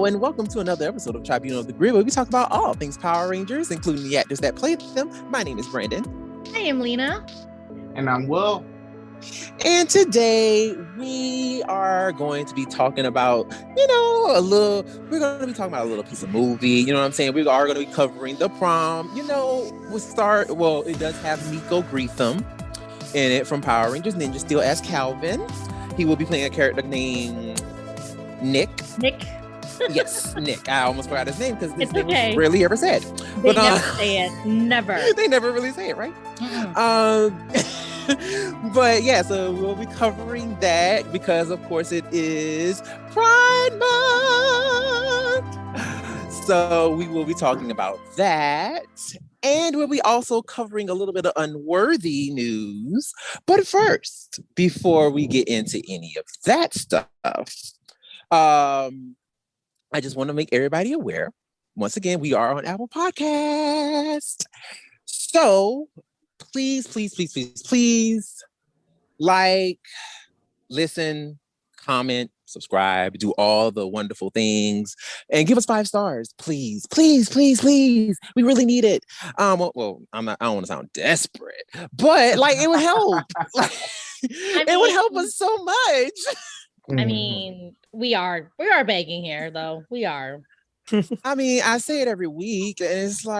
Hello and welcome to another episode of Tribunal of the Grid, where we talk about all things Power Rangers, including the actors that played them. My name is Brandon. I am Lena. And I'm Will. And today we are going to be talking about, we're going to be talking about a little piece of movie, you know what I'm saying? We are going to be covering the prom. It does have Nico Greetham in it from Power Rangers Ninja Steel as Calvin. He will be playing a character named Nick. Yes, Nick. I almost forgot his name because his name was rarely ever said. They never say it. Never. They never really say it, right? But yeah, so we'll be covering that because, of course, it is Pride Month. So we will be talking about that. And we'll be also covering a little bit of Unworthy news. But first, before we get into any of that stuff, I just want to make everybody aware. Once again, we are on Apple Podcast. So please like, listen, comment, subscribe, do all the wonderful things, and give us 5 stars, please. We really need it. I don't want to sound desperate, but it would help. It would help us so much. I mean, we are begging here, though. We are. I mean, I say it every week, and it's come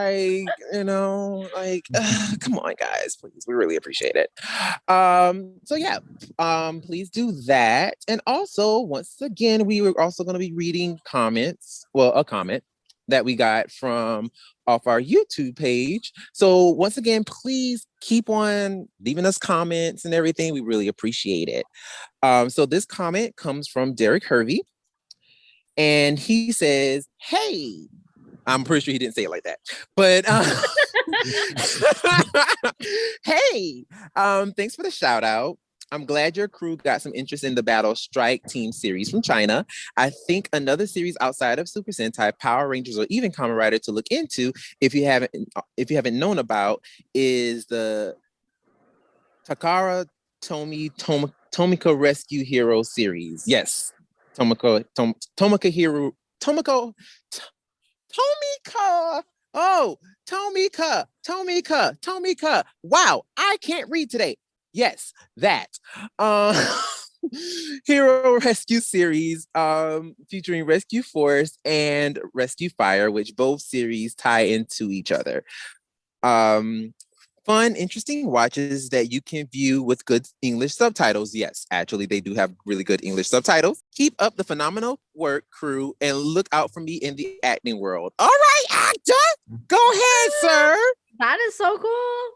on, guys, please. We really appreciate it. Please do that. And also, once again, we were also going to be reading comments. Well, a comment that we got from off our YouTube page. So once again, please keep on leaving us comments and everything. We really appreciate it. So this comment comes from Derek Hervey. And he says, hey, I'm pretty sure he didn't say it like that, but hey, thanks for the shout out. I'm glad your crew got some interest in the Battle Strike Team series from China. I think another series outside of Super Sentai, Power Rangers, or even Kamen Rider to look into if you haven't known about is the Takara Tomika Rescue Hero series. Yes. Tomika. Wow, I can't read today. Yes, that. Hero Rescue series featuring Rescue Force and Rescue Fire, which both series tie into each other. Fun, interesting watches that you can view with good English subtitles. Yes, actually, they do have really good English subtitles. Keep up the phenomenal work, crew, and look out for me in the acting world. All right, actor, go ahead, sir. That is so cool.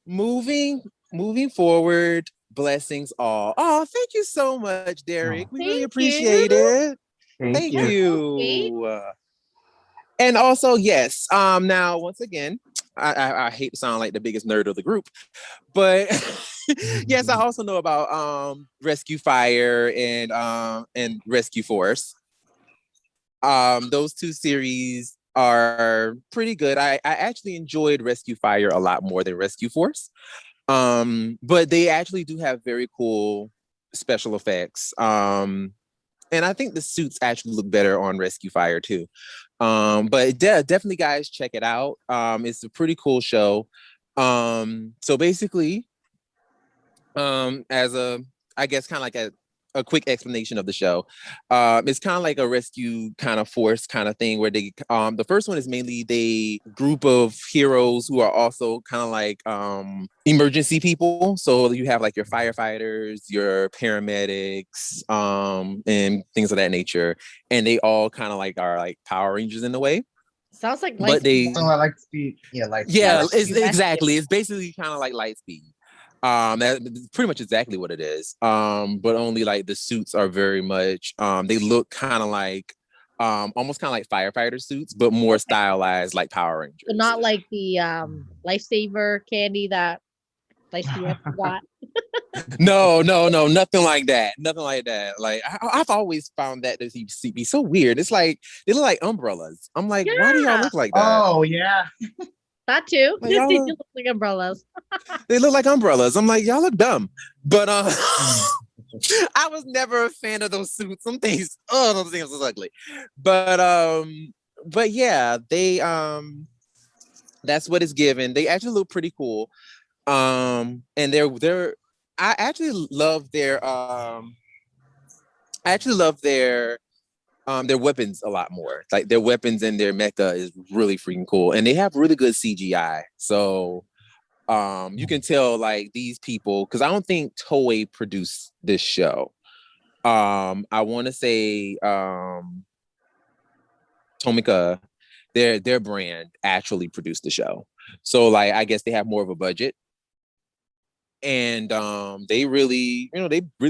Moving forward, blessings all. Oh, thank you so much, Derek. We really appreciate it. Thank you. And also, yes, now, once again, I hate to sound like the biggest nerd of the group, but yes, I also know about Rescue Fire and Rescue Force. Those two series are pretty good. I actually enjoyed Rescue Fire a lot more than Rescue Force, but they actually do have very cool special effects. And I think the suits actually look better on Rescue Fire too. But definitely, guys, check it out. It's a pretty cool show. So basically, as a quick explanation of the show, it's kind of like a rescue kind of force kind of thing where they, the first one is mainly the group of heroes who are also kind of like emergency people. So you have like your firefighters, your paramedics, and things of that nature, and they all kind of like are like Power Rangers in a way. Sounds like Lightspeed. Exactly. It's basically kind of like Lightspeed. That's pretty much exactly what it is. But only like the suits are very much they look kind of like almost kind of like firefighter suits, but more stylized like Power Rangers. But not like the lifesaver candy that Lightspeed got. No, nothing like that. Like I've always found that to be so weird. It's like they look like umbrellas. I'm like, why do y'all look like that? Oh yeah. That too. Like, They look like umbrellas. They look like umbrellas. I'm like, y'all look dumb. But I was never a fan of those suits. Some things, those things was ugly. But yeah, they that's what it's given. They actually look pretty cool. And I actually love their weapons a lot more. Like their weapons and their mecha is really freaking cool. And they have really good CGI. So you can tell like these people, because I don't think Toei produced this show. I want to say Tomika, their brand actually produced the show. So like I guess they have more of a budget. And they really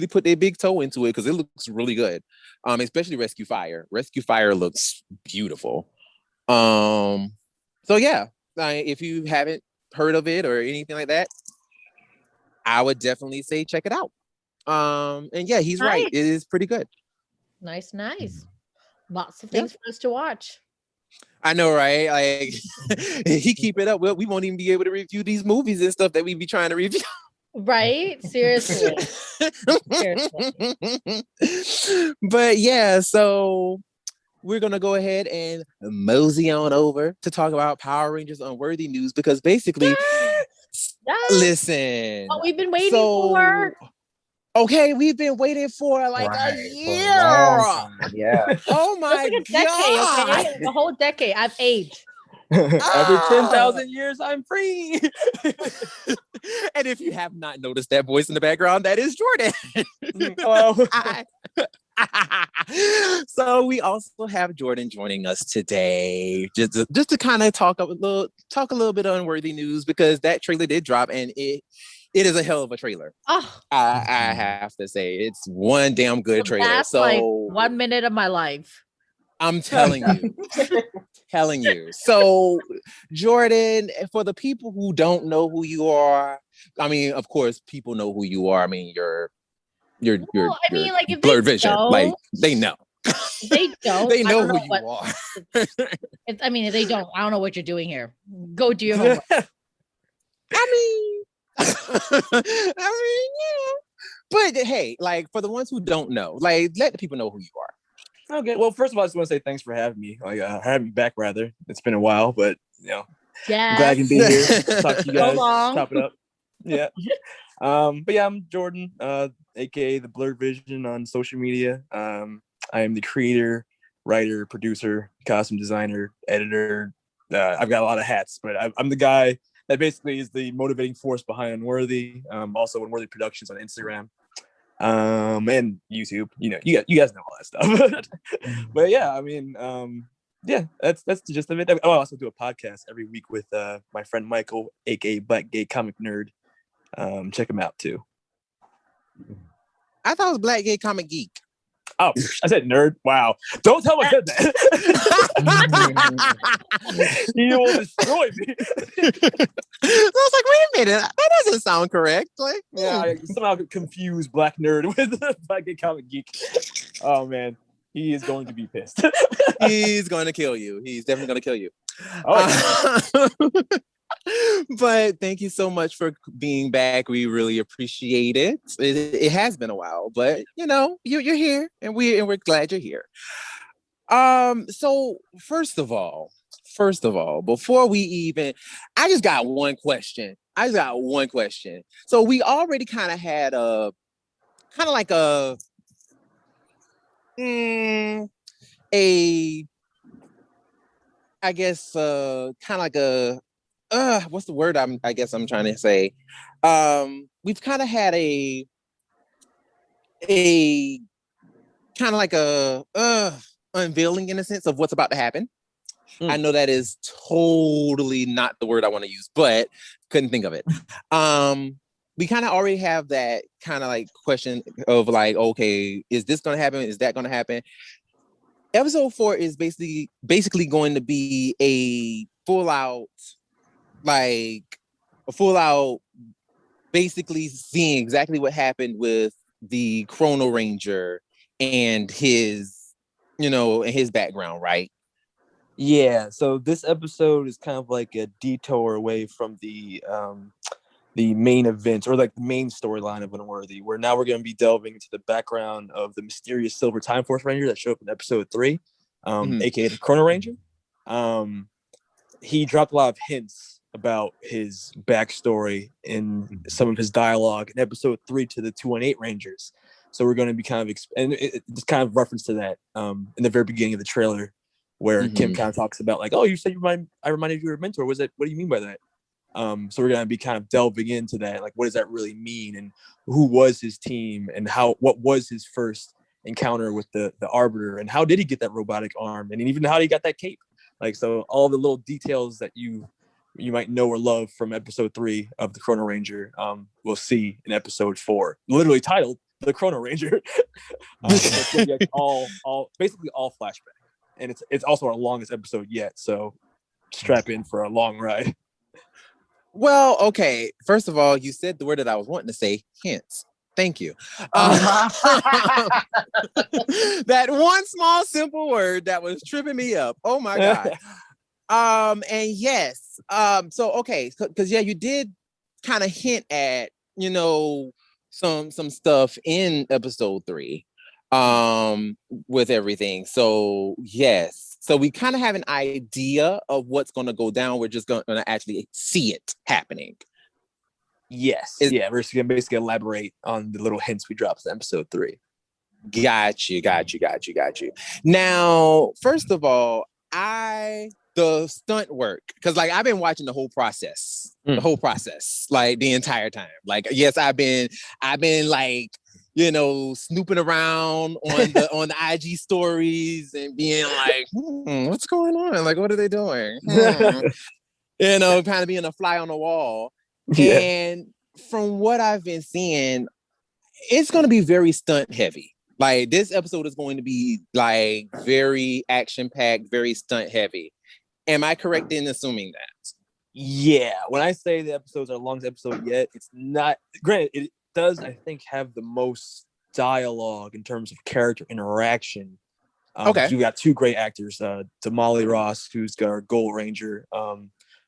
put their big toe into it because it looks really good. Especially Rescue Fire. Rescue Fire looks beautiful. So yeah, if you haven't heard of it or anything like that, I would definitely say check it out. And yeah, he's right. It is pretty good. Nice. Lots of things for us to watch. I know, right? Like he keep it up. Well, we won't even be able to review these movies and stuff that we be trying to review. Right? Seriously. But yeah, so we're gonna go ahead and mosey on over to talk about Power Rangers Unworthy news because basically, listen, what we've been waiting for. Okay, we've been waiting for like a year. Yeah. Oh my like a decade, okay? The whole decade. I've aged. Every 10,000 years, I'm free. And if you have not noticed that voice in the background, that is Jordan. Hello. So we also have Jordan joining us today, just to kind of talk a little bit of Unworthy news because that trailer did drop and it is a hell of a trailer. Oh, I have to say it's one damn good trailer. That's so like 1 minute of my life. I'm telling you. So, Jordan, for the people who don't know who you are, I mean, of course, people know who you are. I mean, you're like if blurred vision. Like they know. They don't. They know who you are. If they don't, I don't know what you're doing here. Go do your homework. But hey, like for the ones who don't know, like let the people know who you are. Okay, well, first of all, I just want to say thanks for having me. Having me back, rather. It's been a while, but I'm glad I can be here. Talk to you guys. Top it up. Yeah. But yeah, I'm Jordan, aka the Blurred Vision on social media. I am the creator, writer, producer, costume designer, editor. I've got a lot of hats, but I'm the guy that basically is the motivating force behind Unworthy. Also Unworthy Productions on Instagram. And YouTube, you guys know all that stuff. But yeah, that's the gist of it. I also do a podcast every week with my friend Michael, aka Black Gay Comic Nerd. Check him out too. I thought it was Black Gay Comic Geek. Oh, I said nerd. Wow. Don't tell him I said that. He will destroy me. So I was like, wait a minute, that doesn't sound correct. Like, yeah, I somehow confused Black Nerd with Black Gay Comic Geek. Oh man, he is going to be pissed. He's going to kill you. He's definitely going to kill you. Oh, yeah. But thank you so much for being back. We really appreciate it. It has been a while, but you're here, and we're glad you're here. So first of all, before we even, I just got one question. So we already kind of had a I guess kind of like a what's the word I guess I'm trying to say. We've kind of had a kind of like a unveiling in a sense of what's about to happen. I know that is totally not the word I want to use, but couldn't think of it. We kind of already have that kind of like question of like, okay, is this going to happen? Is that going to happen? Episode 4 is basically going to be a full out, basically seeing exactly what happened with the Chrono Ranger and his background, right? Yeah, so this episode is kind of like a detour away from the main event, or like the main storyline of Unworthy, where now we're going to be delving into the background of the mysterious Silver Time Force Ranger that showed up in episode 3, aka the Chrono Ranger. He dropped a lot of hints about his backstory in some of his dialogue in episode 3 to the 218 Rangers. So we're going to be kind of and it's kind of reference to that in the very beginning of the trailer, where Kim kind of talks about like, oh, you said I reminded you of your mentor. What do you mean by that? So we're going to be kind of delving into that, like what does that really mean, and who was his team, and what was his first encounter with the Arbiter, and how did he get that robotic arm, and even how he got that cape. Like, so all the little details that you might know or love from episode 3 of the Chrono Ranger, we'll see in episode 4, literally titled The Chrono Ranger. It's gonna be basically all flashback, and it's also our longest episode yet. So strap in for a long ride. Well, okay. First of all, you said the word that I was wanting to say, hints. Thank you. That one small, simple word that was tripping me up. Oh my God. And yes. So, okay. Because yeah, you did kind of hint at, some stuff in episode 3, with everything. So yes. So we kind of have an idea of what's going to go down. We're just going to actually see it happening. Yes. We're just going to basically elaborate on the little hints we dropped in episode 3. Got you. Now, first of all, the stunt work, because like I've been watching the whole process, like the entire time. Like, yes, I've been like, snooping around on the IG stories and being like, what's going on? Like, what are they doing? Kind of being a fly on the wall. Yeah. And from what I've been seeing, it's going to be very stunt heavy. Like, this episode is going to be like very action packed, very stunt heavy. Am I correct in assuming that? Yeah. When I say the episodes are the longest episode yet, it's not. Granted, it does, I think, have the most dialogue in terms of character interaction. Okay. We've got 2 great actors, Damali Ross, who's our Gold Ranger,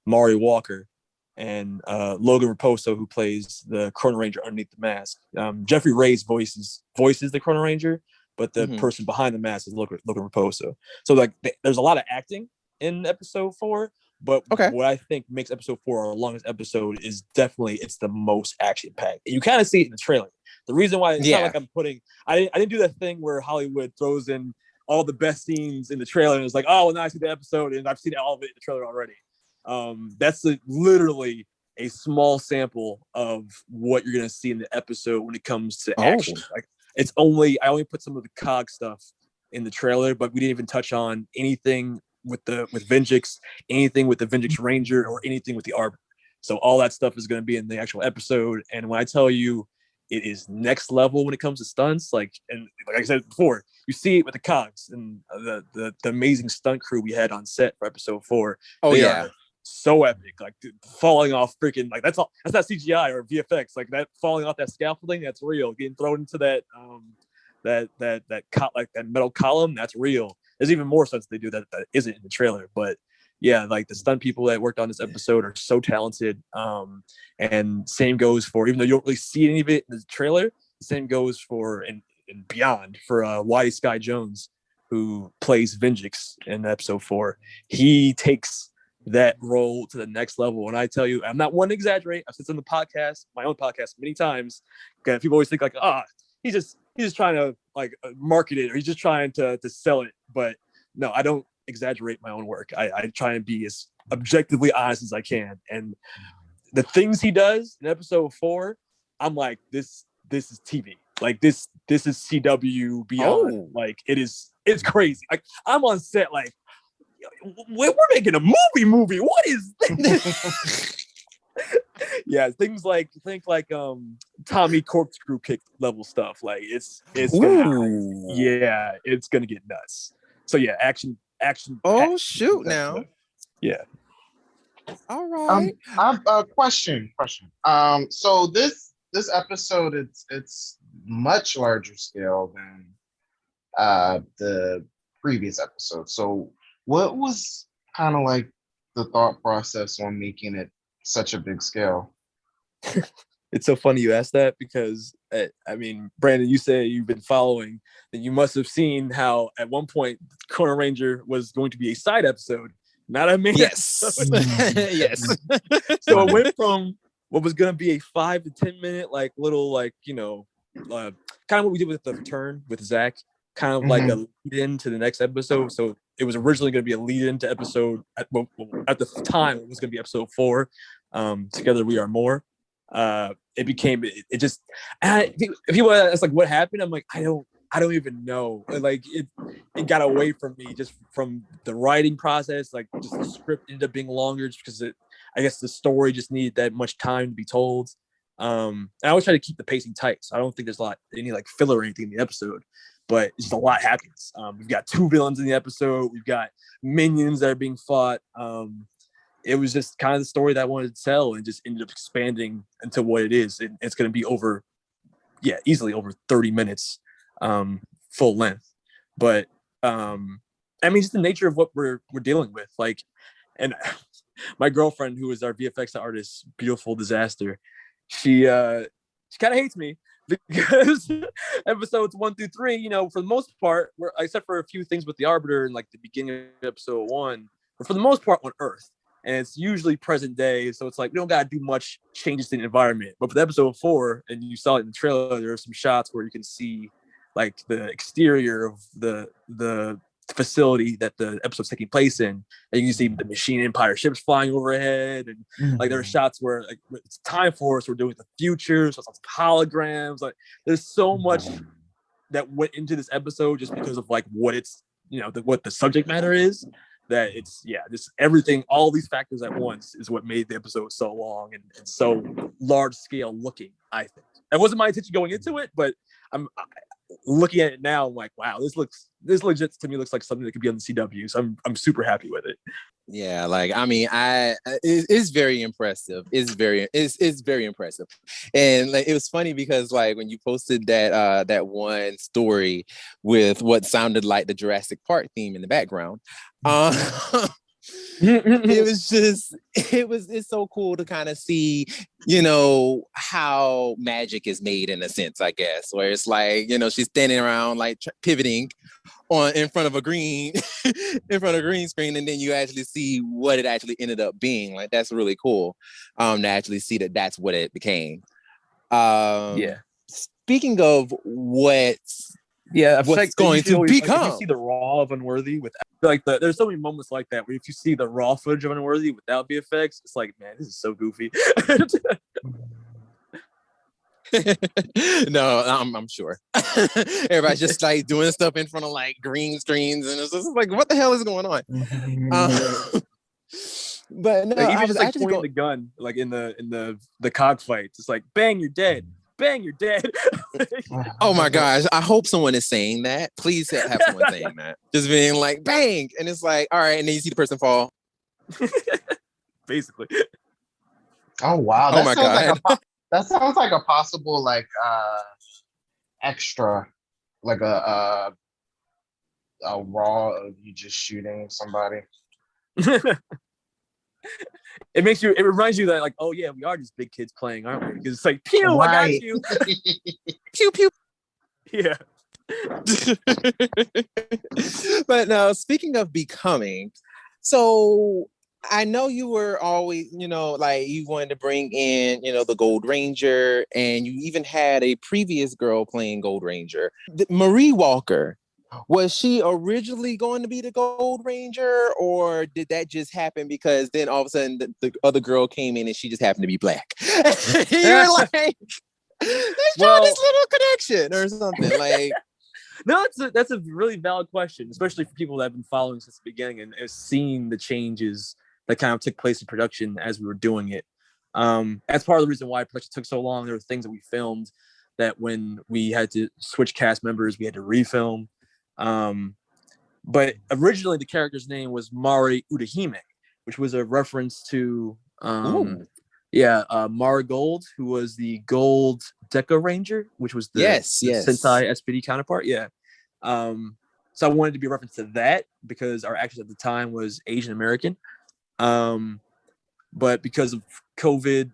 Mari Walker, and Logan Raposo, who plays the Chrono Ranger underneath the mask. Jeffrey Reyes voices the Chrono Ranger, but the person behind the mask is Logan Raposo. So like, there's a lot of acting in episode 4, but what I think makes episode 4 our longest episode is definitely it's the most action packed. You kind of see it in the trailer. The reason why it's not like I'm I didn't do that thing where Hollywood throws in all the best scenes in the trailer and it's like, oh, well, now I see the episode and I've seen all of it in the trailer already. That's literally a small sample of what you're gonna see in the episode when it comes to action. Like, I only put some of the cog stuff in the trailer, but we didn't even touch on anything with Venjix, anything with the Venjix Ranger, or anything with the Arbiter. So all that stuff is going to be in the actual episode. And when I tell you it is next level when it comes to stunts, like I said before, you see it with the cogs and the amazing stunt crew we had on set for episode 4. They are so epic, like falling off freaking, like that's not CGI or VFX, like that falling off that scaffolding, that's real. Getting thrown into that metal column, that's real. There's even more stunts they do that isn't in the trailer, but yeah, like the stunt people that worked on this episode are so talented. And same goes for, even though you don't really see any of it in the trailer, the same goes for and beyond for Waddy Sky Jones, who plays Venjix in episode 4. He takes that role to the next level. And I tell you, I'm not one to exaggerate. I've said this on the podcast, my own podcast, many times. People always think like, he's just trying to like market it, or he's just trying to sell it. But no, I don't exaggerate my own work. I try and be as objectively honest as I can. And the things he does in episode 4, I'm like, this is TV. Like this is CW beyond. Like it's crazy. Like I'm on set like, we're making a movie. What is this? Yeah, things like Tommy corkscrew kick level stuff. Like it's gonna, it's gonna get nuts. So yeah, action. Oh shoot now. Yeah. All right. I have a question. So this episode, it's much larger scale than the previous episode. So what was kind of like the thought process on making it such a big scale? It's so funny you asked that because, I mean, Brandon, you say you've been following, then you must have seen how at one point Corner Ranger was going to be a side episode, not a main episode. Yes. So it went from what was going to be a 5 to 10 minute, like little, like, you know, kind of what we did with The Return with Zach, kind of like a lead in to the next episode. So it was originally going to be a lead in to episode, at the time, it was going to be episode 4, Together We Are More. It became it just, and if people ask like what happened, I'm like, I don't even know. Like it got away from me just from the writing process. Like just the script ended up being longer just because I guess the story just needed that much time to be told. And I always try to keep the pacing tight, so I don't think there's any like filler or anything in the episode, but just a lot happens. We've got 2 villains in the episode. We've got minions that are being fought. It was just kind of the story that I wanted to tell, and just ended up expanding into what it is. It's going to be easily over 30 minutes, full length. But I mean, just the nature of what we're dealing with. Like, and my girlfriend, who is our VFX artist, Beautiful Disaster, she kind of hates me because episodes 1 through 3, you know, for the most part, except for a few things with the Arbiter and like the beginning of episode 1, but for the most part on Earth. And it's usually present day, so it's like we don't gotta do much changes to the environment. But for the episode 4, and you saw it in the trailer, there are some shots where you can see like the exterior of the facility that the episode's taking place in, and you can see the Machine Empire ships flying overhead, and like there are shots where like it's Time Force, we're doing the future, so it's like holograms. Like there's so much that went into this episode just because of like what it's, you know, what the subject matter is. That it's just everything, all these factors at once is what made the episode so long and so large scale looking. I think it wasn't my intention going into it, but I'm looking at it now. I'm like, wow, this legit to me looks like something that could be on the CW. So I'm super happy with it. Yeah, like I mean, it's very impressive. It's very impressive, and like it was funny because like when you posted that one story with what sounded like the Jurassic Park theme in the background, it's so cool to kind of see, you know, how magic is made in a sense, I guess, where it's like, you know, she's standing around like pivoting in front of a green screen, and then you actually see what it actually ended up being. Like that's really cool to actually see that that's what it became. Speaking of what's going to become, if you see the raw of Unworthy with like there's so many moments like that where if you see the raw footage of Unworthy without VFX, it's like, man, this is so goofy. No, I'm sure. Everybody's just like doing stuff in front of like green screens, and it's just like, what the hell is going on? But no, like, even just like pointing the gun, like in the cockfights, it's like, bang, you're dead. Bang, you're dead. Oh my gosh, I hope someone is saying that. Please have someone saying that. Just being like, bang, and it's like, all right, and then you see the person fall. Basically. Oh wow. Oh my god. That sounds like a possible like extra, like a raw of you just shooting somebody. It reminds you that like, oh yeah, we are just big kids playing, aren't we? Because it's like, pew, right. I got you. Pew pew. Yeah. But now, speaking of becoming, so I know you were always, you know, like you wanted to bring in, you know, the Gold Ranger, and you even had a previous girl playing Gold Ranger, Marie Walker. Was she originally going to be the Gold Ranger, or did that just happen because then all of a sudden the other girl came in and she just happened to be black? You're like, let's draw this little connection or something. Like, no, that's a really valid question, especially for people that have been following since the beginning and have seen the changes that kind of took place in production as we were doing it. That's part of the reason why production took so long. There were things that we filmed that when we had to switch cast members, we had to refilm. But originally the character's name was Mari Udahime, which was a reference to Mara Gold, who was the Gold Deca Ranger, which was the Sentai SPD counterpart. Yeah. So I wanted to be a reference to that because our actress at the time was Asian American. But because of COVID,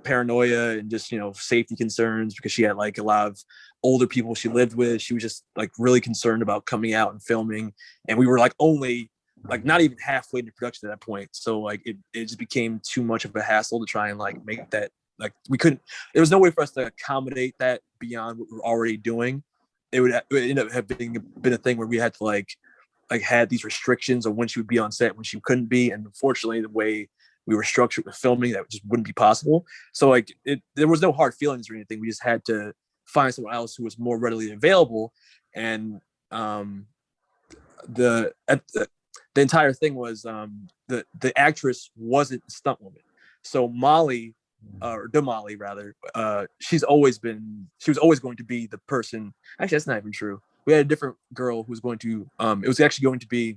paranoia and just, safety concerns because she had like a lot of older people she lived with. She was just like really concerned about coming out and filming. And we were like only like not even halfway into production at that point. So like it just became too much of a hassle to try and like make that, like there was no way for us to accommodate that beyond what we were already doing. It would end up having been a thing where we had to like had these restrictions on when she would be on set, when she couldn't be. And unfortunately the way we were structured with filming, that just wouldn't be possible. So like there was no hard feelings or anything. We just had to find someone else who was more readily available. And the entire thing was the actress wasn't a stunt woman. So Molly, or Damali rather, she was always going to be the person. Actually, that's not even true. We had a different girl who was going to, it was actually going to be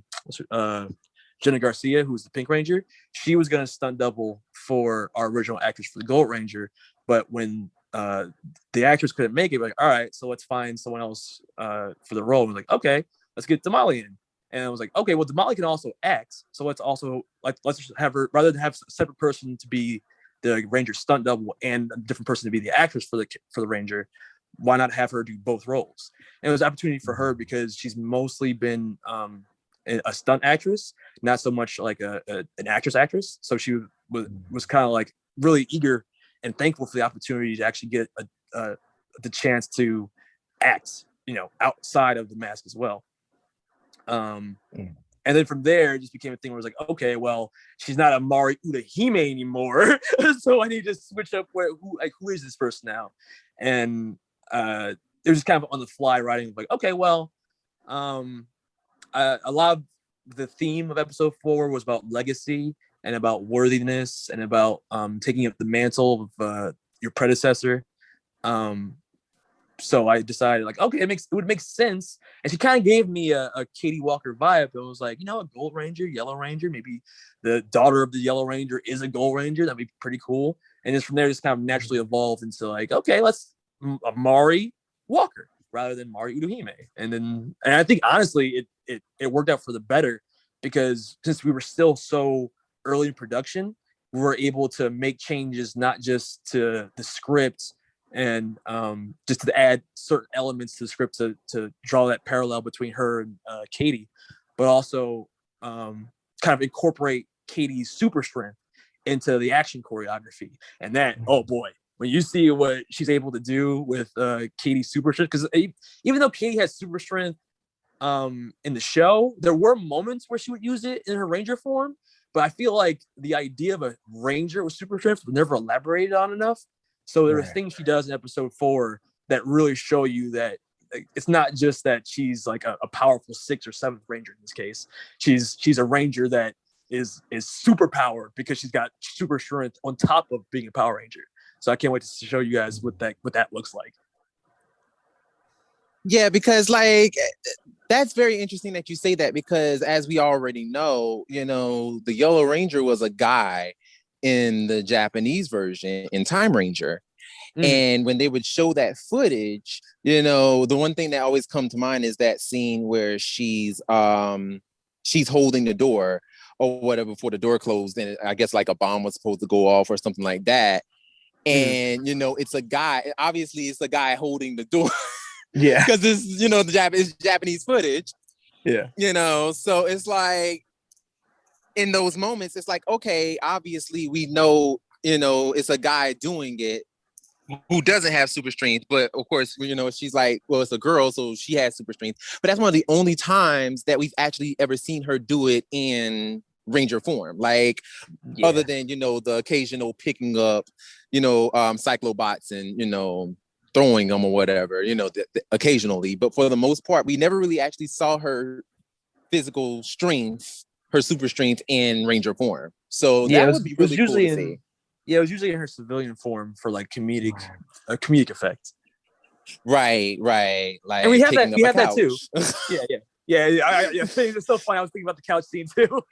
Jenna Garcia, who was the Pink Ranger. She was going to stunt double for our original actress for the Gold Ranger. But when the actress couldn't make it, we're like, all right, so let's find someone else for the role. We're like, okay, let's get Damali in. And I was like, okay, well, Damali can also act. So let's just have her, rather than have a separate person to be the Ranger stunt double and a different person to be the actress for the Ranger, why not have her do both roles? And it was an opportunity for her because she's mostly been a stunt actress, not so much like an actress. So she was kind of like really eager and thankful for the opportunity to actually get the chance to act, outside of the mask as well. And then from there, it just became a thing where it was like, okay, well, she's not a Mari Udahime anymore, so I need to switch up who is this person now? And it was just kind of on the fly writing, like, okay, well, a lot of the theme of episode 4 was about legacy and about worthiness and about taking up the mantle of your predecessor. So I decided, like, okay, it would make sense. And she kind of gave me a Katie Walker vibe. It was like, a Gold Ranger, Yellow Ranger, maybe the daughter of the Yellow Ranger is a Gold Ranger. That'd be pretty cool. And just from there, just kind of naturally evolved into like, okay, let's Mari Walker rather than Mari Uduhime. And I think honestly, it worked out for the better because since we were still so early in production, we were able to make changes, not just to the script and just to add certain elements to the script to draw that parallel between her and Katie, but also kind of incorporate Katie's super strength into the action choreography. And that, oh boy, when you see what she's able to do with Katie's super strength, because even though Katie has super strength in the show, there were moments where she would use it in her Ranger form, but I feel like the idea of a Ranger with super strength was never elaborated on enough. So there are things she does in episode 4 that really show you that it's not just that she's like a powerful 6th or 7th Ranger in this case. She's a Ranger that is super powered because she's got super strength on top of being a Power Ranger. So I can't wait to show you guys what that looks like. Yeah, because like that's very interesting that you say that, because as we already know, the Yellow Ranger was a guy in the Japanese version in Time Ranger. And when they would show that footage, the one thing that always come to mind is that scene where she's holding the door or whatever before the door closed, and I guess like a bomb was supposed to go off or something like that. And it's a guy, obviously it's a guy holding the door. Yeah. Because it's the Japanese footage. Yeah. So it's like in those moments, it's like, okay, obviously we know, it's a guy doing it who doesn't have super strength, but of course, she's like, well, it's a girl, so she has super strength. But that's one of the only times that we've actually ever seen her do it in Ranger form, like other than the occasional picking up, cyclobots and throwing them or whatever, occasionally. But for the most part, we never really actually saw her physical strength, her super strength in Ranger form. So that would be really cool to see. Yeah, it was usually in her civilian form for like comedic effect. Right. Like, and we have that too. Yeah. It's so funny. I was thinking about the couch scene too.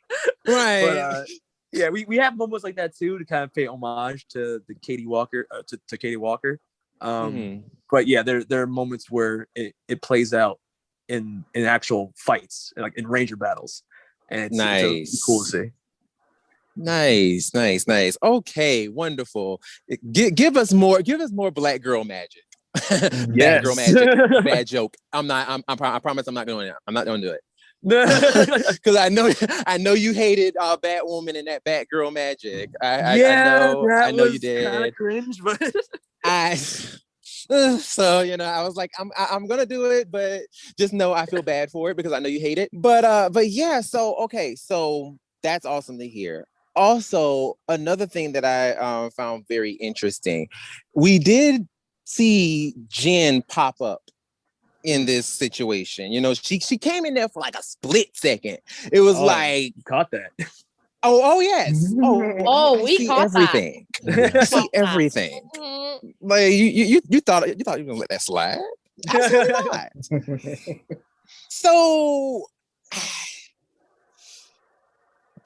Right. But we have moments like that too to kind of pay homage to the Katie Walker, to Katie Walker. But yeah, there are moments where it plays out in actual fights, like in Ranger battles, and it's cool to see. Nice. Okay, wonderful. Give us more black girl magic. Bad girl magic. Bad joke. I promise I'm not doing it. I'm not gonna do it. Because I know you hated Batwoman and that Batgirl magic. I know you did. Kind of cringe, but so I was like, I'm gonna do it, but just know I feel bad for it because I know you hate it. But yeah, so okay, so that's awesome to hear. Also, another thing that I found very interesting, we did see Jen pop up in this situation. She came in there for like a split second. It was like, you caught that. Oh yes. We caught everything. That. See everything. Like you thought you were gonna let that slide? Absolutely not. So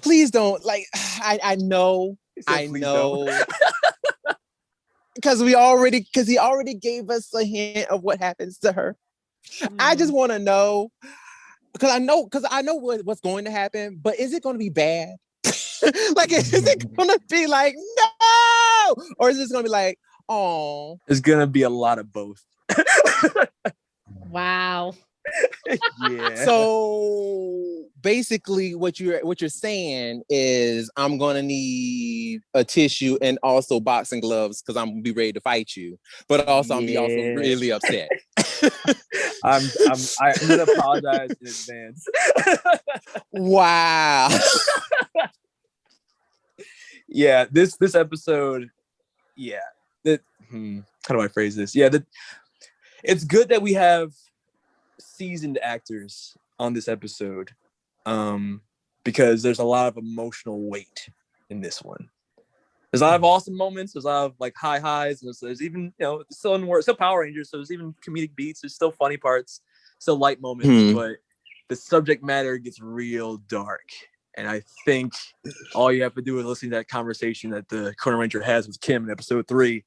please don't I know because he already gave us a hint of what happens to her. I just want to know because I know what's going to happen, but is it going to be bad? Like, is it going to be like no, or is it going to be like, oh? It's going to be a lot of both. Wow. Yeah. So basically, what you're saying is, I'm gonna need a tissue and also boxing gloves because I'm gonna be ready to fight you, but also I'm gonna be also really upset. I'm gonna apologize in advance. Wow. Yeah, this episode. Yeah. How do I phrase this? Yeah, it's good that we have seasoned actors on this episode, because there's a lot of emotional weight in this one. There's a lot of awesome moments. There's a lot of like high highs. There's even still Power Rangers, so there's even comedic beats. There's still funny parts, still light moments, but the subject matter gets real dark. And I think all you have to do is listen to that conversation that the Corner Ranger has with Kim in episode 3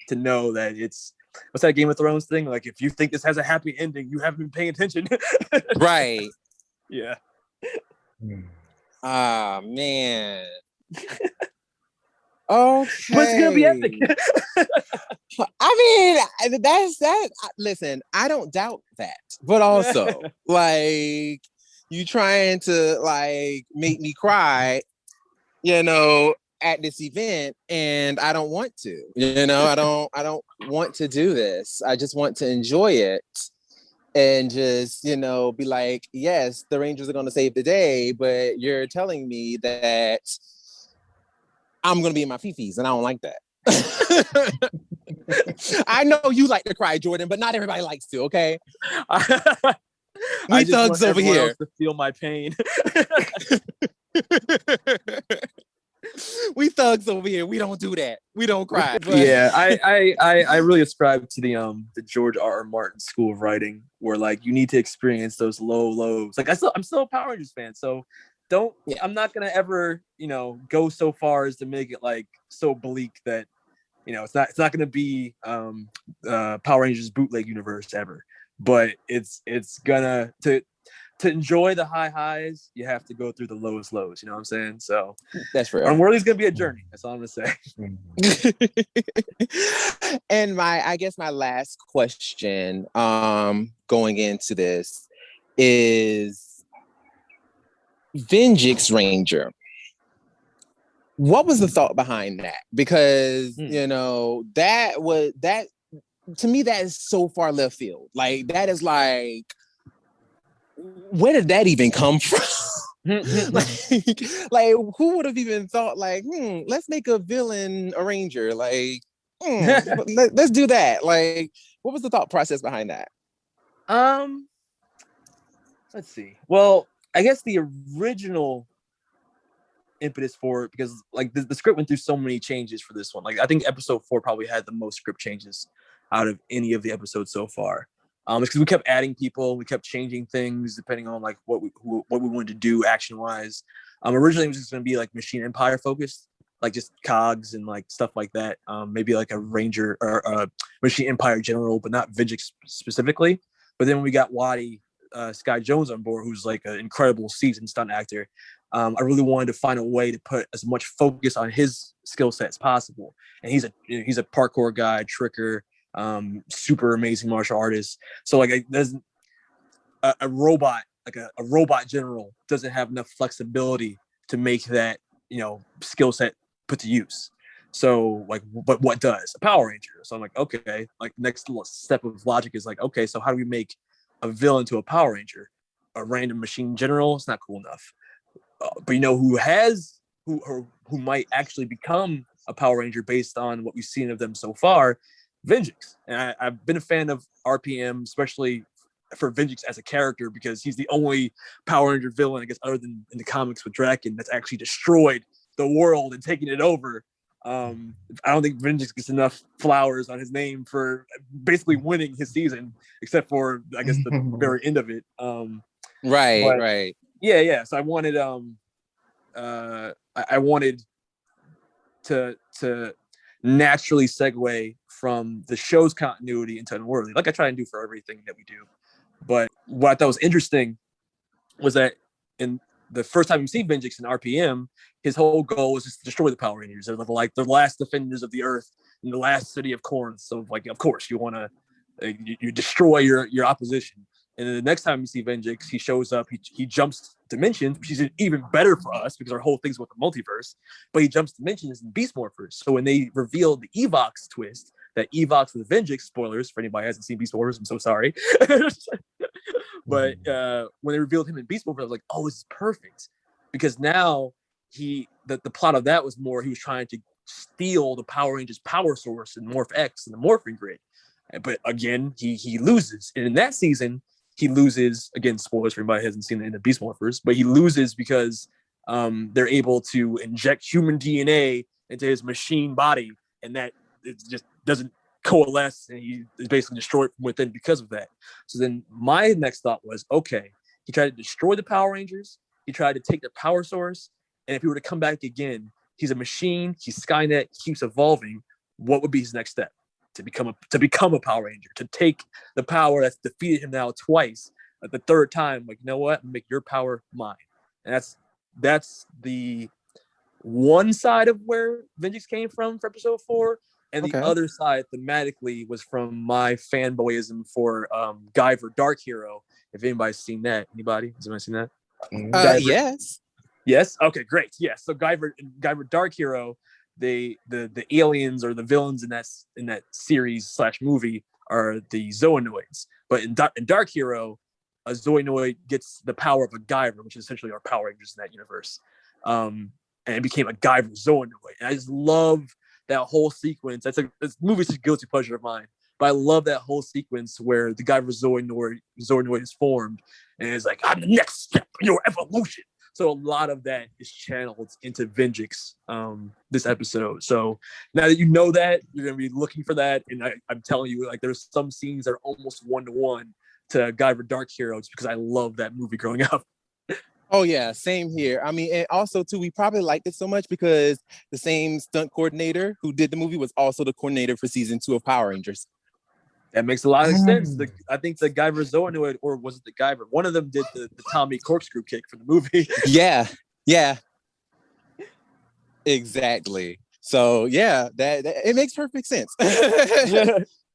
to know that it's, what's that Game of Thrones thing? Like, if you think this has a happy ending, you haven't been paying attention. Right. Yeah. Ah, man. Okay. But it's gonna be epic. I mean, that's that. Listen, I don't doubt that. But also, like, you trying to like make me cry, at this event, and I don't want to. I don't want to do this. I just want to enjoy it and just, be like, yes, the Rangers are going to save the day, but you're telling me that I'm going to be in my fifis, and I don't like that. I know you like to cry, Jordan, but not everybody likes to, okay? We thugs over here to feel my pain. We thugs over here. We don't do that. We don't cry. But... Yeah, I really ascribe to the George R.R. Martin school of writing, where like you need to experience those low lows. Like I'm still a Power Rangers fan, so I'm not gonna ever go so far as to make it like so bleak that it's not gonna be Power Rangers bootleg universe ever. But it's gonna to enjoy the high highs, you have to go through the lowest lows. You know what I'm saying? So that's real. Unworthy is gonna be a journey. That's all I'm gonna say. And I guess my last question, going into this, is Venjix Ranger. What was the thought behind that? Because that to me, that is so far left field. Like, that is like, where did that even come from? like who would have even thought like, let's make a villain a ranger? Like, let's do that. Like, what was the thought process behind that? Let's see. Well, I guess the original impetus for it, because like the script went through so many changes for this one. Like, I think episode 4 probably had the most script changes out of any of the episodes so far. It's because we kept adding people, we kept changing things depending on like what we wanted to do action wise. Originally it was just going to be like Machine Empire focused, like just cogs and like stuff like that. Maybe like a Ranger or a Machine Empire general, but not Venjix specifically. But then when we got Waddy Sky Jones on board, who's like an incredible seasoned stunt actor, I really wanted to find a way to put as much focus on his skill set as possible. And he's a parkour guy, tricker, super amazing martial artist. So like there's a robot, like a robot general doesn't have enough flexibility to make that, skill set put to use. So like, but what does a Power Ranger? So I'm like, okay, like next step of logic is like, okay, so how do we make a villain to a Power Ranger? A random machine general? It's not cool enough. But who might actually become a Power Ranger based on what we've seen of them so far, Venjix. And I've been a fan of RPM, especially for Venjix as a character, because he's the only Power Ranger villain, I guess, other than in the comics with Draken, that's actually destroyed the world and taking it over. I don't think Venjix gets enough flowers on his name for basically winning his season, except for, I guess, the very end of it. Right. Yeah. So I wanted, I wanted to naturally segue from the show's continuity into Unworthy, like I try and do for everything that we do. But what I thought was interesting was that in the first time you see Venjix in RPM, his whole goal was just to destroy the Power Rangers. They're like the last defenders of the Earth in the last city of Corinth. So like, of course, you want to you destroy your opposition. And then the next time you see Venjix, he shows up, he jumps dimensions, which is even better for us because our whole thing's with the multiverse. But he jumps dimensions in Beast Morphers. So when they revealed the Evox twist, that Evox with Venjix, spoilers for anybody who hasn't seen Beast Morphers, I'm so sorry. But when they revealed him in Beast Morphers, I was like, oh, this is perfect. Because now the plot of that was more, he was trying to steal the Power Rangers' power source in Morph X and the Morphing Grid. But again, he loses. And in that season, he loses, again, spoilers for anybody who hasn't seen the Beast Morphers, but he loses because they're able to inject human DNA into his machine body, and that it just doesn't coalesce, and he is basically destroyed from within because of that. So then my next thought was, okay, he tried to destroy the Power Rangers, he tried to take their power source, and if he were to come back again, he's a machine, he's Skynet, he keeps evolving, what would be his next step? To become a Power Ranger, to take the power that's defeated him now twice, the third time, like, you know what, make your power mine. And that's the one side of where Venjix came from for episode 4, and the other side thematically was from my fanboyism for Guyver Dark Hero. If anybody's seen that, has anybody seen that? Yes. Okay, great. Yes. So Guyver Dark Hero, the aliens or the villains in that series / movie are the Zoanoids. But in Dark Hero, a Zoanoid gets the power of a Guyver, which is essentially our Power Rangers in that universe. And it became a Guyver Zoanoid. And I just love that whole sequence. This movie's a guilty pleasure of mine. But I love that whole sequence where the Guyver Zoanoid is formed and it's like, I'm the next step in your evolution. So a lot of that is channeled into Venjix this episode. So now that you know that, you're going to be looking for that. And I'm telling you, like, there's some scenes that are almost one-to-one to Guyver Dark Hero just because I love that movie growing up. Oh, yeah, same here. I mean, and also, too, we probably liked it so much because the same stunt coordinator who did the movie was also the coordinator for season 2 of Power Rangers. That makes a lot of sense. I think the Guyver Zoanoid, or was it the Guyver? One of them did the Tommy corkscrew kick for the movie. Yeah. Exactly. So, yeah, that it makes perfect sense.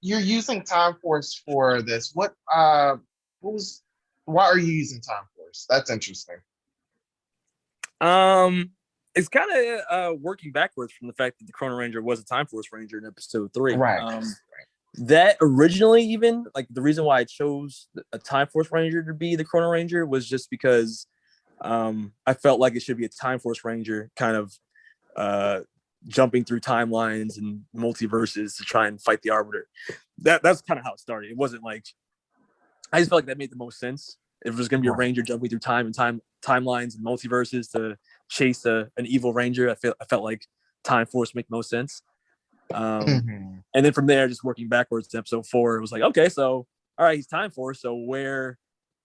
You're using Time Force for this. Why are you using Time Force? That's interesting. It's kind of working backwards from the fact that the Chrono Ranger was a Time Force Ranger in episode 3. Right. That originally, even like the reason why I chose a Time Force Ranger to be the Chrono Ranger was just because I felt like it should be a Time Force Ranger kind of jumping through timelines and multiverses to try and fight the Arbiter. That's kind of how it started. It wasn't like, I just felt like that made the most sense. If it was going to be a Ranger jumping through time and timelines and multiverses to chase an evil Ranger, I felt like Time Force make most sense. And then from there, just working backwards to episode 4, it was like, okay, so all right, he's Time Force. So where,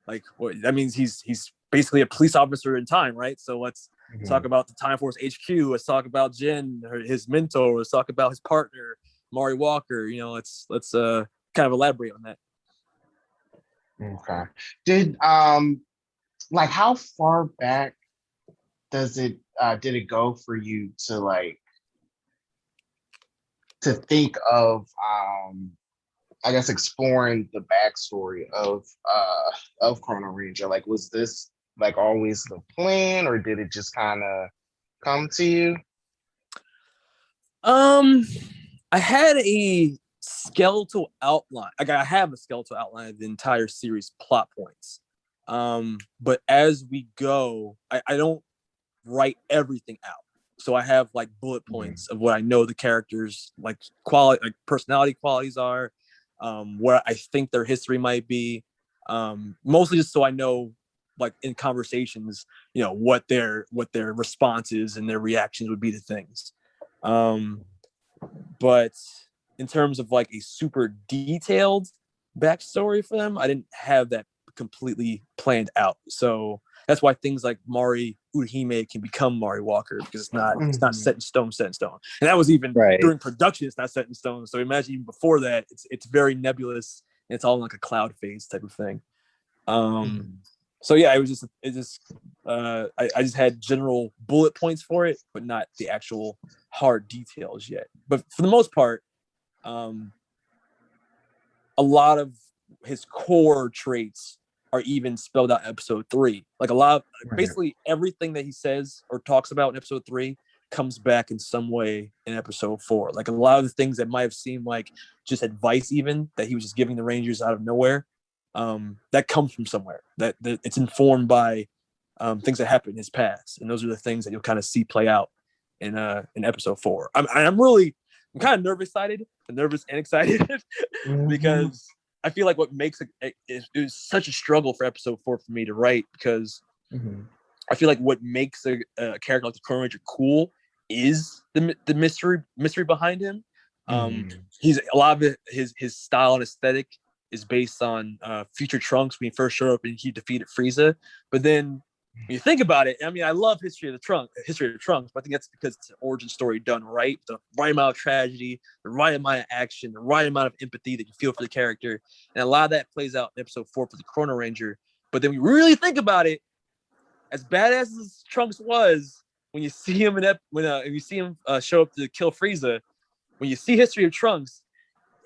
like, that means he's basically a police officer in time, right? So let's talk about the Time Force HQ. Let's talk about Jen, his mentor. Let's talk about his partner, Mari Walker. Let's kind of elaborate on that. Okay. Did like how far back did it go for you to like to think of I guess exploring the backstory of Chrono Ranger? Like, was this like always the plan, or did it just kind of come to you? I had a skeletal outline. Like, I have a skeletal outline of the entire series plot points. But as we go, I don't write everything out. So I have like bullet points of what I know the characters like quality, like personality qualities are, what I think their history might be. Mostly just so I know, like in conversations, you know, what their responses and their reactions would be to things. But in terms of like a super detailed backstory for them, I didn't have that completely planned out. So that's why things like Mari Urahime can become Mari Walker, because it's not set in stone. And that was even during production, it's not set in stone. So imagine even before that, it's very nebulous and it's all like a cloud phase type of thing. So yeah, I just had general bullet points for it, but not the actual hard details yet. But for the most part, a lot of his core traits are even spelled out in episode 3. Like a lot of basically everything that he says or talks about in episode 3 comes back in some way in episode 4. Like a lot of the things that might have seemed like just advice, even that he was just giving the Rangers out of nowhere, that comes from somewhere. That it's informed by things that happened in his past, and those are the things that you'll kind of see play out in episode 4. I'm kind of nervous and excited because I feel like what makes it was such a struggle for episode 4 for me to write, because I feel like what makes a character like the Chrono Ranger cool is the mystery behind him. He's a lot of it, his style and aesthetic is based on Future Trunks when he first showed up and he defeated Frieza. But then when you think about it, I mean, I love History of the Trunks, but I think that's because it's an origin story done right, the right amount of tragedy, the right amount of action, the right amount of empathy that you feel for the character, and a lot of that plays out in episode 4 for the Chrono Ranger. But then we really think about it, as badass as Trunks was, when you see him show up to kill Frieza, when you see History of Trunks,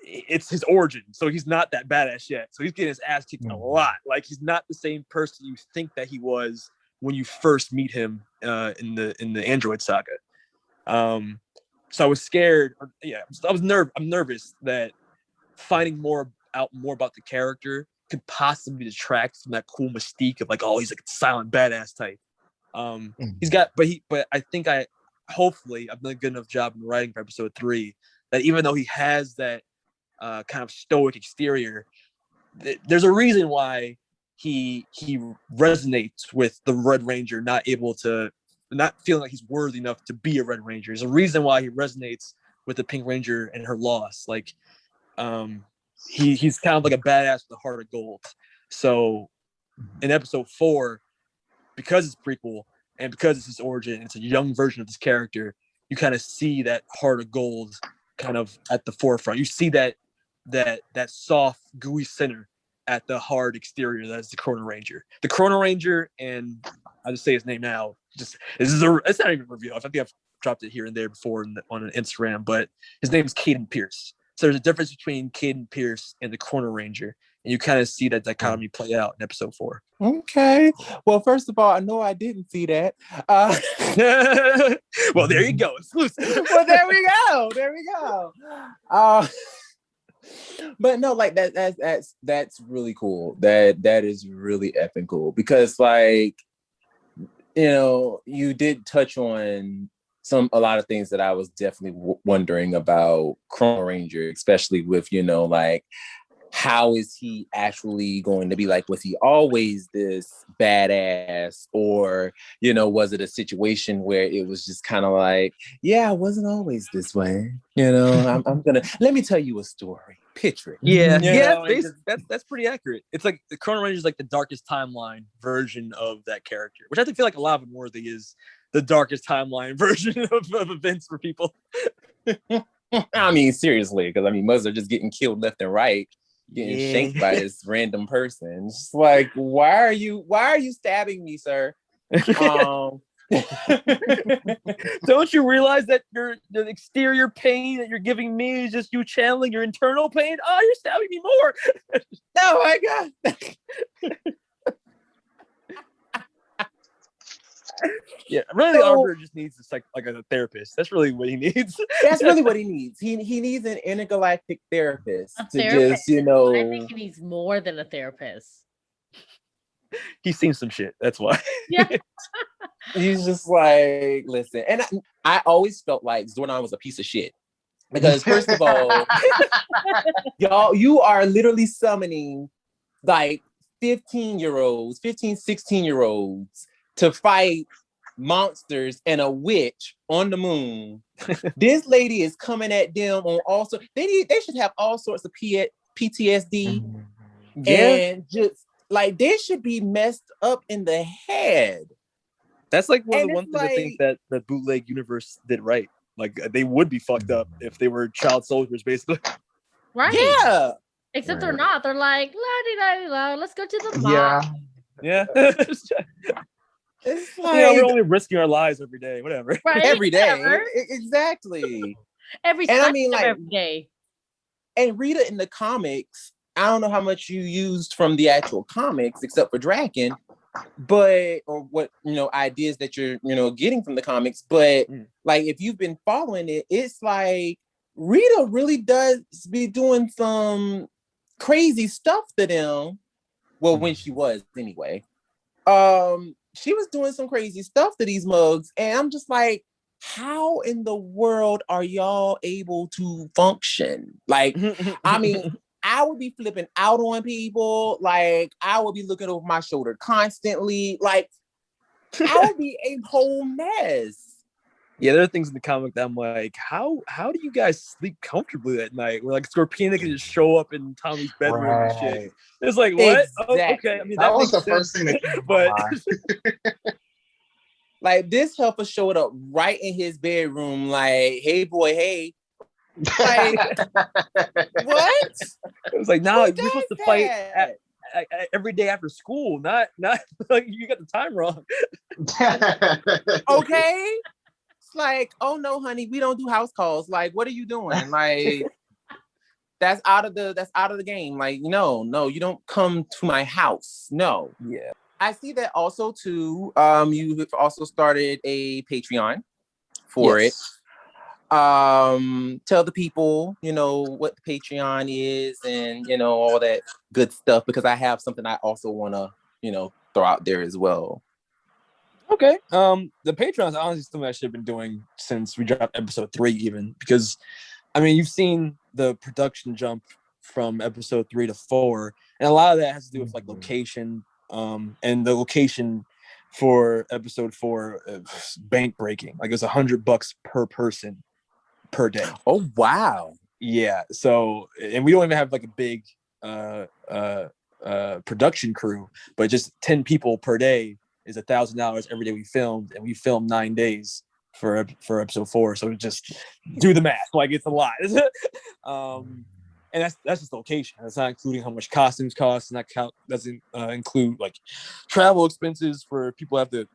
it's his origin. So he's not that badass yet. So he's getting his ass kicked a lot. Like, he's not the same person you think that he was when you first meet him in the Android saga. So I was scared. I'm nervous that finding more about the character could possibly detract from that cool mystique of like, oh, he's like a silent badass type. But I think hopefully I've done a good enough job in writing for episode 3 that even though he has that kind of stoic exterior, there's a reason why he resonates with the Red Ranger, not feeling like he's worthy enough to be a Red Ranger. There's a reason why he resonates with the Pink Ranger and her loss. Like, he's kind of like a badass with a heart of gold. So in episode 4, because it's prequel and because it's his origin, it's a young version of this character, you kind of see that heart of gold kind of at the forefront. You see that soft, gooey center at the hard exterior. That's the Chrono Ranger. The Chrono Ranger, and I'll just say his name now. It's not even a reveal. I think I've dropped it here and there before on an Instagram, but his name is Caden Pierce. So there's a difference between Caden Pierce and the Chrono Ranger, and you kind of see that dichotomy play out in episode 4. Okay. Well, first of all, I know I didn't see that. Well, there you go. Exclusive. Well, there we go. But no, like that's really cool. That is really effing cool, because like, you know, you did touch on a lot of things that I was definitely wondering about Chrono Ranger, especially with, you know, like, how is he actually going to be? Like, was he always this badass, or, you know, was it a situation where it was just kind of like, yeah, I wasn't always this way, you know? Let me tell you a story. Picture it. Yeah, that's pretty accurate. It's like the Chrono Ranger is like the darkest timeline version of that character, which I feel like a lot of Unworthy is the darkest timeline version of events for people. I mean, seriously, because I mean, most are just getting killed left and right, getting shanked by this random person. It's just like, why are you stabbing me, sir? Don't you realize that the exterior pain that you're giving me is just you channeling your internal pain? Oh, you're stabbing me more. Oh my God. Yeah, really, the arbiter just needs a therapist. That's really what he needs. That's really what he needs. He needs an intergalactic therapist therapist. Just, you know. I think he needs more than a therapist. He's seen some shit. That's why. Yeah. He's just like, listen. And I always felt like Zordon was a piece of shit. Because first of all, y'all, you are literally summoning like 15-year-olds, 15, 16-year-olds to fight monsters and a witch on the moon. This lady is coming at them on all sorts. They should have all sorts of PTSD. And just like they should be messed up in the head. That's like one of the things I think that the bootleg universe did right. Like they would be fucked up if they were child soldiers, basically. Right. Yeah. Except they're not. They're like, la-di-da-di-da, let's go to the mall. Yeah. It's like, we're only risking our lives every day, whatever. Right? Every day. Whatever. Exactly. Every day. And Rita in the comics, I don't know how much you used from the actual comics, except for Draken, or what, ideas that you're, getting from the comics. But like, if you've been following it, it's like Rita really does be doing some crazy stuff to them. Well, when she was anyway. She was doing some crazy stuff to these mugs. And I'm just like, how in the world are y'all able to function? Like, I mean, I would be flipping out on people. Like, I would be looking over my shoulder constantly. Like, I would be a whole mess. Yeah, there are things in the comic that I'm like, how do you guys sleep comfortably at night? Where like Scorpion can just show up in Tommy's bedroom and shit. It's like, what? Exactly. Oh, okay. I mean, that was the sense, first thing that came but like this helper showed up right in his bedroom, like, hey boy, hey. Like, what? It was like, no, we're supposed to fight every day after school, not like you got the time wrong. Okay. It's like, oh no, honey, we don't do house calls. Like, what are you doing? Like, that's out of the game. Like, no, you don't come to my house. No. Yeah. I see that also too. You've also started a Patreon for it. Tell the people, what the Patreon is and, all that good stuff, because I have something I also want to, throw out there as well. Okay. The Patreon is honestly something I should have been doing since we dropped episode 3 even, because I mean, you've seen the production jump from episode 3 to 4, and a lot of that has to do with like location, and the location for episode 4 bank breaking. Like it was $100 per person per day. Oh wow. Yeah. So, and we don't even have like a big production crew, but just 10 people per day is $1,000 every day we filmed, and we filmed 9 days for episode 4. So just do the math. Like it's a lot. And that's just location. That's not including how much costumes cost, and that doesn't include like travel expenses for people who have to,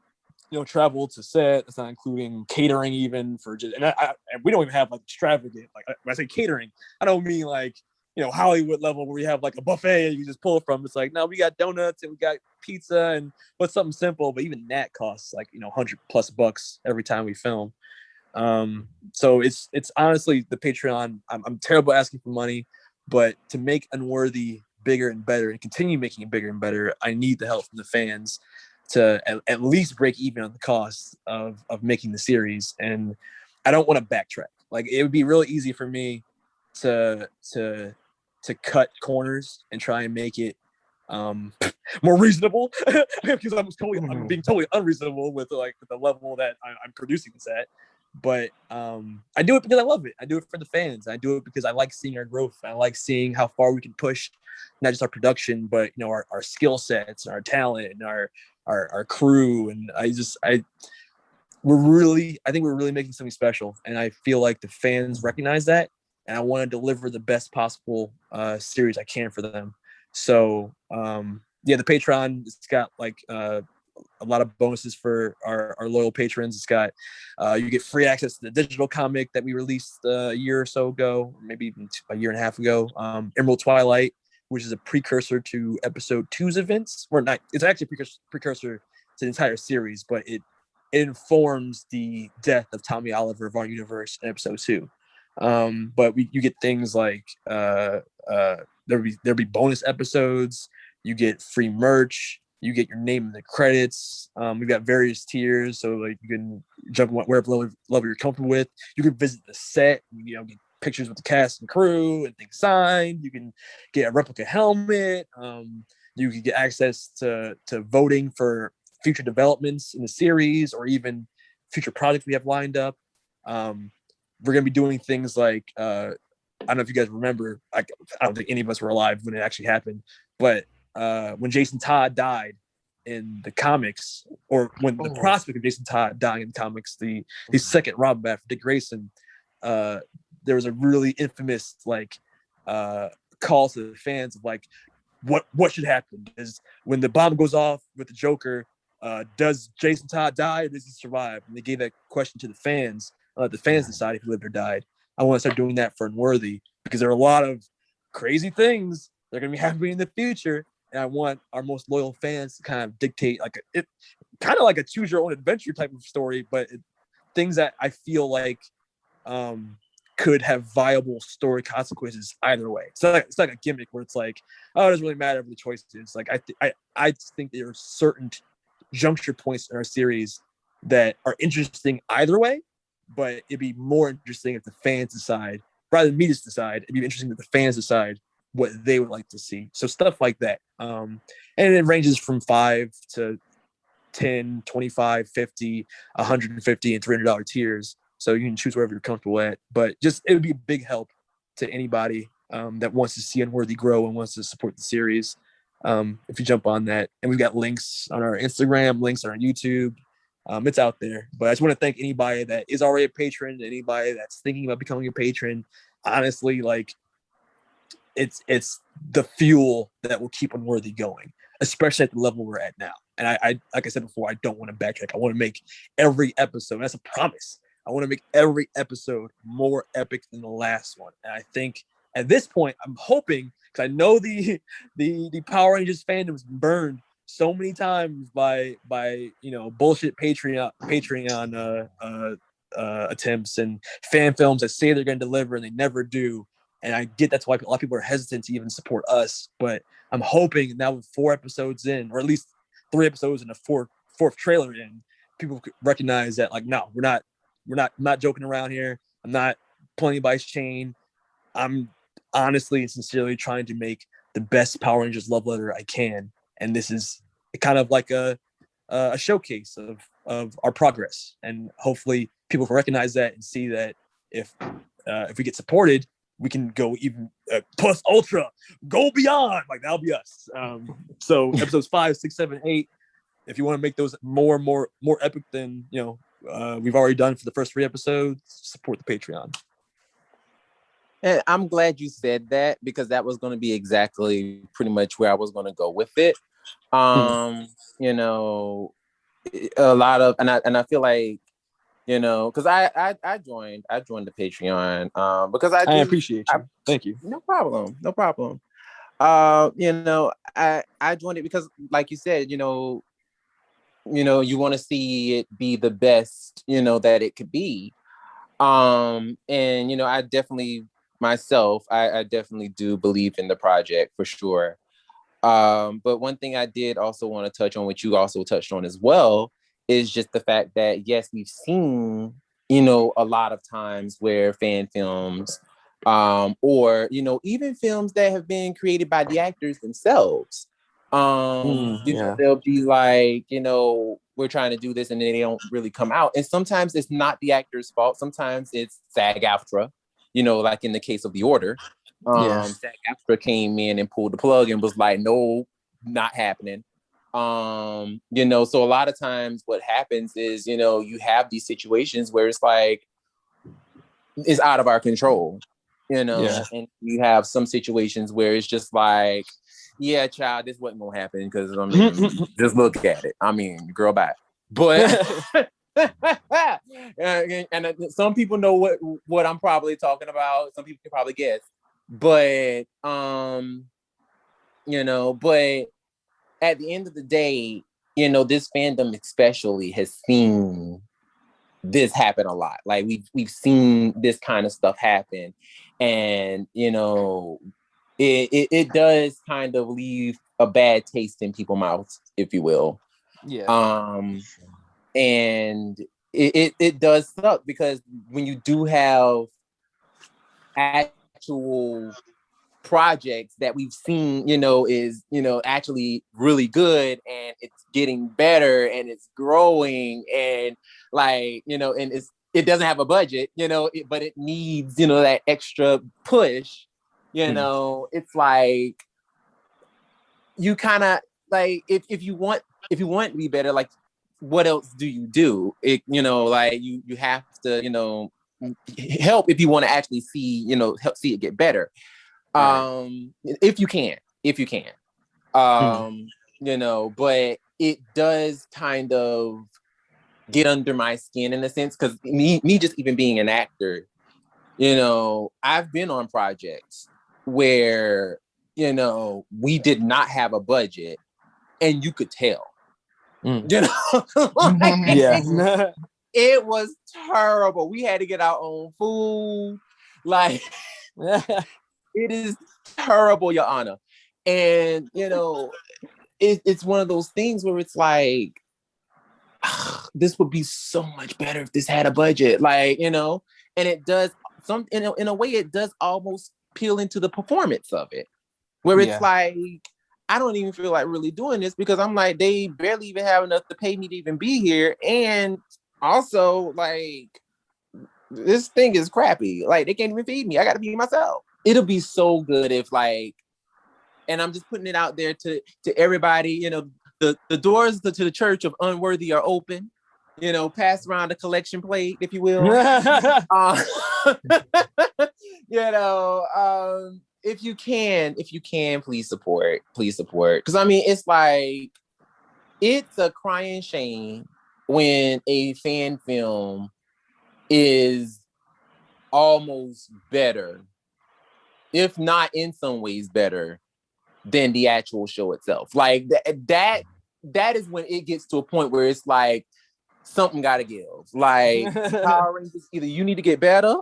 travel to set. That's not including catering even for just. And we don't even have like extravagant. Like when I say catering, I don't mean like Hollywood level where we have like a buffet and you just pull from. It's like, no, we got donuts and we got pizza and what's something simple, but even that costs like $100+ every time we film. So it's honestly the Patreon. I'm terrible at asking for money, but to make Unworthy bigger and better and continue making it bigger and better, I need the help from the fans to at least break even on the cost of making the series. And I don't want to backtrack. Like it would be really easy for me to cut corners and try and make it more reasonable, because I'm being totally unreasonable with the level that I'm producing this at. But I do it because I love it. I do it for the fans. I do it because I like seeing our growth. I like seeing how far we can push, not just our production, but our skill sets, and our talent, and our crew. And I think we're really making something special. And I feel like the fans recognize that, and I want to deliver the best possible series I can for them. So the Patreon, it's got like a lot of bonuses for our loyal patrons. It's got you get free access to the digital comic that we released a year or so ago, maybe even a year and a half ago. Emerald Twilight, which is a precursor to episode 2's events, or not. It's actually a precursor to the entire series, but it informs the death of Tommy Oliver of our universe in episode 2. But you get things like there'll be bonus episodes. You get free merch. You get your name in the credits. We've got various tiers, so like you can jump wherever level you're comfortable with. You can visit the set. Get pictures with the cast and crew and things signed. You can get a replica helmet. You can get access to voting for future developments in the series or even future projects we have lined up. We're going to be doing things like, I don't know if you guys remember, I don't think any of us were alive when it actually happened, but when Jason Todd died in the comics, or when the prospect of Jason Todd dying in the comics, the second Robin Bat for Dick Grayson, there was a really infamous call to the fans of what should happen is when the bomb goes off with the Joker, does Jason Todd die or does he survive? And they gave that question to the fans. Let the fans decide if he lived or died. I want to start doing that for Unworthy because there are a lot of crazy things that are going to be happening in the future, and I want our most loyal fans to kind of dictate kind of like a choose your own adventure type of story, but things that I feel like could have viable story consequences either way. So it's like a gimmick where it's like, oh, it doesn't really matter what the choice is. Like I think there are certain juncture points in our series that are interesting either way, but it'd be more interesting if the fans decide, rather than me just decide. It'd be interesting if the fans decide what they would like to see. So stuff like that. And it ranges from $5 to $10, $25, $50, $150, and $300 tiers. So you can choose wherever you're comfortable at. But just it would be a big help to anybody that wants to see Unworthy grow and wants to support the series. If you jump on that, and we've got links on our Instagram, links on our YouTube. It's out there. But I just want to thank anybody that is already a patron, anybody that's thinking about becoming a patron. Honestly, it's the fuel that will keep Unworthy going, especially at the level we're at now. And I like I said before, I don't want to backtrack. I want to make every episode, that's a promise, I want to make every episode more epic than the last one. And I think at this point, I'm hoping, because I know the Power Rangers fandom has been burned so many times by bullshit Patreon attempts and fan films that say they're going to deliver and they never do. And I get that's why a lot of people are hesitant to even support us. But I'm hoping now with 4 episodes in, or at least 3 episodes and a fourth trailer in, people recognize that no, we're not joking around here. I'm not pulling anybody's chain. I'm honestly and sincerely trying to make the best Power Rangers love letter I can. And this is kind of like a showcase of our progress. And hopefully people can recognize that and see that if we get supported, we can go even plus ultra, go beyond. That'll be us. So episodes 5, 6, 7, 8. If you want to make those more epic than we've already done for the first 3 episodes, support the Patreon. And I'm glad you said that, because that was going to be exactly pretty much where I was going to go with it. A lot of, and I feel like, because I joined the Patreon because I appreciate you. Thank you. No problem. I joined it because, like you said, you want to see it be the best, that it could be. And I definitely myself, I definitely do believe in the project for sure. But one thing I did also want to touch on, which you also touched on as well, is just the fact that, yes, we've seen, a lot of times where fan films, or, even films that have been created by the actors themselves, they'll be like, we're trying to do this and then they don't really come out. And sometimes it's not the actor's fault. Sometimes it's SAG-AFTRA, like in the case of The Order. SAG-AFTRA came in and pulled the plug and was like, no, not happening. So a lot of times what happens is, you have these situations where it's like, it's out of our control, and you have some situations where it's just like, yeah, child, this wasn't gonna happen because I mean, just look at it. I mean, girl, bye. But and some people know what I'm probably talking about. Some people can probably guess, but you know, but at the end of the day, you know, this fandom especially has seen this happen a lot. Like we've seen this kind of stuff happen, and you know, it does kind of leave a bad taste in people's mouths, if you will. Yeah. And it does suck because when you do have actual projects that we've seen, you know, is, you know, actually really good and it's getting better and it's growing and like, you know, and it doesn't have a budget, you know, but it needs, you know, that extra push, you know, it's like you kind of like if you want to be better, like what else do you do? It, you know, like you have to, you know, help if you want to actually see, you know, help see it get better. If you can, you know, but it does kind of get under my skin in a sense, because me just even being an actor, you know, I've been on projects where, you know, we did not have a budget and you could tell, you know, like, it was terrible. We had to get our own food. Like, it is terrible, Your Honor. And, you know, it's one of those things where it's like, this would be so much better if this had a budget. Like, you know, and it does in a way, it does almost peel into the performance of it, where it's like, I don't even feel like really doing this because I'm like, they barely even have enough to pay me to even be here. And also, like, this thing is crappy. Like, they can't even feed me. I got to feed myself. It'll be so good if, like, and I'm just putting it out there to everybody, you know, the doors to the Church of Unworthy are open. You know, pass around the collection plate, if you will. You know, if you can, please support. Because I mean, it's like, it's a crying shame when a fan film is almost better, if not in some ways better, than the actual show itself. Like that is when it gets to a point where it's like, something gotta give. Like, Power Rangers, either you need to get better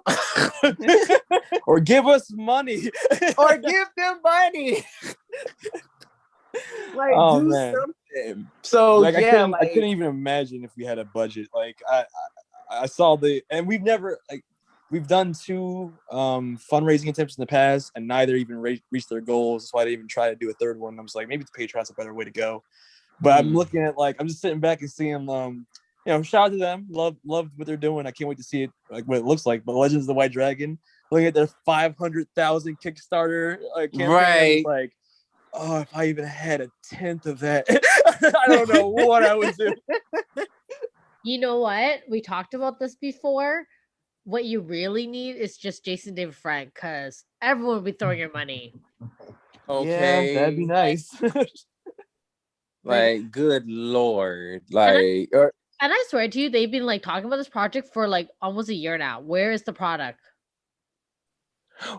or give us money. Or give them money. Like, do something. So like, yeah, I couldn't even imagine if we had a budget. Like, I saw and we've never, like, we've done 2 fundraising attempts in the past and neither even reached their goals. That's why I didn't even try to do a third one. I was like, maybe the Patreon's a better way to go. But I'm looking at, like, I'm just sitting back and seeing, you know, shout out to them. Love what they're doing. I can't wait to see it, like, what it looks like. But Legends of the White Dragon, looking at their 500,000 Kickstarter campaign, right? Like, oh, if I even had a tenth of that, I don't know what I would do. You know what? We talked about this before. What you really need is just Jason David Frank, because everyone will be throwing your money. Okay, yeah, that'd be nice. Like, good Lord, like. And I swear to you, they've been like talking about this project for like almost a year now. Where is the product?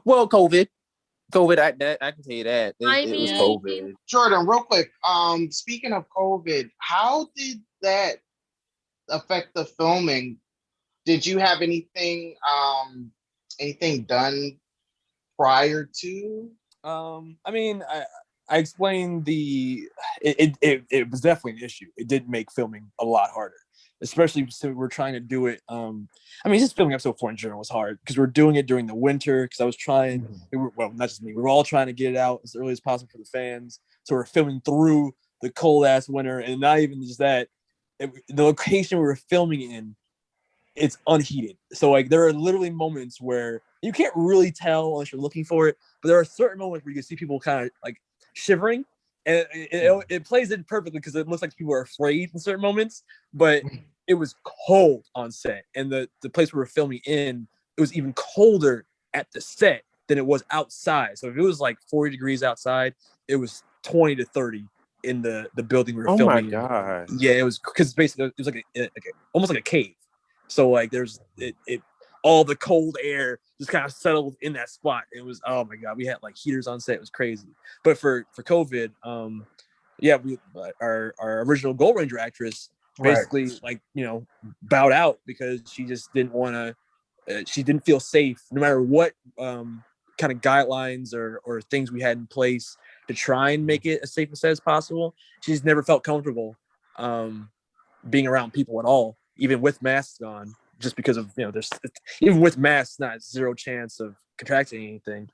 Well, COVID, I can tell you that. It was COVID. Jordan, real quick. Speaking of COVID, how did that affect the filming? Did you have anything done prior to? I mean, I explained it was definitely an issue. It did make filming a lot harder, especially since we're trying to do it. I mean, just filming episode 4 in general was hard because we're doing it during the winter. Because I was trying, well, not just me, we were all trying to get it out as early as possible for the fans. So we're filming through the cold ass winter, and not even just that. The location we were filming in, it's unheated. So, like, there are literally moments where you can't really tell unless you're looking for it, but there are certain moments where you can see people kind of like shivering, and it plays in perfectly because it looks like people are afraid in certain moments, but it was cold on set, and the place we were filming in, it was even colder at the set than it was outside. So if it was like 40 degrees outside, it was 20 to 30 in the building we were filming. Oh my god! Yeah, it was because basically it was like almost like a cave. So like there's it all the cold air just kind of settled in that spot. It was, oh my god, we had like heaters on set. It was crazy. But for COVID, we our original Gold Ranger actress basically like bowed out because she just didn't want to. She didn't feel safe no matter what kind of guidelines or things we had in place to try and make it as safe as possible. She's never felt comfortable being around people at all, even with masks on, just because of there's even with masks, not zero chance of contracting anything.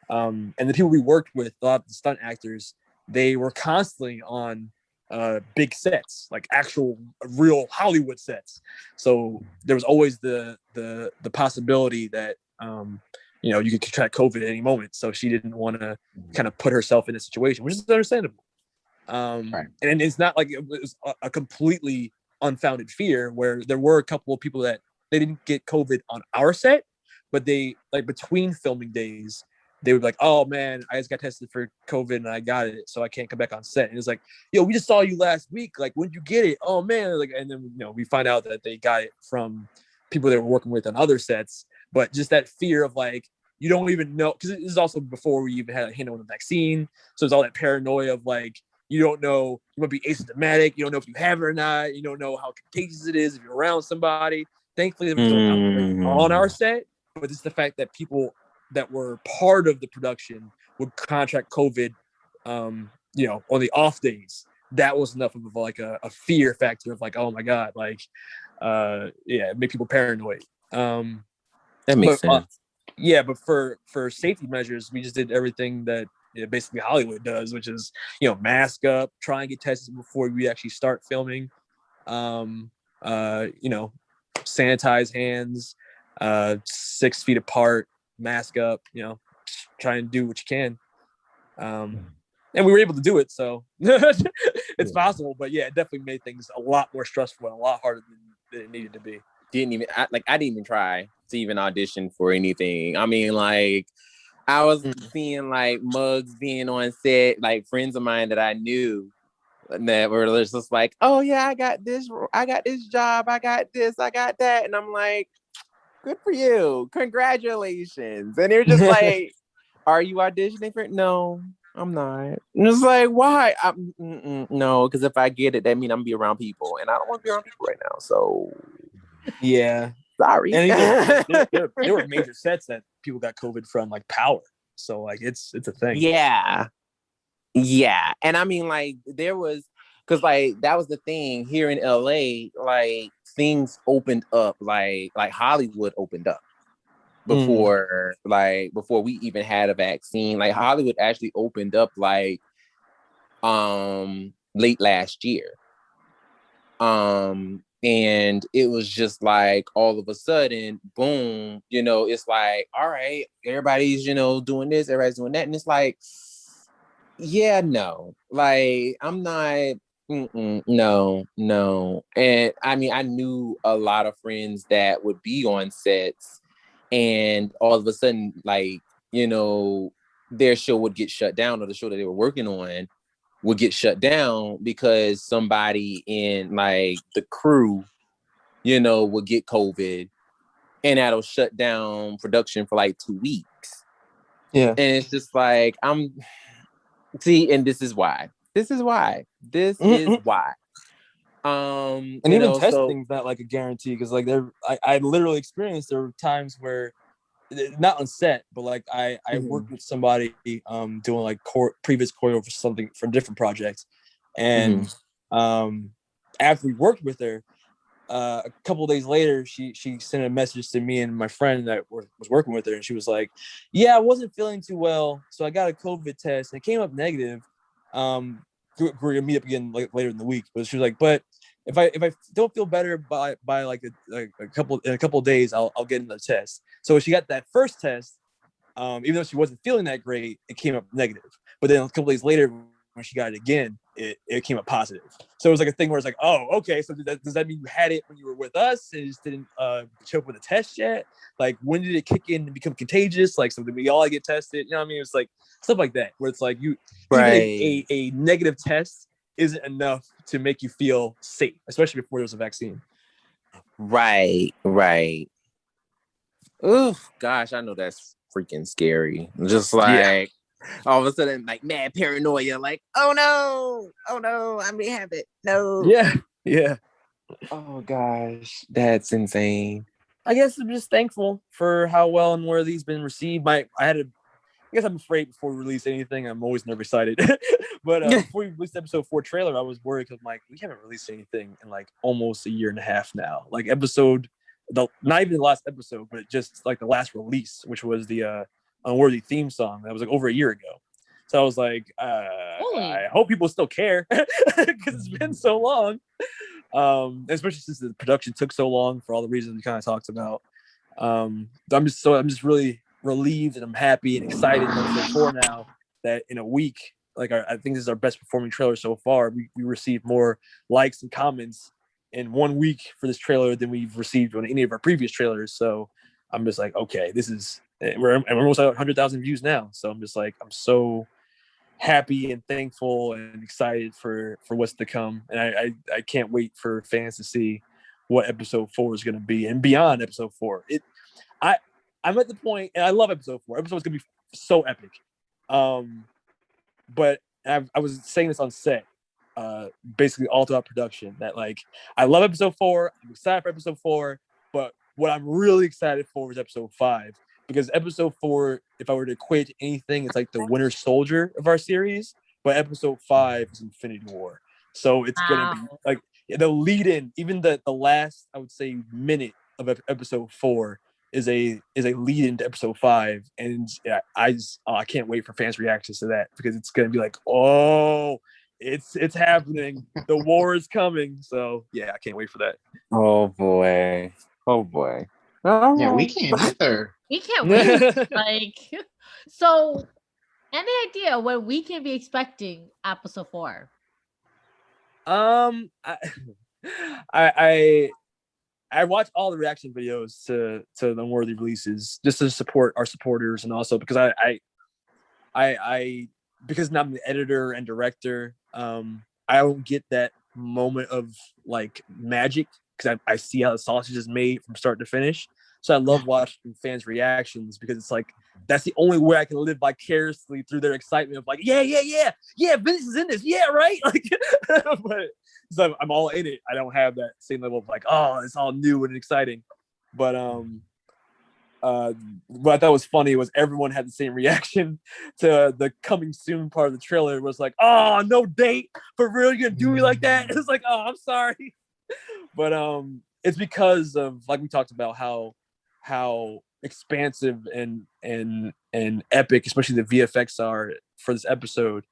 And the people we worked with, a lot of the stunt actors, they were constantly on big sets, like actual real Hollywood sets. So there was always the possibility that you could contract COVID at any moment. So she didn't want to kind of put herself in a situation, which is understandable. And it's not like it was a completely unfounded fear, where there were a couple of people that they didn't get COVID on our set, but they like between filming days, they would be like, oh man, I just got tested for COVID and I got it, so I can't come back on set. And it's like, we just saw you last week. Like, when did you get it? Oh man. Like, and then we find out that they got it from people they were working with on other sets. But just that fear of like, you don't even know, because this is also before we even had a handle on the vaccine. So it's all that paranoia of like, you don't know, you might be asymptomatic. You don't know if you have it or not. You don't know how contagious it is if you're around somebody. Thankfully, there was no outbreak on our set, but it's the fact that people that were part of the production would contract COVID, on the off days. That was enough of like a fear factor of like, oh my God, like, it made people paranoid. That makes sense. But for safety measures, we just did everything that basically Hollywood does, which is, mask up, try and get tested before we actually start filming, sanitize hands, 6 feet apart, mask up, try and do what you can. And we were able to do it. So it's possible, but it definitely made things a lot more stressful and a lot harder than it needed to be. I didn't even try to even audition for anything. I mean, like, I was seeing like mugs being on set, like friends of mine that I knew that were just like, oh yeah, I got this job, I got this, I got that. And I'm like, good for you. Congratulations. And they're just like, are you auditioning for it? No, I'm not. And it's like, why? No, because if I get it, that means I'm gonna be around people. And I don't want to be around people right now. So yeah. Sorry. And there were major sets that people got COVID from, like Power. So like it's a thing. Yeah. And I mean, like, there was, because like that was the thing here in LA, like things opened up, like Hollywood opened up before we even had a vaccine. Like Hollywood actually opened up like late last year. And it was just like all of a sudden, boom, it's like, all right, everybody's, doing this, everybody's doing that. And it's like, no, like, I'm not, no. And I mean, I knew a lot of friends that would be on sets and all of a sudden, like, their show would get shut down, or the show that they were working on would get shut down because somebody in like the crew, would get COVID, and that'll shut down production for like 2 weeks. Yeah. And it's just like, and this is why. And even testing's not like a guarantee, because like I literally experienced, there were times where, not on set, but like I worked with somebody doing like previous choreo for something for a different project, and after we worked with her, a couple of days later, she sent a message to me and my friend that was working with her, and she was like, "Yeah, I wasn't feeling too well, so I got a COVID test, and it came up negative. We're gonna meet up again like later in the week." But she was like, "But if I don't feel better by like a couple of days, I'll get another test." So she got that first test, even though she wasn't feeling that great, it came up negative. But then a couple days later, when she got it again, it came up positive. So it was like a thing where it's like, oh, okay. So does that mean you had it when you were with us and just didn't show up with a test yet? Like, when did it kick in and become contagious? Like, so did we all get tested? You know what I mean? It's like stuff like that, where it's like even a negative test isn't enough to make you feel safe, especially before there's a vaccine. Right. Oh gosh, I know that's freaking scary. Just like all of a sudden, like mad paranoia, like, oh no, I may have it. No. Yeah. Oh gosh, that's insane. I guess I'm just thankful for how well Unworthy's been received. I guess I'm afraid before we release anything. I'm always nervous-sided. But before we released episode 4 trailer, I was worried because I'm like, we haven't released anything in like almost a year and a half now. Like not even the last episode, but just like the last release, which was the Unworthy theme song. That was like over a year ago. So I was like, I hope people still care because it's been so long. Especially since the production took so long for all the reasons we kind of talked about. I'm just really relieved and I'm happy and excited for now that in a week, like I think this is our best performing trailer so far. We received more likes and comments in 1 week for this trailer than we've received on any of our previous trailers. So I'm just like, okay, we're almost at 100,000 views now. So I'm just like, I'm so happy and thankful and excited for what's to come. And I can't wait for fans to see what episode 4 is going to be and beyond episode 4. I'm at the point, and I love episode 4. Episode's going to be so epic. But I was saying this on set, basically all throughout production, that like, I love episode 4. I'm excited for episode 4, but what I'm really excited for is episode 5. Because episode 4, if I were to equate anything, it's like the Winter Soldier of our series. But episode 5 is Infinity War. So it's going to be like the lead in, even the last, I would say, minute of episode 4 is a lead into episode 5. And I can't wait for fans' reactions to that, because it's going to be like, oh, it's happening. The war is coming. So yeah, I can't wait for that. Oh boy. Yeah, we can't either. We can't wait. Like, so any idea when we can be expecting episode 4? I watch all the reaction videos to the Unworthy releases just to support our supporters, and also because because I'm the editor and director, I don't get that moment of like magic, because I see how the sausage is made from start to finish. So I love watching fans' reactions, because it's like, that's the only way I can live vicariously through their excitement of like, yeah, Vince is in this, yeah, right? Like, but so I'm all in it. I don't have that same level of like, oh, it's all new and exciting. But what I thought was funny was everyone had the same reaction to the coming soon part of the trailer. It was like, oh, no date, for real? You're gonna do me like that? It's like, oh, I'm sorry. But it's because of, like we talked about, how expansive and epic, especially the VFX are for this episode.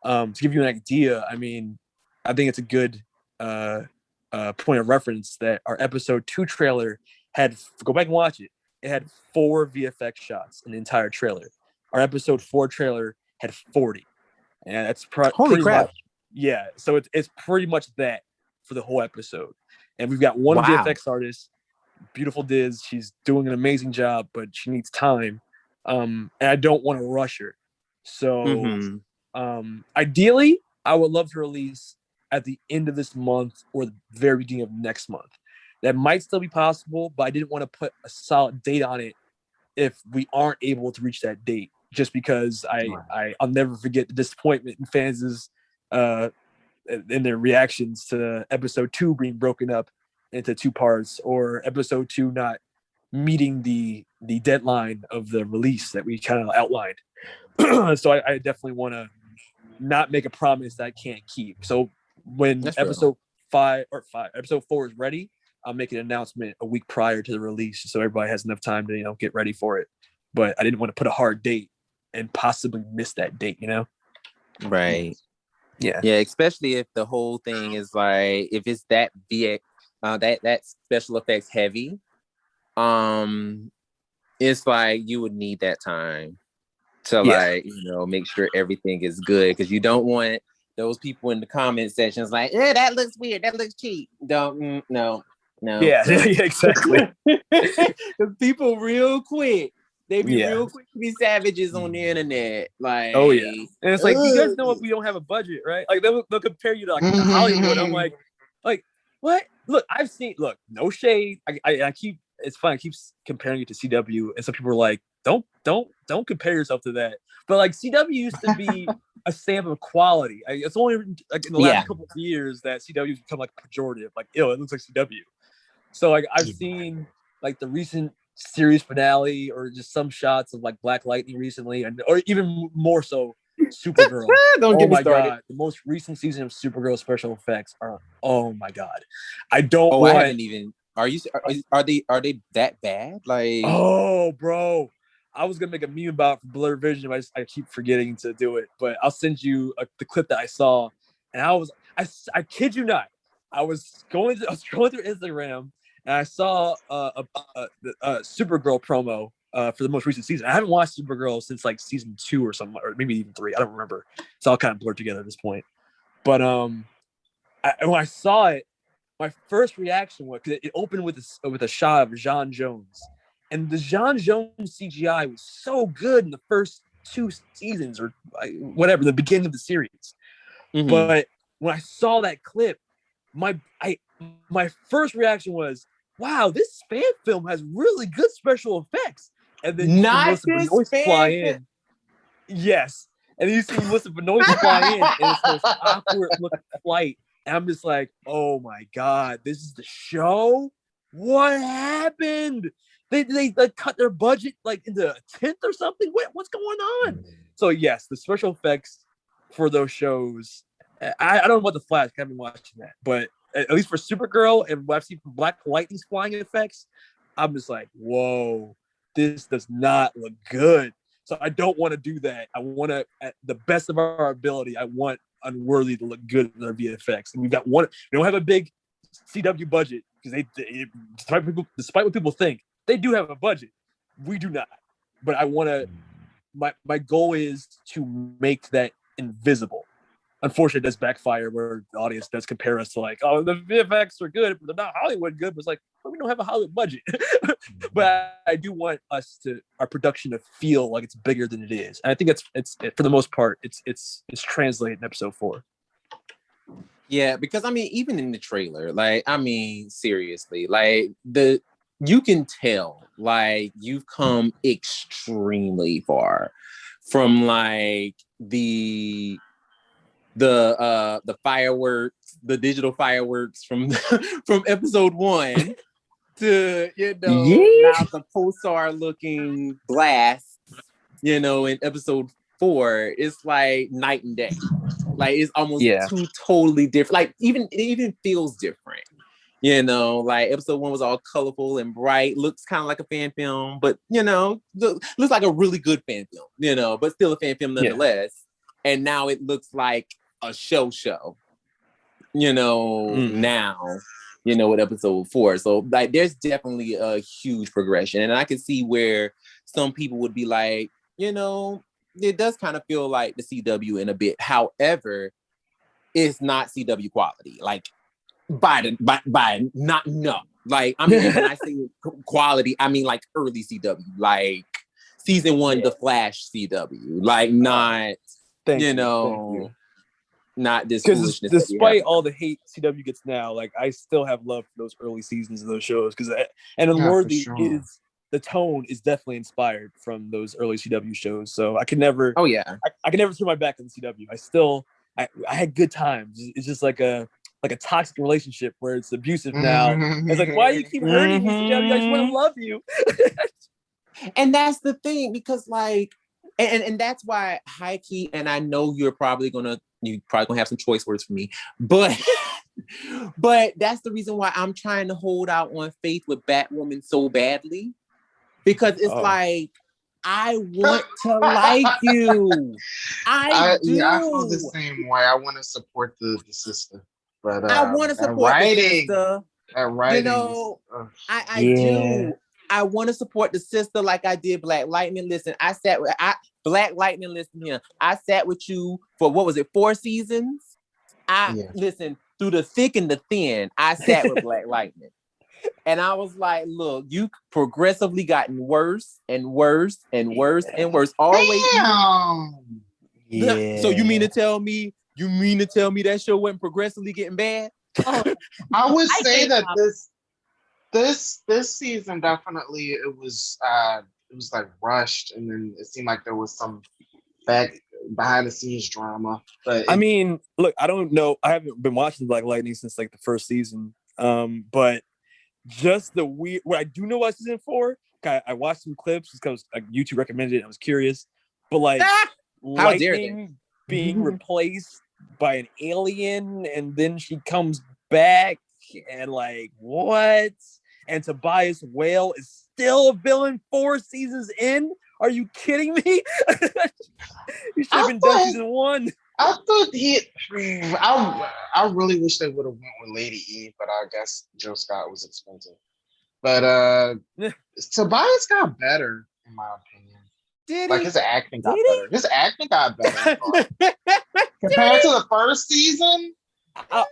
To give you an idea, I mean, I think it's a good point of reference that our episode 2 trailer had, go back and watch it. It had 4 VFX shots in the entire trailer. Our episode 4 trailer had 40, and that's holy crap. Much, yeah. So it's pretty much that for the whole episode. And we've got one VFX artist, beautiful Diz. She's doing an amazing job, but she needs time. And I don't want to rush her. So ideally, I would love to release at the end of this month or the very beginning of next month. That might still be possible, but I didn't want to put a solid date on it if we aren't able to reach that date, just because I'll never forget the disappointment in fans' in their reactions to episode 2 being broken up into 2 parts, or episode 2 not meeting the deadline of the release that we kind of outlined. So I definitely want to not make a promise that I can't keep. So when episode 4 is ready, I'll make an announcement a week prior to the release, so everybody has enough time to get ready for it. But I didn't want to put a hard date and possibly miss that date. Right. Yeah, especially if the whole thing is like, if it's that that special effects heavy, it's like you would need that time to make sure everything is good, because you don't want those people in the comment sections like, yeah, that looks weird. That looks cheap. Don't, no. Yeah, exactly. Because people real quick. They be real quick to be savages on the internet. Like, oh yeah. And it's like, you guys know if we don't have a budget, right? Like they'll compare you to like Hollywood. I'm like, what? Look, no shade. I keep, it's fun. I keep comparing it to CW, and some people are like, don't compare yourself to that. But like CW used to be a stamp of quality. It's only like in the last couple of years that CW's become like pejorative. Like, ew, it looks like CW. So like I've seen like the recent series finale or just some shots of like Black Lightning recently, or even more so Supergirl. Don't get me started. God, the most recent season of Supergirl special effects are, oh my God. I don't I haven't even. Are they that bad? Like, oh bro, I was gonna make a meme about Blur Vision, but I keep forgetting to do it. But I'll send you the clip that I saw, and I kid you not, I was scrolling through Instagram, and I saw a Supergirl promo for the most recent season. I haven't watched Supergirl since like season 2 or something, or maybe even 3. I don't remember. It's all kind of blurred together at this point. But when I saw it, my first reaction was, because it opened with a shot of John Jones, and the John Jones CGI was so good in the first 2 seasons or whatever, the beginning of the series. Mm-hmm. But when I saw that clip, my first reaction was, wow, this fan film has really good special effects. And then Melissa Benoist fly in. Yes. And then you see Melissa Benoist fly in, and it's the most awkward looking flight. And I'm just like, oh my God, this is the show? What happened? They cut their budget like into a tenth or something? What's going on? So yes, the special effects for those shows, I don't know about the Flash, I haven't been watching that, but at least for Supergirl and what I've seen from Black Lightning's flying effects, I'm just like, whoa, this does not look good. So I don't want to do that. I want to, at the best of our ability, I want Unworthy to look good in their VFX. And we don't have a big CW budget, because despite what people think, they do have a budget. We do not. But I want to, my goal is to make that invisible. Unfortunately, it does backfire where the audience does compare us to like, oh, the VFX are good, but they're not Hollywood good. But it's like, well, we don't have a Hollywood budget. But I do want our production to feel like it's bigger than it is. And I think it's for the most part, it's translated in episode 4. Yeah, because I mean, even in the trailer, like, I mean, seriously, like you can tell, like, you've come extremely far from like the fireworks, the digital fireworks from episode 1 to, now the pulsar looking blast, in episode 4. It's like night and day. Like, it's almost two totally different. Like, it even feels different. Like episode 1 was all colorful and bright, looks kind of like a fan film, but looks like a really good fan film, but still a fan film nonetheless. And now it looks like a show, now, with episode 4. So like, there's definitely a huge progression. And I can see where some people would be like, it does kind of feel like the CW in a bit. However, it's not CW quality. Like, by not, no. Like, I mean, when I say quality, I mean like early CW, like season 1, The Flash CW, like not, Thank you. Not this foolishness. Because despite all the hate CW gets now, like, I still have love for those early seasons of those shows. And Unworthy is, the tone is definitely inspired from those early CW shows. So I can never, I can never turn my back on the CW. I had good times. It's just like a toxic relationship where it's abusive now. It's like, why do you keep hurting me, CW? I just want to love you. And that's the thing, because like, and that's why high key, and I know you're probably gonna have some choice words for me, but that's the reason why I'm trying to hold out on faith with Batwoman so badly, because it's like, I want to like you. I do. Yeah, I feel the same way. I want to support the sister, but I want to support the sister. That writing, I do. I want to support the sister like I did Black Lightning. Listen, Black Lightning, listen here. I sat with you for, what was it, 4 seasons? Listen, through the thick and the thin, I sat with Black Lightning. And I was like, look, you progressively gotten worse and worse and worse and worse. Always. Yeah. So you mean to tell me that show wasn't progressively getting bad? I would say that this season definitely it was like rushed, and then it seemed like there was some behind the scenes drama. But I mean, look, I don't know. I haven't been watching Black Lightning since like the first season. But just the weird. What I do know about season 4, I watched some clips because YouTube recommended it. I was curious, but like Lightning being replaced by an alien, and then she comes back, and like what? And Tobias Whale is still a villain 4 seasons in. Are you kidding me? You should have been done season 1. I thought I really wish they would have went with Lady E, but I guess Jill Scott was expensive. But Tobias got better, in my opinion. Did like he? his acting got better. His acting got better compared to the first season.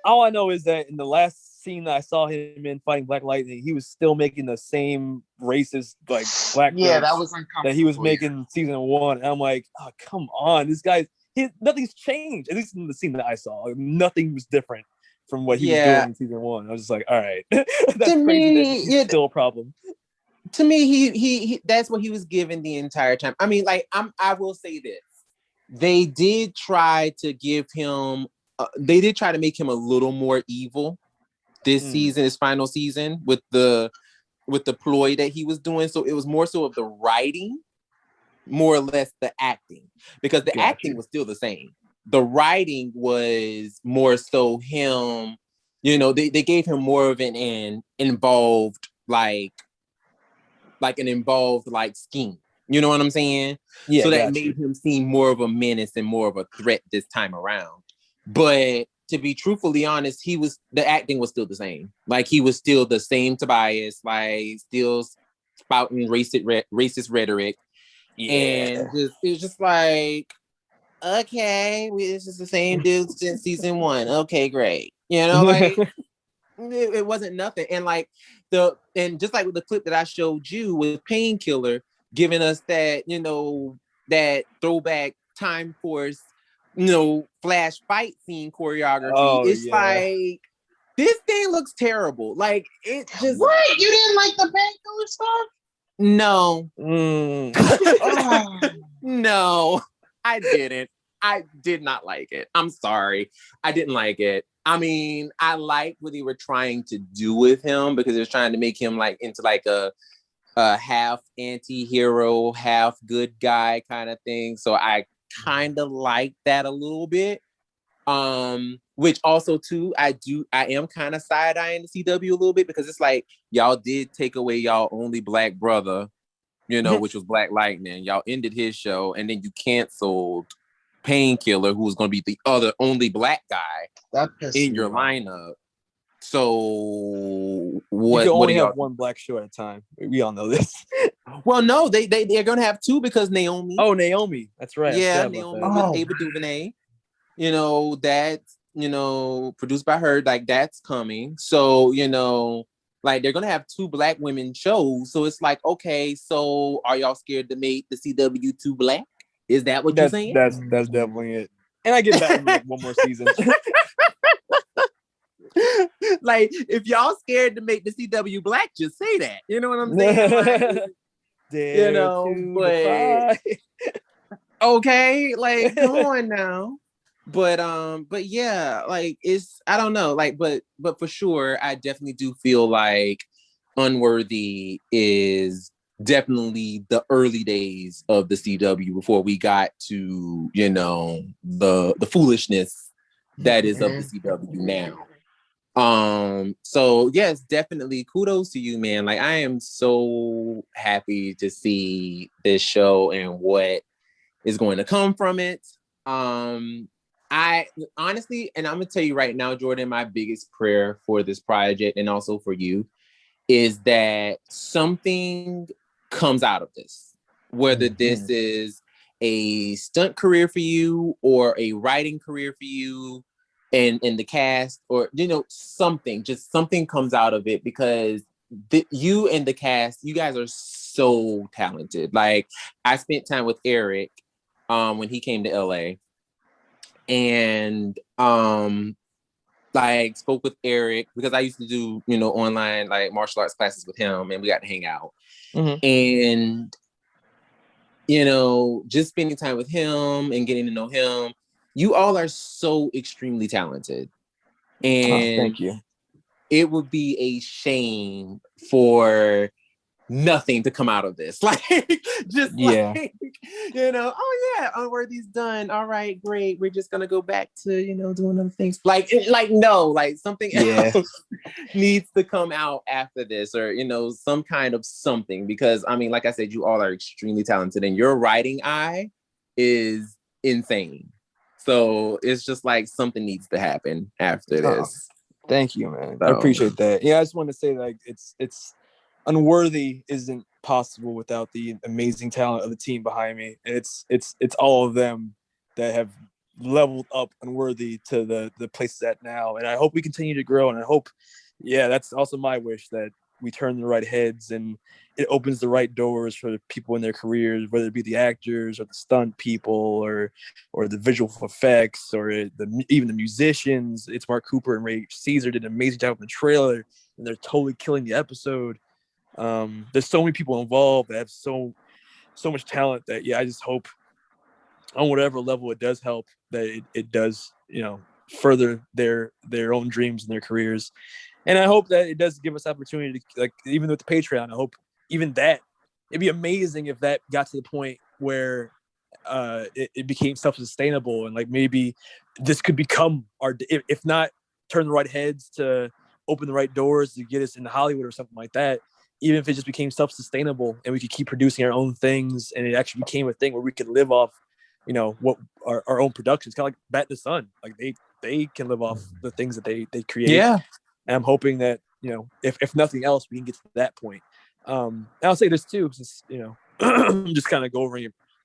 All I know is that in the last scene that I saw him in fighting Black Lightning, he was still making the same racist like black that was uncomfortable that he was making season 1. And I'm like, oh come on, this guy. Nothing's changed. At least in the scene that I saw, like, nothing was different from what he was doing in season 1. I was just like, all right, that's to crazy. Me, that's still a problem. To me, he that's what he was given the entire time. I mean, like I will say this: they did try to give him. They did try to make him a little more evil this season, his final season, with the ploy that he was doing. So it was more so of the writing, more or less the acting, because the acting was still the same. The writing was more so him. You know, they gave him more of an involved like an involved like scheme. You know what I'm saying? Yeah. So that made him seem more of a menace and more of a threat this time around. But to be truthfully honest, the acting was still the same. Like he was still the same Tobias, like still spouting racist rhetoric. Yeah. And it's just like, okay, it's just the same dude since season 1. Okay, great. You know, like it wasn't nothing. And like just like with the clip that I showed you with Painkiller, giving us that, you know, that throwback Time Force, you know, flash fight scene choreography. It's like, this thing looks terrible. Like it just. What? You didn't like the Painkiller stuff? No. No, I didn't. I did not like it. I'm sorry. I didn't like it. I mean, I liked what they were trying to do with him, because it was trying to make him like into like a half anti-hero, half good guy kind of thing. So I kind of like that a little bit. Which also too, I am kind of side-eyeing the CW a little bit, because it's like y'all did take away y'all only black brother, you know, which was Black Lightning. Y'all ended his show, and then you canceled Painkiller, who was going to be the other only black guy in your lineup. So what? You can only have one black show at a time. We all know this. Well, no, they're going to have 2, because Naomi. Oh, Naomi, that's right. Yeah, Naomi with Ava DuVernay. You know, that's, you know, produced by her. Like that's coming. So you know, like they're gonna have 2 black women shows. So it's like, okay, so are y'all scared to make the CW 2 black? Is that what you're saying? That's definitely it. And I get that in like one more season. Like, if y'all scared to make the CW black, just say that. You know what I'm saying? Like, you know, but okay, like come on now. But yeah, like I don't know, like, but for sure, I definitely do feel like Unworthy is definitely the early days of the CW before we got to, you know, the foolishness that is of the CW now. So yes, definitely kudos to you, man. Like I am so happy to see this show and what is going to come from it. I honestly, and I'm gonna tell you right now, Jordan, my biggest prayer for this project and also for you is that something comes out of this, whether this is a stunt career for you or a writing career for you, in the cast, or something comes out of it, because you and the cast, you guys are so talented. Like, I spent time with Eric when he came to LA, and like spoke with Eric, because I used to do online like martial arts classes with him, and we got to hang out. And just spending time with him and getting to know him, you all are so extremely talented. And thank you. It would be a shame for nothing to come out of this. Like, just like, oh yeah, Unworthy's done. All right, great. We're just gonna go back to, doing other things. No, like something else needs to come out after this, or, some kind of something, because I mean, like I said, you all are extremely talented, and your writing eye is insane. So it's just like something needs to happen after this. Thank you, man. I appreciate that. Yeah, I just want to say, like, it's Unworthy isn't possible without the amazing talent of the team behind me. And it's all of them that have leveled up Unworthy to the place it's at now. And I hope we continue to grow. And I hope, that's also my wish, that we turn the right heads and it opens the right doors for the people in their careers, whether it be the actors or the stunt people or the visual effects or even the musicians. It's Mark Cooper and Ray Caesar did an amazing job in the trailer, and they're totally killing the episode. There's so many people involved that have so much talent that I just hope on whatever level it does help, that it does further their own dreams and their careers. And I hope that it does give us opportunity to, like, even with the Patreon, I hope even that, it'd be amazing if that got to the point where it became self-sustainable, and like maybe this could become our, if not turn the right heads to open the right doors to get us into Hollywood or something like that. Even if it just became self-sustainable and we could keep producing our own things, and it actually became a thing where we could live off, what our own productions, kind of like Bat in the Sun. Like they can live off the things that they create. Yeah. And I'm hoping that, if nothing else, we can get to that point. And I'll say this too, since, just kind of go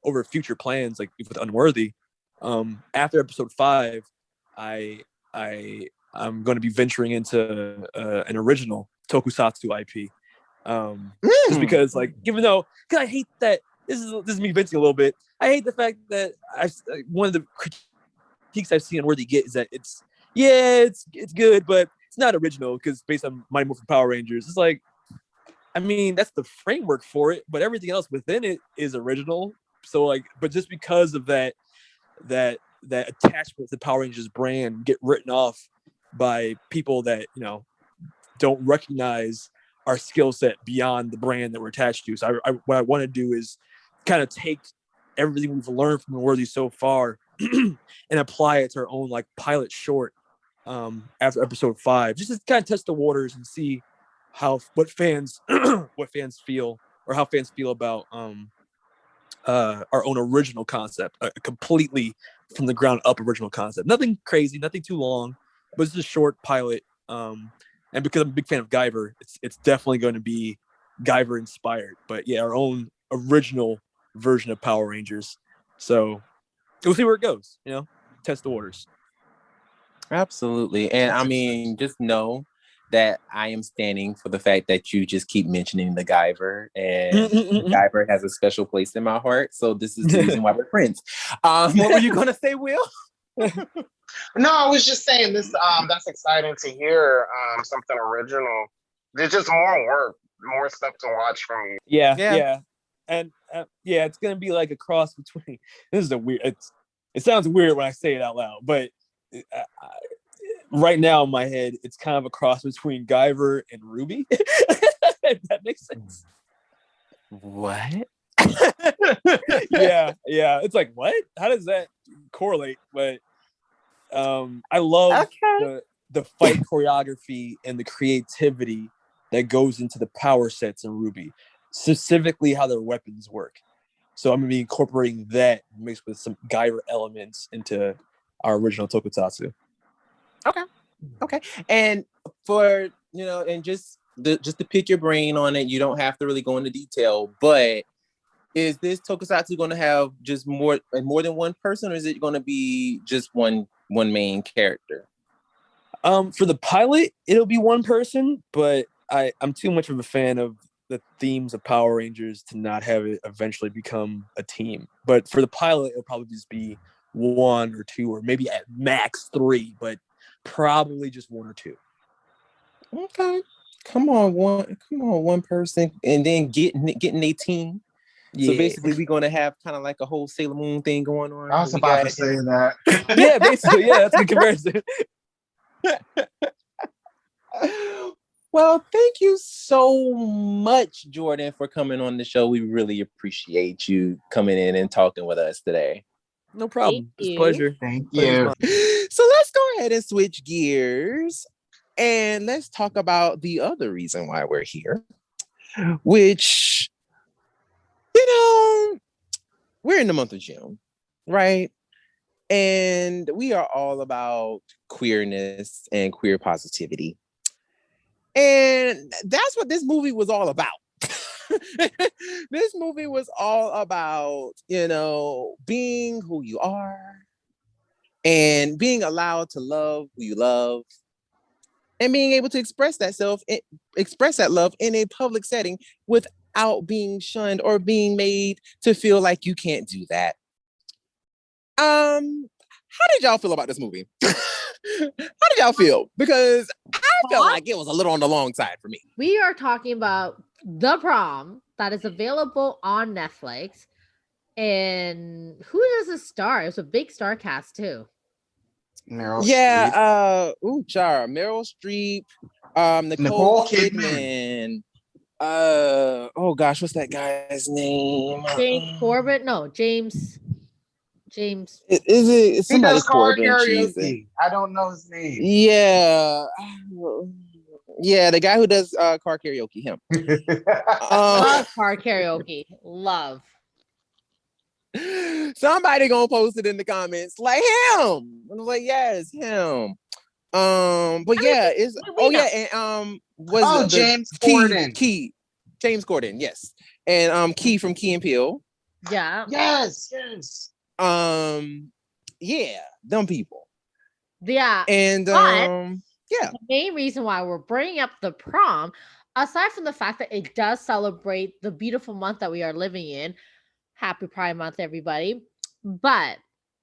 over future plans, like with Unworthy. After episode 5, I'm going to be venturing into an original tokusatsu IP. Just because, like, even though, cause I hate that this is me venting a little bit. I hate the fact that one of the critiques I've seen Unworthy get is that it's good, but it's not original because based on Mighty Morphin Power Rangers. It's like, I mean, that's the framework for it, but everything else within it is original. So like, but just because of that attachment to the Power Rangers brand get written off by people that don't recognize our skill set beyond the brand that we're attached to. So what I want to do is kind of take everything we've learned from Unworthy so far and apply it to our own like pilot short after episode 5, just to kind of test the waters and see what fans feel, or how fans feel about our own original concept, a completely from the ground up original concept. Nothing crazy, nothing too long, but it's a short pilot. And because I'm a big fan of Guyver, it's definitely going to be Guyver inspired. But our own original version of Power Rangers. So we'll see where it goes. Test the waters. Absolutely. And I mean, just know that I am standing for the fact that you just keep mentioning the Guyver, and Guyver has a special place in my heart. So this is the reason why we're friends. What were you going to say, Will? No, I was just saying this. That's exciting to hear. Something original. There's just more work, more stuff to watch from you. Yeah. And it's gonna be like a cross between. This is it sounds weird when I say it out loud, but right now in my head, it's kind of a cross between Guyver and Ruby. If that makes sense. What? Yeah. It's like, what? How does that correlate? But I love the fight choreography and the creativity that goes into the power sets in Ruby, specifically how their weapons work. So I'm going to be incorporating that mixed with some Guyver elements into our original tokusatsu. Okay. And for, and just to pick your brain on it, you don't have to really go into detail, but is this tokusatsu going to have just more than one person, or is it going to be just one main character? For the pilot, it'll be one person, but I'm too much of a fan of the themes of Power Rangers to not have it eventually become a team. But for the pilot, it'll probably just be one or two, or maybe at max three, but probably just one or two. Okay. Come on, one person, and then getting a team. Yeah. So basically, we're gonna have kind of like a whole Sailor Moon thing going on. I was about to say that. Yeah, basically, yeah, that's a good comparison. Well, thank you so much, Jordan, for coming on the show. We really appreciate you coming in and talking with us today. No problem. It's a pleasure. Thank you. So let's go ahead and switch gears and let's talk about the other reason why we're here, which, we're in the month of June, right? And we are all about queerness and queer positivity. And that's what this movie was all about. This movie was all about, being who you are and being allowed to love who you love and being able to express that love in a public setting without being shunned or being made to feel like you can't do that. How did y'all feel about this movie? How did y'all feel? Because I felt like it was a little on the long side for me. We are talking about The Prom that is available on Netflix. And who does it star? It was a big star cast too. Meryl Streep. Meryl Streep, Nicole Kidman. Oh gosh, what's that guy's name? James Corbett? No, James. Is it somebody Corbin? I don't know his name. Yeah, the guy who does car karaoke. Him. Love car karaoke. Love. Somebody gonna post it in the comments like him. And I was like, yes, him. But James Corden. Key. James Corden, yes. And Key from Key and Peele. Yeah. Yes. Them people. Yeah. And the main reason why we're bringing up The Prom, aside from the fact that it does celebrate the beautiful month that we are living in, happy Pride Month, everybody, but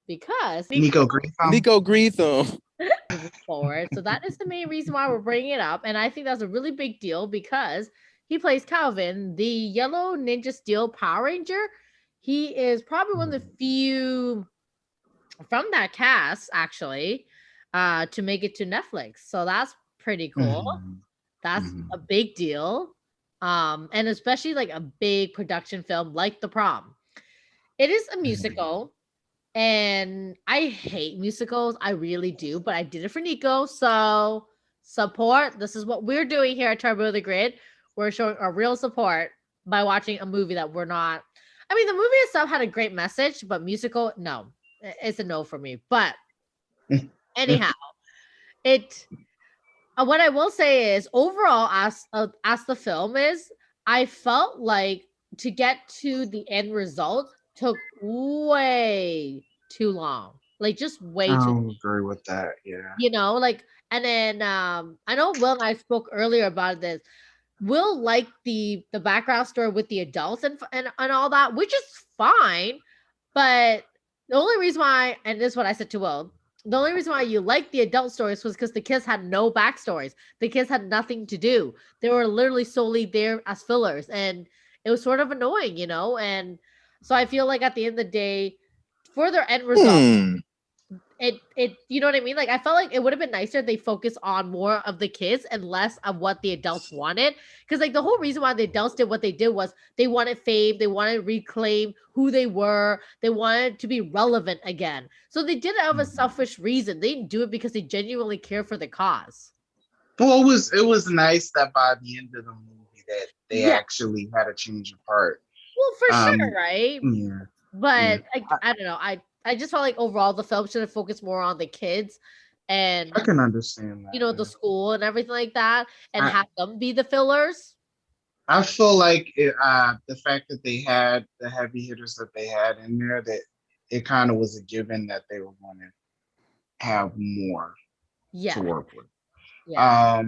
because Nico Greetham forward, so that is the main reason why we're bringing it up, and I think that's a really big deal because he plays Calvin, the yellow Ninja Steel Power Ranger. He is probably one of the few from that cast, actually, to make it to Netflix. So that's pretty cool. That's a big deal. And especially like a big production film like The Prom. It is a musical. And I hate musicals. I really do. But I did it for Nico. So support. This is what we're doing here at Turbo the Grid. We're showing our real support by watching a movie that we're not. I mean, the movie itself had a great message, but musical, no, it's a no for me. But anyhow, what I will say is overall, as the film is, I felt like to get to the end result took way too long. Like just way too long. I agree with that. Yeah. And then I know Will and I spoke earlier about this. Will like the background story with the adults and all that, which is fine. But the only reason why, and this is what I said to Will, the only reason why you liked the adult stories was because the kids had no backstories. The kids had nothing to do. They were literally solely there as fillers. And it was sort of annoying, And so I feel like at the end of the day, for their end result, it you know what I mean? Like I felt like it would have been nicer if they focused on more of the kids and less of what the adults wanted. Because like the whole reason why the adults did what they did was they wanted fame, they wanted to reclaim who they were, they wanted to be relevant again. So they did it out of a selfish reason. They didn't do it because they genuinely care for the cause. Well, it was nice that by the end of the movie that they actually had a change of heart. Well, for sure, right? Yeah. But I don't know. I just felt like overall the film should have focused more on the kids and I can understand that. The school and everything like that, and have them be the fillers. I feel like the fact that they had the heavy hitters that they had in there, that it kind of was a given that they were going to have more. to work with. Yeah.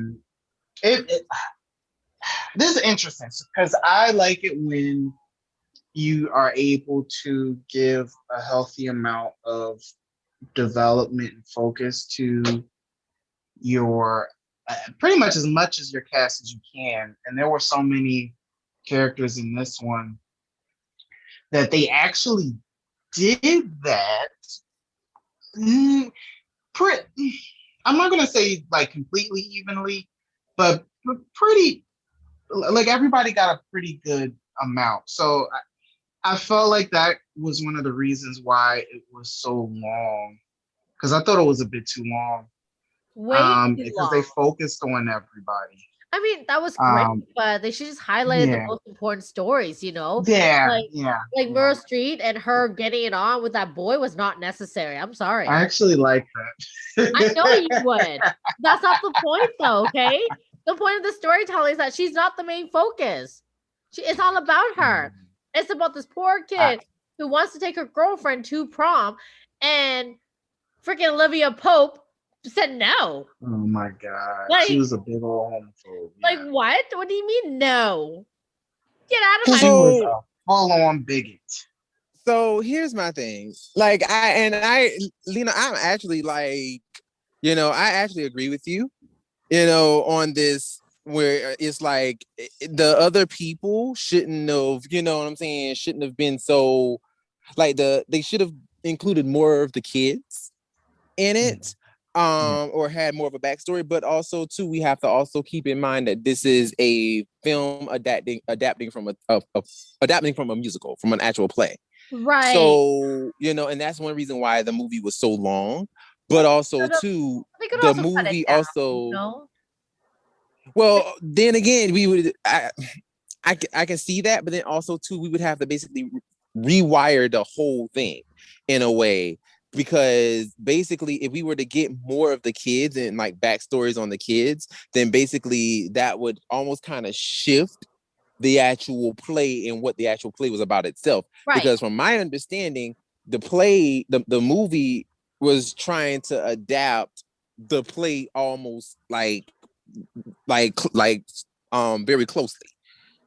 This is interesting because I like it when you are able to give a healthy amount of development and focus to your pretty much as your cast as you can. And there were so many characters in this one that they actually did that. I'm not gonna say like completely evenly, but pretty, like everybody got a pretty good amount. So I felt like that was one of the reasons why it was so long, because I thought it was a bit too long. Way too because long. they focused on everybody. I mean, that was great, but they should just highlight the most important stories, you know? Like Meryl Streep and her getting it on with that boy was not necessary. I'm sorry. I actually like that. I know you would. That's not the point, though, okay? The point of the storytelling is that she's not the main focus. It's all about her. It's about this poor kid who wants to take her girlfriend to prom, and freaking Olivia Pope said no. Oh my God. Like, she was a big old homophobe. Like, what? What do you mean no? Get out of my She was a full-on bigot. So here's my thing. Like, Lena, I'm actually like, I actually agree with you, on this, where it's like the other people shouldn't have, what I'm saying, shouldn't have been so, like, they should have included more of the kids in it. Or had more of a backstory, but also too, we have to also keep in mind that this is a film adapting from a musical, from an actual play. Right. So, and that's one reason why the movie was so long, but also too, the movie also, well, then again, we would, I can see that, but then also too, we would have to basically rewire the whole thing in a way. Because basically, if we were to get more of the kids and like backstories on the kids, then basically that would almost kind of shift the actual play and what the actual play was about itself. Right. Because from my understanding, the play, the movie was trying to adapt the play almost like very closely.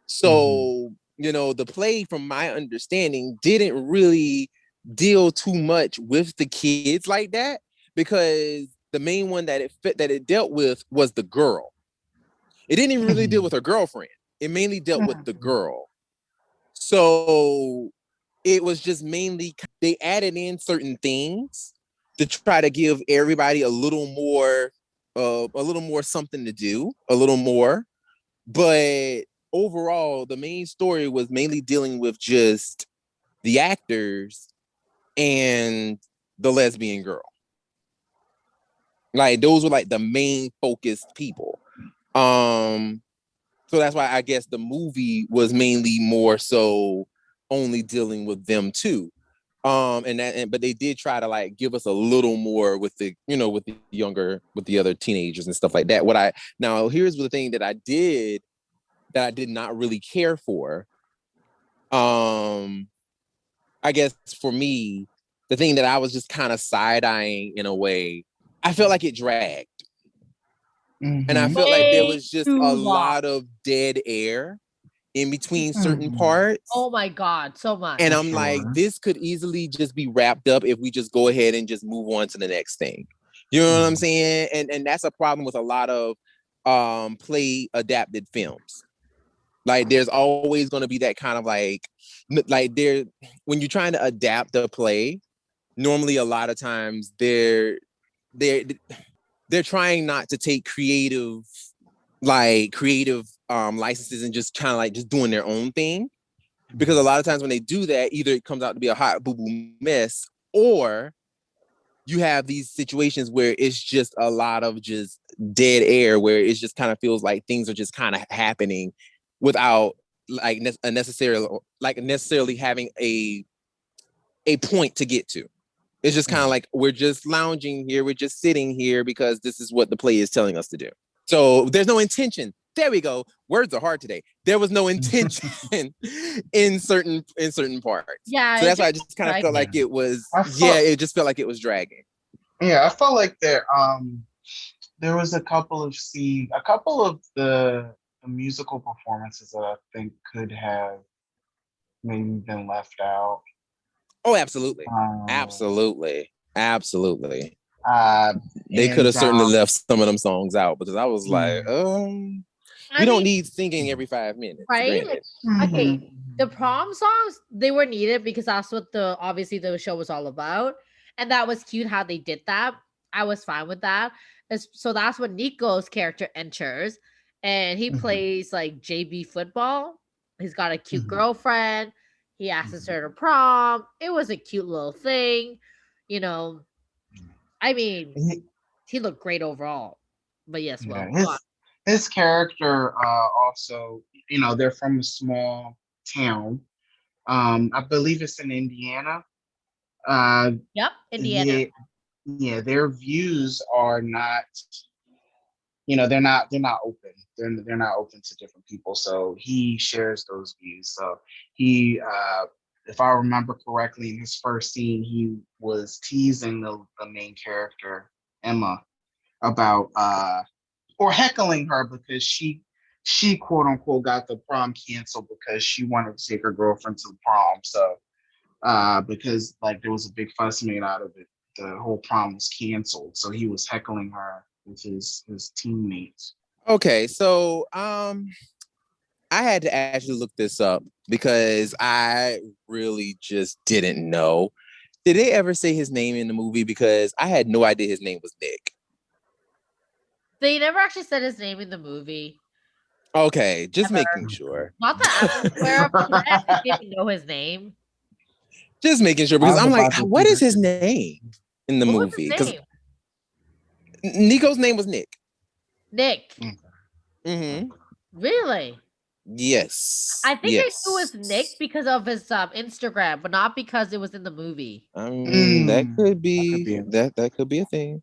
So, the play, from my understanding, didn't really deal too much with the kids like that, because the main one that it dealt with was the girl. It didn't even really deal with her girlfriend. It mainly dealt with the girl. So it was just mainly, they added in certain things to try to give everybody a little more something to do, a little more. But overall, the main story was mainly dealing with just the actors and the lesbian girl. Like, those were like the main focused people. So that's why I guess the movie was mainly more so only dealing with them too. But they did try to like give us a little more with the other teenagers and stuff like that. Now here's the thing that I did not really care for. I guess for me, the thing that I was just kind of side-eyeing in a way, I felt like it dragged. And I felt like there was just a lot of dead air in between certain parts. Oh my God, so much. And I'm like, this could easily just be wrapped up if we just go ahead and just move on to the next thing. You know what I'm saying? And that's a problem with a lot of play adapted films. Like, there's always going to be that kind of like when you're trying to adapt a play, normally a lot of times they're trying not to take creative licenses and just kind of like just doing their own thing. Because a lot of times when they do that, either it comes out to be a hot boo-boo mess, or you have these situations where it's just a lot of just dead air, where it just kind of feels like things are just kind of happening without like necessarily having a point to get to. It's just kind of like, we're just lounging here, we're just sitting here because this is what the play is telling us to do. So there's no intention. There we go. Words are hard today. There was no intention in certain parts. Yeah. So that's why I just kind of felt like it was. It just felt like it was dragging. Yeah, I felt like there was a couple of the musical performances that I think could have maybe been left out. Oh, absolutely. Absolutely. They could have certainly left some of them songs out because I was like, we don't need singing every 5 minutes. Right? Like, okay, the prom songs, they were needed because that's what obviously the show was all about. And that was cute how they did that. I was fine with that. So that's when Nico's character enters and he plays like JV football. He's got a cute girlfriend. He asks her to prom. It was a cute little thing. You know, I mean, he looked great overall. But yes, his character also, you know, they're from a small town. I believe it's in Indiana. Yep, Indiana. Yeah, their views are not, you know, they're not open. They're not open to different people. So he shares those views. So he, if I remember correctly, in his first scene, he was teasing the main character, Emma, about or heckling her because she quote unquote got the prom canceled because she wanted to take her girlfriend to the prom. So because like there was a big fuss made out of it, the whole prom was canceled. So he was heckling her with his teammates. Okay, so I had to actually look this up because I really just didn't know. Did they ever say his name in the movie? Because I had no idea his name was Nick. They never actually said his name in the movie. Okay, just making sure. Not that I'm aware of, but I actually didn't know his name. Just making sure because I'm like, what is his name in the movie? Because Nico's name was Nick. Nick. Really? Yes. I think I knew it was Nick because of his Instagram, but not because it was in the movie. That could be that could be a thing.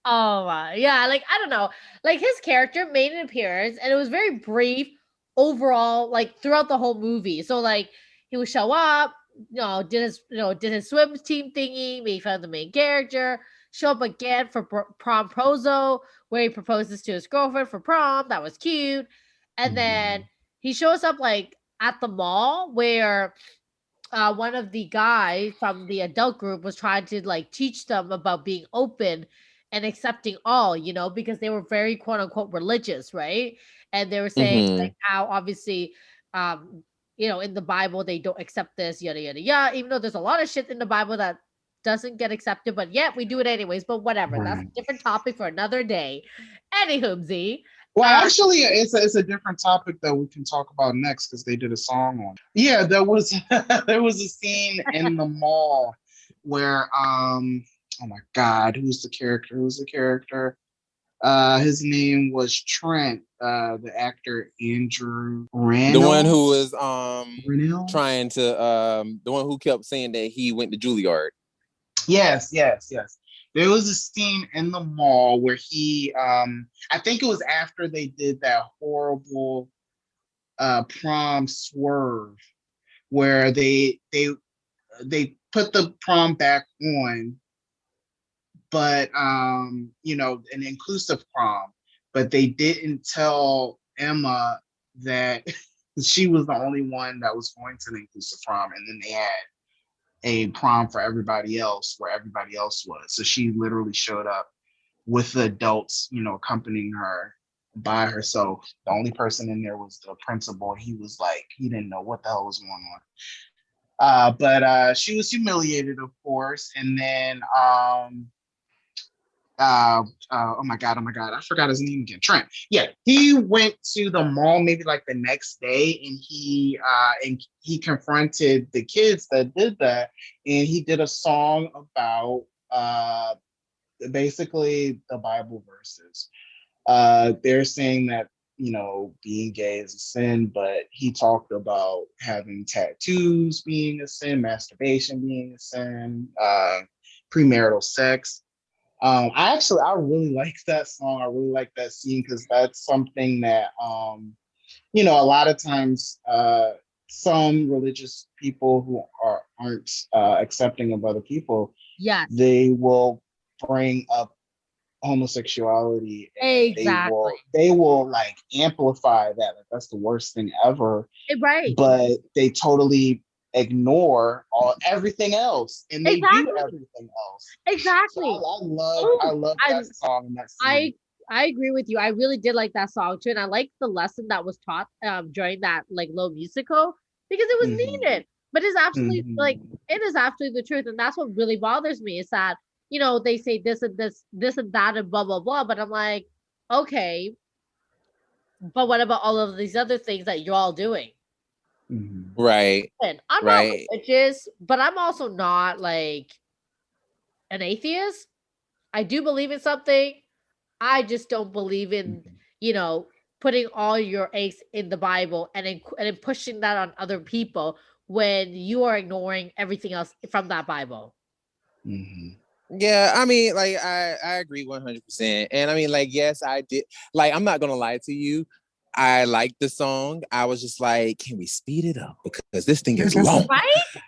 Oh yeah, like I don't know, like his character made an appearance and it was very brief overall, like throughout the whole movie. So like he would show up, did his swim team thingy, made fun of the main character, show up again for prom proposal where he proposes to his girlfriend for prom. That was cute. And then he shows up like at the mall where one of the guys from the adult group was trying to like teach them about being open and accepting all, because they were very quote unquote religious, right? And they were saying like how obviously, in the Bible they don't accept this, yada yada yada. Even though there's a lot of shit in the Bible that doesn't get accepted, but yet we do it anyways. But whatever, that's a different topic for another day. Anywho, well, actually, it's a different topic that we can talk about next because they did a song on it. Yeah, there was a scene in the mall where oh my God, who's the character? His name was Trent, the actor Andrew Reynolds. The one who was trying to the one who kept saying that he went to Juilliard. Yes. There was a scene in the mall where he, I think it was after they did that horrible prom swerve, where they put the prom back on, but an inclusive prom, but they didn't tell Emma that she was the only one that was going to the inclusive prom, and then they had a prom for everybody else where everybody else was. So she literally showed up with the adults, accompanying her by herself. The only person in there was the principal. He was like, he didn't know what the hell was going on. But she was humiliated, of course. And then, oh my God, I forgot his name again. Trent. Yeah, he went to the mall maybe like the next day, and he confronted the kids that did that, and he did a song about basically the Bible verses. They're saying that being gay is a sin, but he talked about having tattoos being a sin, masturbation being a sin, premarital sex. I really like that song. I really like that scene because that's something that, a lot of times some religious people who aren't accepting of other people, yes, they will bring up homosexuality. Exactly. They will like amplify that. Like, that's the worst thing ever. Right. But they totally ignore everything else, and they do everything else. Exactly. So I love that song and that scene. I agree with you. I really did like that song too, and I like the lesson that was taught during that like little musical because it was needed. But it's absolutely like it is absolutely the truth, and that's what really bothers me is that you know they say this and this and that and blah blah blah, but I'm like, okay, but what about all of these other things that you're all doing? Right. And I'm not religious, but I'm also not like an atheist. I do believe in something. I just don't believe in, you know, putting all your eggs in the Bible and then pushing that on other people when you are ignoring everything else from that Bible. Yeah, I mean, like I agree 100%. And I mean, like, yes, I did. Like, I'm not gonna lie to you. I liked the song. I was just like, can we speed it up? Because this thing is long. Right?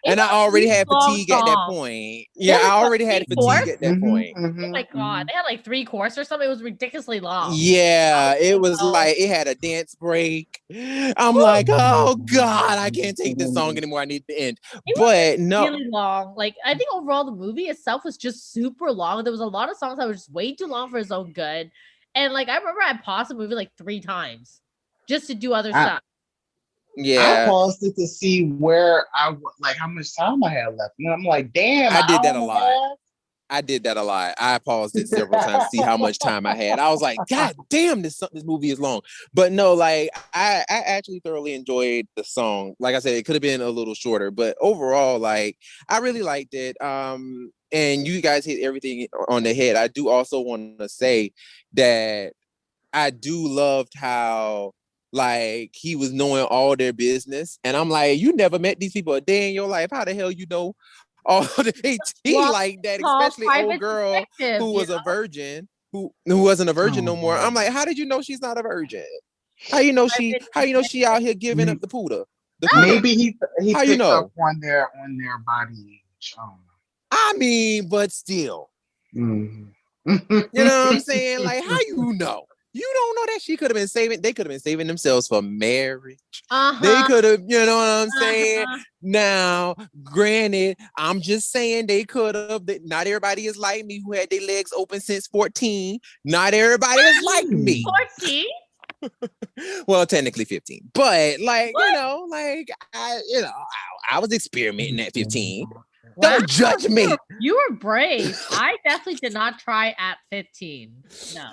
And I already had fatigue at that point. Yeah, I already had fatigue at that point. Oh my God. They had like 3 courses or something. It was ridiculously long. Yeah, it was like it had a dance break. I'm like, oh God, I can't take this song anymore. I need to end. But no, really long. Like I think overall the movie itself was just super long. There was a lot of songs that were just way too long for its own good. And like I remember I paused the movie like 3 times just to do other stuff. Yeah, I paused it to see where like how much time I had left, and I'm like, damn, I did that a lot. I did that a lot. I paused it several times to see how much time I had. I was like, God damn, this movie is long. But no, like I actually thoroughly enjoyed the song. Like I said, it could have been a little shorter, but overall, like I really liked it. And you guys hit everything on the head. I do also want to say that I do loved how like he was knowing all their business. And I'm like, you never met these people a day in your life. How the hell you know all the like that, especially old girl who was a virgin, who wasn't a virgin no more. I'm like, how did you know she's not a virgin? How you know she out here giving up the pooter? Maybe he how picked up on their body. I mean, but still. You know what I'm saying? Like, how you know? You don't know that she could have been saving. They could have been saving themselves for marriage. They could have, you know what I'm saying? Now, granted, I'm just saying they could have. Not everybody is like me who had their legs open since 14. Not everybody is like me. 14? Well, technically 15. But like, you know, like I was experimenting at 15. Wow. Don't judge me. You were brave. I definitely did not try at 15. No.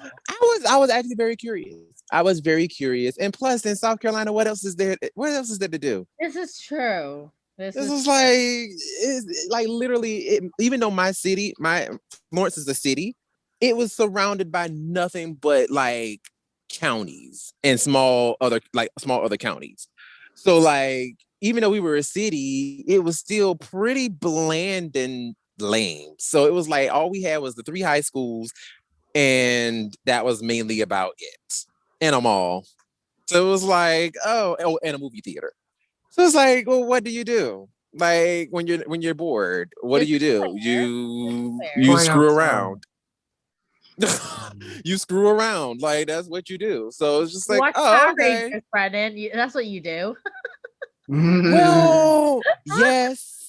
I was actually very curious. I was very curious. And plus in South Carolina, what else is there to do? This is true. This is like it's like literally even though my Florence is a city, it was surrounded by nothing but like counties and small other counties. So like even though we were a city, it was still pretty bland and lame. So it was like all we had was the 3 high schools, and that was mainly about it, and a mall. So it was like, oh, and a movie theater. So it's like, well, what do you do? Like when you're bored, what do? You screw around. You screw around. Like that's what you do. So it's just like, watch Power Rangers, Brennan. That's what you do. Well, yes.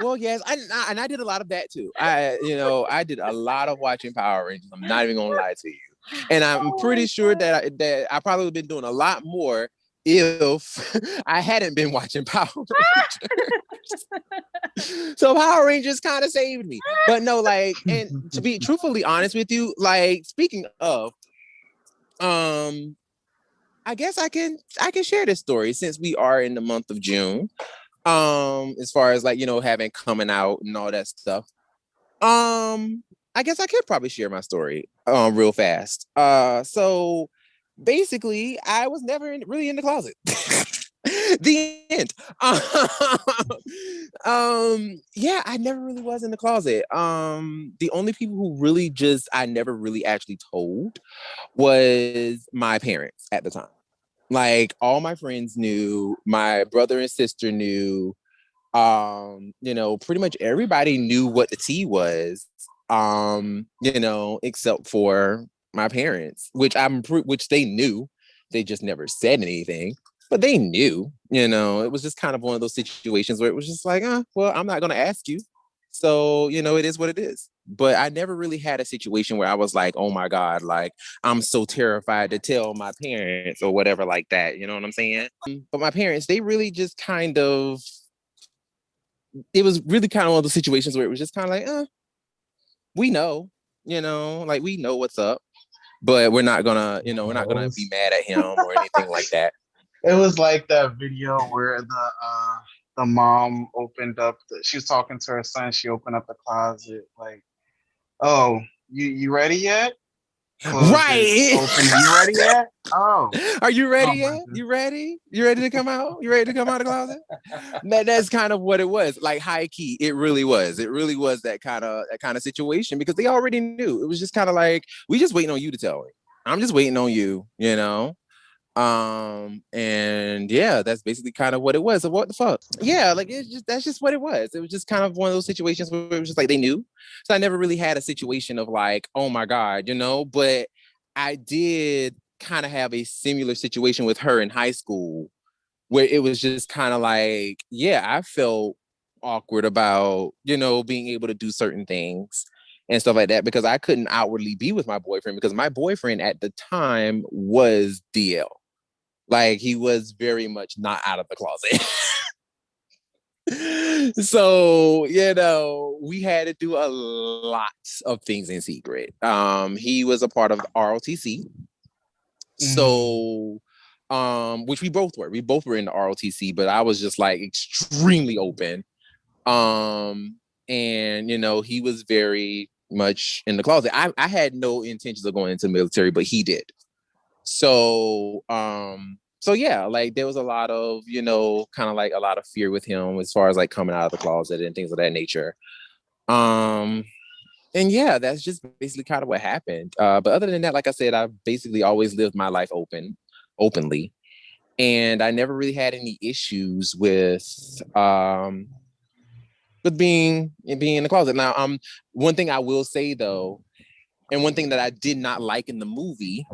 Well, yes. I did a lot of that too. I did a lot of watching Power Rangers. I'm not even gonna lie to you. And I'm pretty sure that I probably would have been doing a lot more if I hadn't been watching Power Rangers. So Power Rangers kind of saved me. But no, like, and to be truthfully honest with you, like speaking of, I guess I can share this story since we are in the month of June. As far as like, having coming out and all that stuff. I guess I could probably share my story real fast. So basically I was never really in the closet. The end. Yeah, I never really was in the closet. The only people who really I never really actually told was my parents at the time. Like all my friends knew, my brother and sister knew, pretty much everybody knew what the tea was, except for my parents, which they knew. They just never said anything, but they knew, it was just kind of one of those situations where it was just like, well, I'm not going to ask you. So, it is what it is. But I never really had a situation where I was like, oh my God, like I'm so terrified to tell my parents or whatever like that. You know what I'm saying? But my parents, they really just kind of, it was really kind of one of those situations where it was just kind of like, we know, like we know what's up, but we're not gonna be mad at him or anything like that. It was like that video where the mom opened up, she was talking to her son, she opened up the closet, like, oh, you ready yet? Right. Open. You ready yet? Oh. Are you ready yet? You ready? You ready to come out? You ready to come out of the closet? That's kind of what it was. Like high key, it really was. It really was that kind of situation because they already knew. It was just kind of like, we just waiting on you to tell me. I'm just waiting on you, and yeah, that's basically kind of what it was. So what the fuck? Yeah, like that's just what it was. It was just kind of one of those situations where it was just like they knew. So I never really had a situation of like, oh my God, but I did kind of have a similar situation with her in high school where it was just kind of like, yeah, I felt awkward about, being able to do certain things and stuff like that because I couldn't outwardly be with my boyfriend because my boyfriend at the time was DL. Like he was very much not out of the closet. So, we had to do a lot of things in secret. He was a part of the ROTC. So, which we both were. We both were in the ROTC, but I was just like extremely open. And, he was very much in the closet. I had no intentions of going into the military, but he did. So yeah, like there was a lot of, kind of like a lot of fear with him as far as like coming out of the closet and things of that nature. And yeah, that's just basically kind of what happened. But other than that, like I said, I basically always lived my life openly. And I never really had any issues with being in the closet. Now, one thing I will say though, and one thing that I did not like in the movie,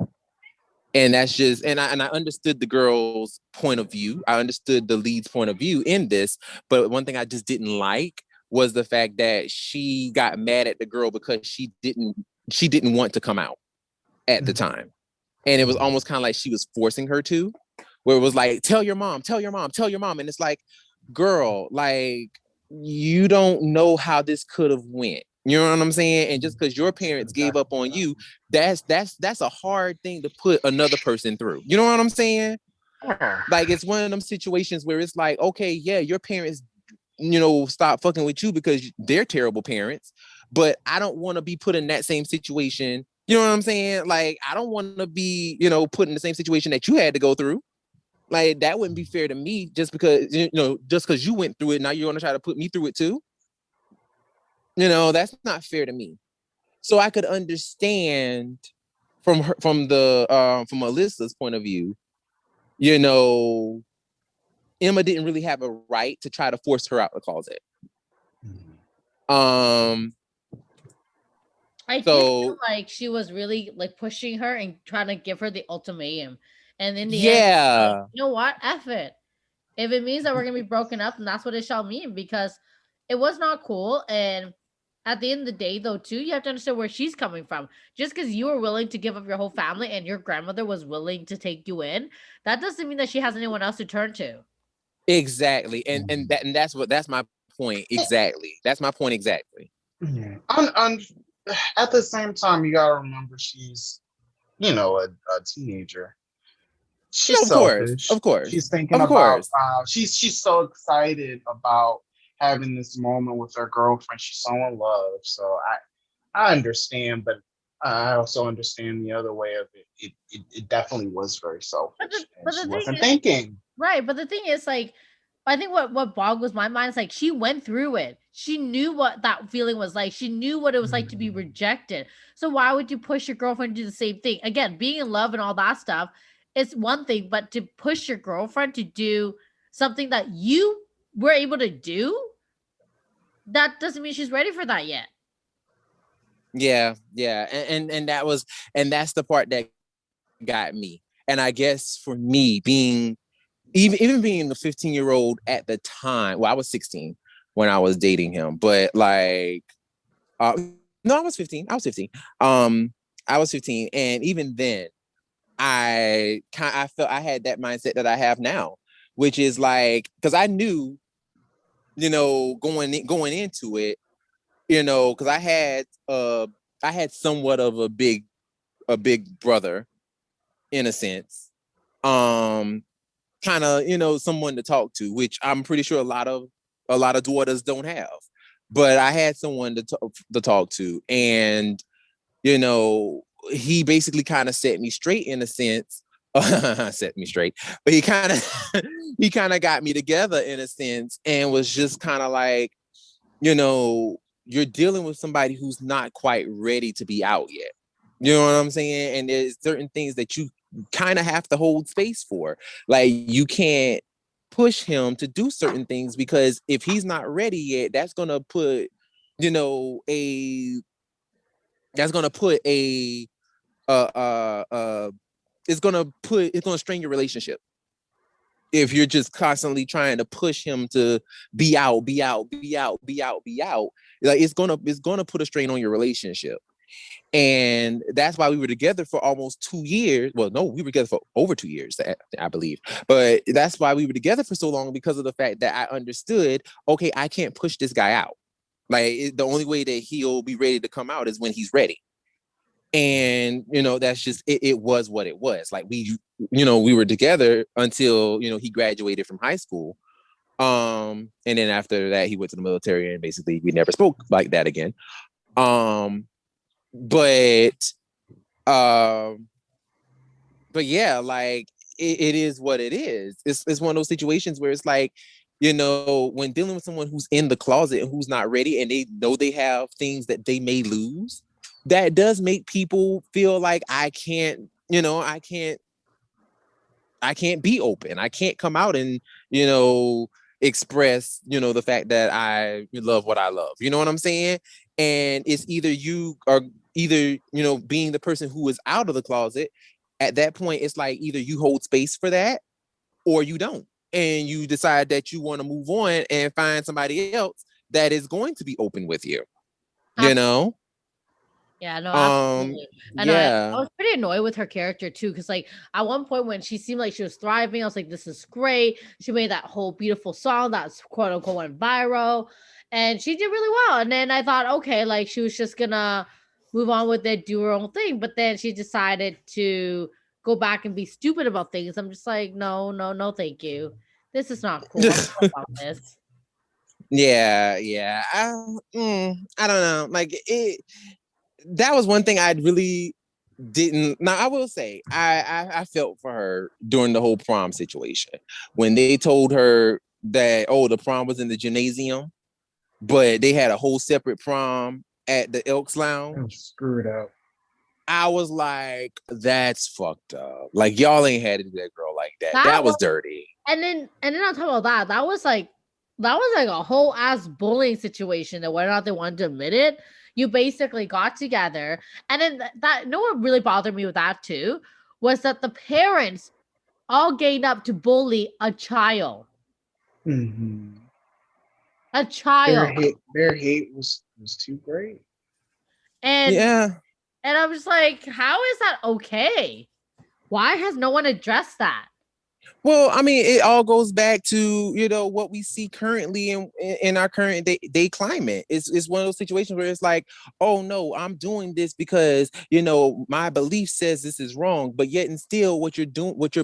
and that's just, and I understood the girl's point of view. I understood the lead's point of view in this, but one thing I just didn't like was the fact that she got mad at the girl because she didn't want to come out at the time. And it was almost kind of like she was forcing her to, where it was like, tell your mom. And it's like, girl, like, you don't know how this could have went. You know what I'm saying? And just because your parents gave up on you, that's a hard thing to put another person through. You know what I'm saying? Like, it's one of them situations where it's like, okay, yeah, your parents, stop fucking with you because they're terrible parents, but I don't want to be put in that same situation. You know what I'm saying? Like, I don't want to be, put in the same situation that you had to go through. Like, that wouldn't be fair to me just because, just because you went through it, now you're going to try to put me through it too. That's not fair to me. So I could understand from Alyssa's point of view, Emma didn't really have a right to try to force her out of the closet. I did feel like she was really like pushing her and trying to give her the ultimatum. And in the end, like, you know what? F it. If it means that we're going to be broken up, then that's what it shall mean, because it was not cool. And at the end of the day, though, too, you have to understand where she's coming from. Just because you were willing to give up your whole family and your grandmother was willing to take you in, that doesn't mean that she has anyone else to turn to. Exactly. And that's my point. Exactly. That's my point exactly. Yeah. At the same time, you gotta remember she's, a teenager. She's selfish. Of course. She's thinking about she's so excited about having this moment with her girlfriend she's so in love. So I understand, but I also understand the other way of it. It definitely was very selfish. But she wasn't thinking. Right, but the thing is, like, I think what boggles my mind is like she went through it. She knew what that feeling was like. She knew what it was like to be rejected. So why would you push your girlfriend to do the same thing? Again, being in love and all that stuff is one thing, but to push your girlfriend to do something that you were able to do, that doesn't mean she's ready for that yet. Yeah. And that's the part that got me. And I guess for me, being even being the 15-year-old at the time, well, I was 16 when I was dating him, but like, no, I was 15. I was 15, and even then, I felt I had that mindset that I have now, which is like, because I knew, going into it, because I had somewhat of a big brother in a sense, kind of, someone to talk to, which I'm pretty sure a lot of daughters don't have, but I had someone to talk to, and he basically kind of set me straight in a sense. Set me straight, but he kind of got me together in a sense, and was just kind of like, you're dealing with somebody who's not quite ready to be out yet. You know what I'm saying? And there's certain things that you kind of have to hold space for. Like, you can't push him to do certain things, because if he's not ready yet, that's gonna put, it's gonna strain your relationship if you're just constantly trying to push him to be out. Like, it's gonna put a strain on your relationship. And that's why we were together for almost 2 years. Well, no, we were together for over 2 years, I believe. But that's why we were together for so long, because of the fact that I understood, okay, I can't push this guy out. Like, the only way that he'll be ready to come out is when he's ready. And, that's just, it was what it was. Like, we were together until, he graduated from high school. And then after that, he went to the military, and basically we never spoke like that again. But yeah, like, it is what it is. It's one of those situations where it's like, when dealing with someone who's in the closet and who's not ready, and they know they have things that they may lose, that does make people feel like I can't be open. I can't come out and, express, the fact that I love what I love. You know what I'm saying? And it's either being the person who is out of the closet. At that point, it's like, either you hold space for that or you don't. And you decide that you want to move on and find somebody else that is going to be open with you. Yeah, no, absolutely. And yeah. I was pretty annoyed with her character too, because like at one point when she seemed like she was thriving, I was like, this is great. She made that whole beautiful song that's quote unquote went viral, and she did really well. And then I thought, okay, like she was just gonna move on with it, do her own thing. But then she decided to go back and be stupid about things. I'm just like, no, thank you. This is not cool. I'm not about this. Yeah. I don't know. Like, that was one thing I really didn't. Now, I will say, I felt for her during the whole prom situation, when they told her that, the prom was in the gymnasium, but they had a whole separate prom at the Elks Lounge. Screwed up. I was like, that's fucked up. Like, y'all ain't had to do that girl like that. That was dirty. And then on top of that, that was like a whole ass bullying situation, that whether or not they wanted to admit it, you basically got together. And then what really bothered me with that too was that the parents all gained up to bully a child. Mm-hmm. A child. Their hate was too great. And and I'm just like, how is that okay? Why has no one addressed that? Well, I mean, it all goes back to, what we see currently in our current day climate. It's one of those situations where it's like, oh no, I'm doing this because, my belief says this is wrong, but yet and still what you're doing, what you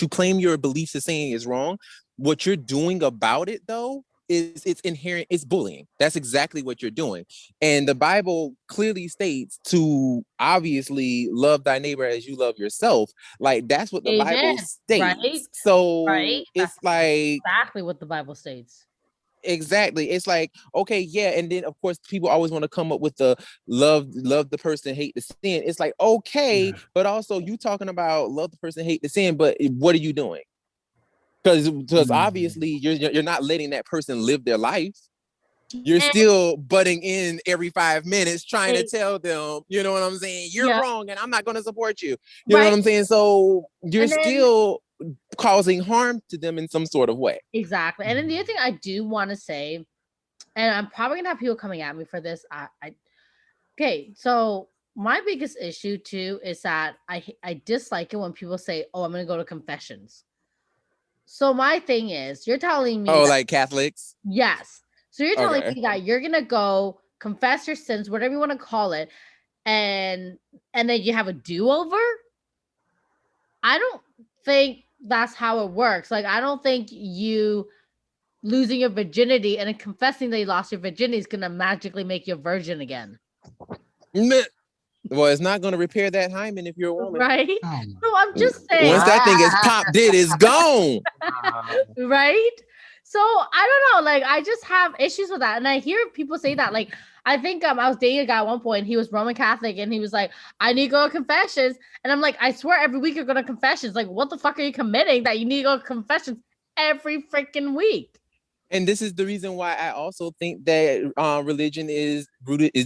claim your beliefs is saying is wrong. What you're doing about it though, it's inherent, it's bullying. That's exactly what you're doing. And the Bible clearly states to obviously love thy neighbor as you love yourself. Like, that's what the Bible states. Right? So Right? it's like exactly what the Bible states. Exactly. It's like, okay, yeah. And then of course people always want to come up with the love the person, hate the sin. It's like, okay, but also you talking about love the person, hate the sin, but what are you doing? Because obviously you're not letting that person live their life. You're still butting in every 5 minutes trying to tell them, you know what I'm saying? You're wrong and I'm not going to support you. You know what I'm saying? So you're still causing harm to them in some sort of way. Exactly. And then the other thing I do want to say, and I'm probably gonna have people coming at me for this. Okay, so my biggest issue too is that I dislike it when people say, "Oh, I'm gonna go to confessions." So my thing is, you're telling me, like Catholics? Yes. So you're telling me that you're gonna go confess your sins, whatever you want to call it, and then you have a do-over? I don't think that's how it works. Like, I don't think you losing your virginity and then confessing that you lost your virginity is gonna magically make you a virgin again. Well, it's not going to repair that hymen if you're a woman. Right? So I'm just saying. Once that thing is popped, it's gone. Right? So I don't know. Like, I just have issues with that. And I hear people say that. Like, I think I was dating a guy at one point. He was Roman Catholic and he was like, I need to go to confessions. And I'm like, I swear every week you're going to confessions. Like, what the fuck are you committing that you need to go to confessions every freaking week? And this is the reason why I also think that religion is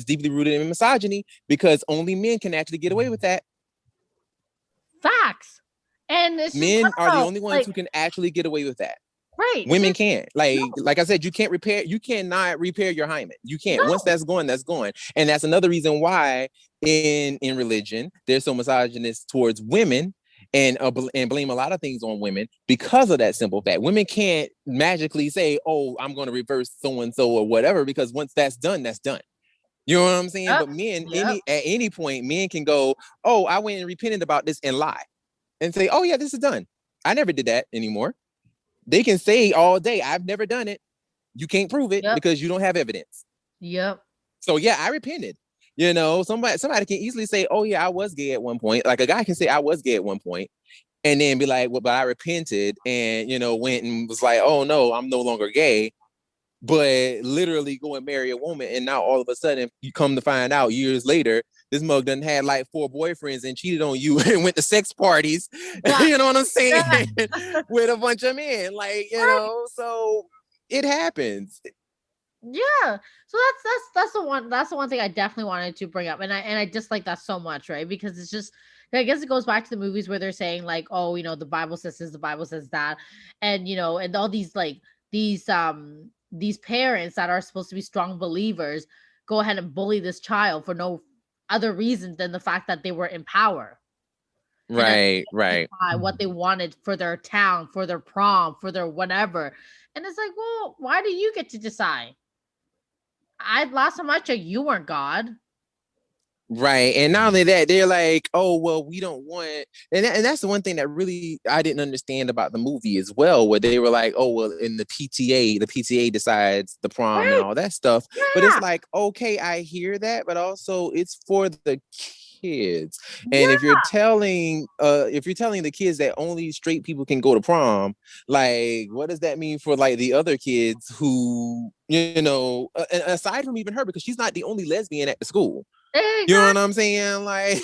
deeply rooted in misogyny, because only men can actually get away with that. Facts. And it's men are the only ones who can actually get away with that. Right. Women can't. Like I said, you cannot repair your hymen. You can't. No. Once that's gone, that's gone. And that's another reason why in religion they're so misogynist towards women. And blame a lot of things on women because of that simple fact. Women can't magically say, "Oh, I'm going to reverse so and so or whatever," because once that's done, that's done. You know what I'm saying? Yep. But men, at any point, men can go, "Oh, I went and repented about this," and lie and say, "Oh yeah, this is done. I never did that anymore." They can say all day, "I've never done it." You can't prove it because you don't have evidence. Yep. So yeah, I repented. You know, somebody can easily say, "Oh yeah, I was gay at one point." Like a guy can say, "I was gay at one point," and then be like, "Well, but I repented," and went and was like, "Oh no, I'm no longer gay." But literally go and marry a woman, and now all of a sudden you come to find out years later, this mug done had like 4 boyfriends and cheated on you and went to sex parties. You know what I'm saying? With a bunch of men, like so it happens. Yeah, so that's the one thing I definitely wanted to bring up, and I dislike that so much, right? Because it's just, I guess it goes back to the movies where they're saying like, oh, the Bible says this, the Bible says that, and and all these like these parents that are supposed to be strong believers go ahead and bully this child for no other reason than the fact that they were in power. Right. What they wanted for their town, for their prom, for their whatever, and it's like, well, why do you get to decide? Last time I checked, you weren't God. Right. And not only that, they're like, "Oh, well, we don't want," and that's the one thing that really I didn't understand about the movie as well, where they were like, "Oh, well, in the PTA decides the prom and all that stuff." Yeah. But it's like, okay, I hear that, but also it's for the kids. And if you're telling the kids that only straight people can go to prom, like, what does that mean for like the other kids who, aside from even her, because she's not the only lesbian at the school. Exactly. You know what I'm saying? Like,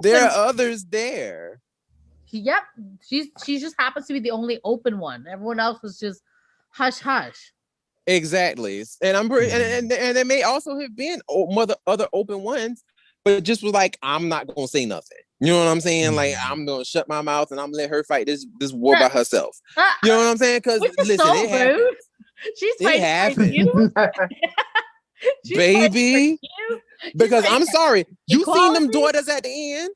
there are others there. Yep, she just happens to be the only open one. Everyone else was just hush hush. Exactly, and and there may also have been other open ones, but just was like, I'm not gonna say nothing. You know what I'm saying? Like, I'm gonna shut my mouth and I'm gonna let her fight this war by herself. You know what I'm saying? Because listen, so it happened. She's fighting you. Baby. Because I'm sorry, you seen them daughters at the end.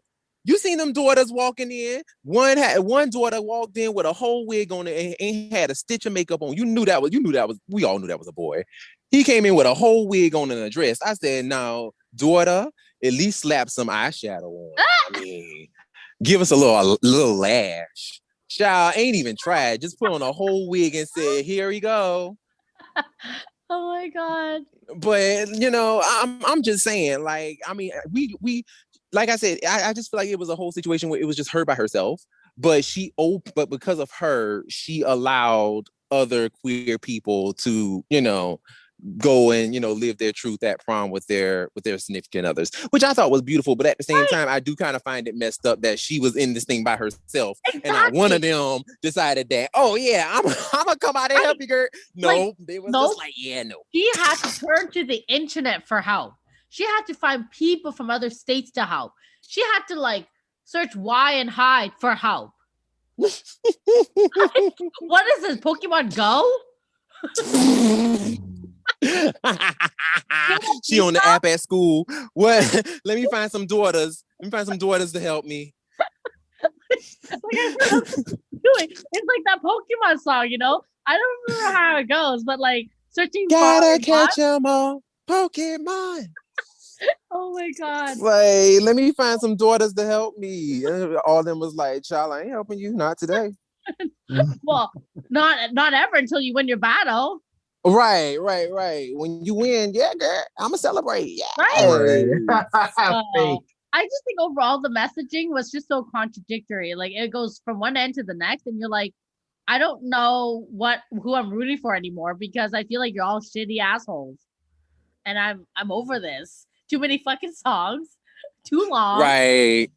You seen them daughters walking in. One daughter walked in with a whole wig on it and had a stitch of makeup on. We all knew that was a boy. He came in with a whole wig on and a dress. I said, "Now, daughter, at least slap some eyeshadow on. I mean, give us a little lash." Child ain't even tried. Just put on a whole wig and said, "Here we go." Oh my God. But I'm just saying, like, I mean, we like I said, I just feel like it was a whole situation where it was just her by herself, but because of her, she allowed other queer people to, you know, go and, you know, live their truth at prom with their significant others, which I thought was beautiful. But at the same time, I do kind of find it messed up that she was in this thing by herself, and not one of them decided that, oh yeah, I'm gonna come out and help you, girl. No, they was just like, yeah, no. She had to turn to the internet for help. She had to find people from other states to help. She had to like search Y and hide for help. What is this, Pokemon Go? She on the app at school. What? Let me find some daughters. Let me find some daughters to help me. It's like that Pokemon song, you know? I don't remember how it goes, but like searching gotta catch them all, Pokemon. Oh my god. Like, let me find some daughters to help me. All of them was like, child, I ain't helping you, not today. Well, not ever until you win your battle. Right. When you win, yeah, girl, I'ma celebrate. Yeah. Right. I just think overall the messaging was just so contradictory. Like it goes from one end to the next, and you're like, I don't know who I'm rooting for anymore, because I feel like you're all shitty assholes. And I'm over this. Too many fucking songs, too long. Right.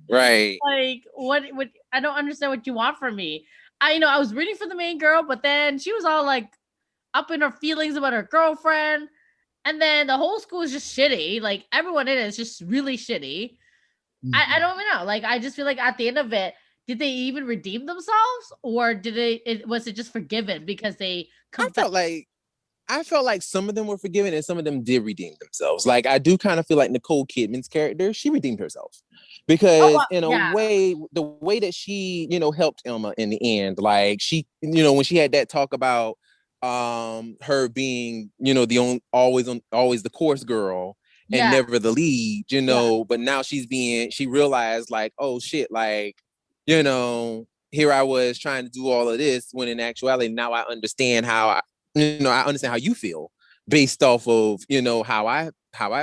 Like what I don't understand what you want from me. I was rooting for the main girl, but then she was all like up in her feelings about her girlfriend, and then the whole school is just shitty. Like everyone in it is just really shitty. Mm-hmm. I don't even know. Like I just feel like at the end of it, did they even redeem themselves, or was it just forgiven because they? I felt like some of them were forgiven and some of them did redeem themselves. Like, I do kind of feel like Nicole Kidman's character, she redeemed herself. Because in a way, the way that she, you know, helped Emma in the end, like she, you know, when she had that talk about her being, you know, always the course girl and never the lead, you know, but now she realized like, oh shit, like, you know, here I was trying to do all of this when in actuality, now I understand I understand how you feel based off of, you know, how I've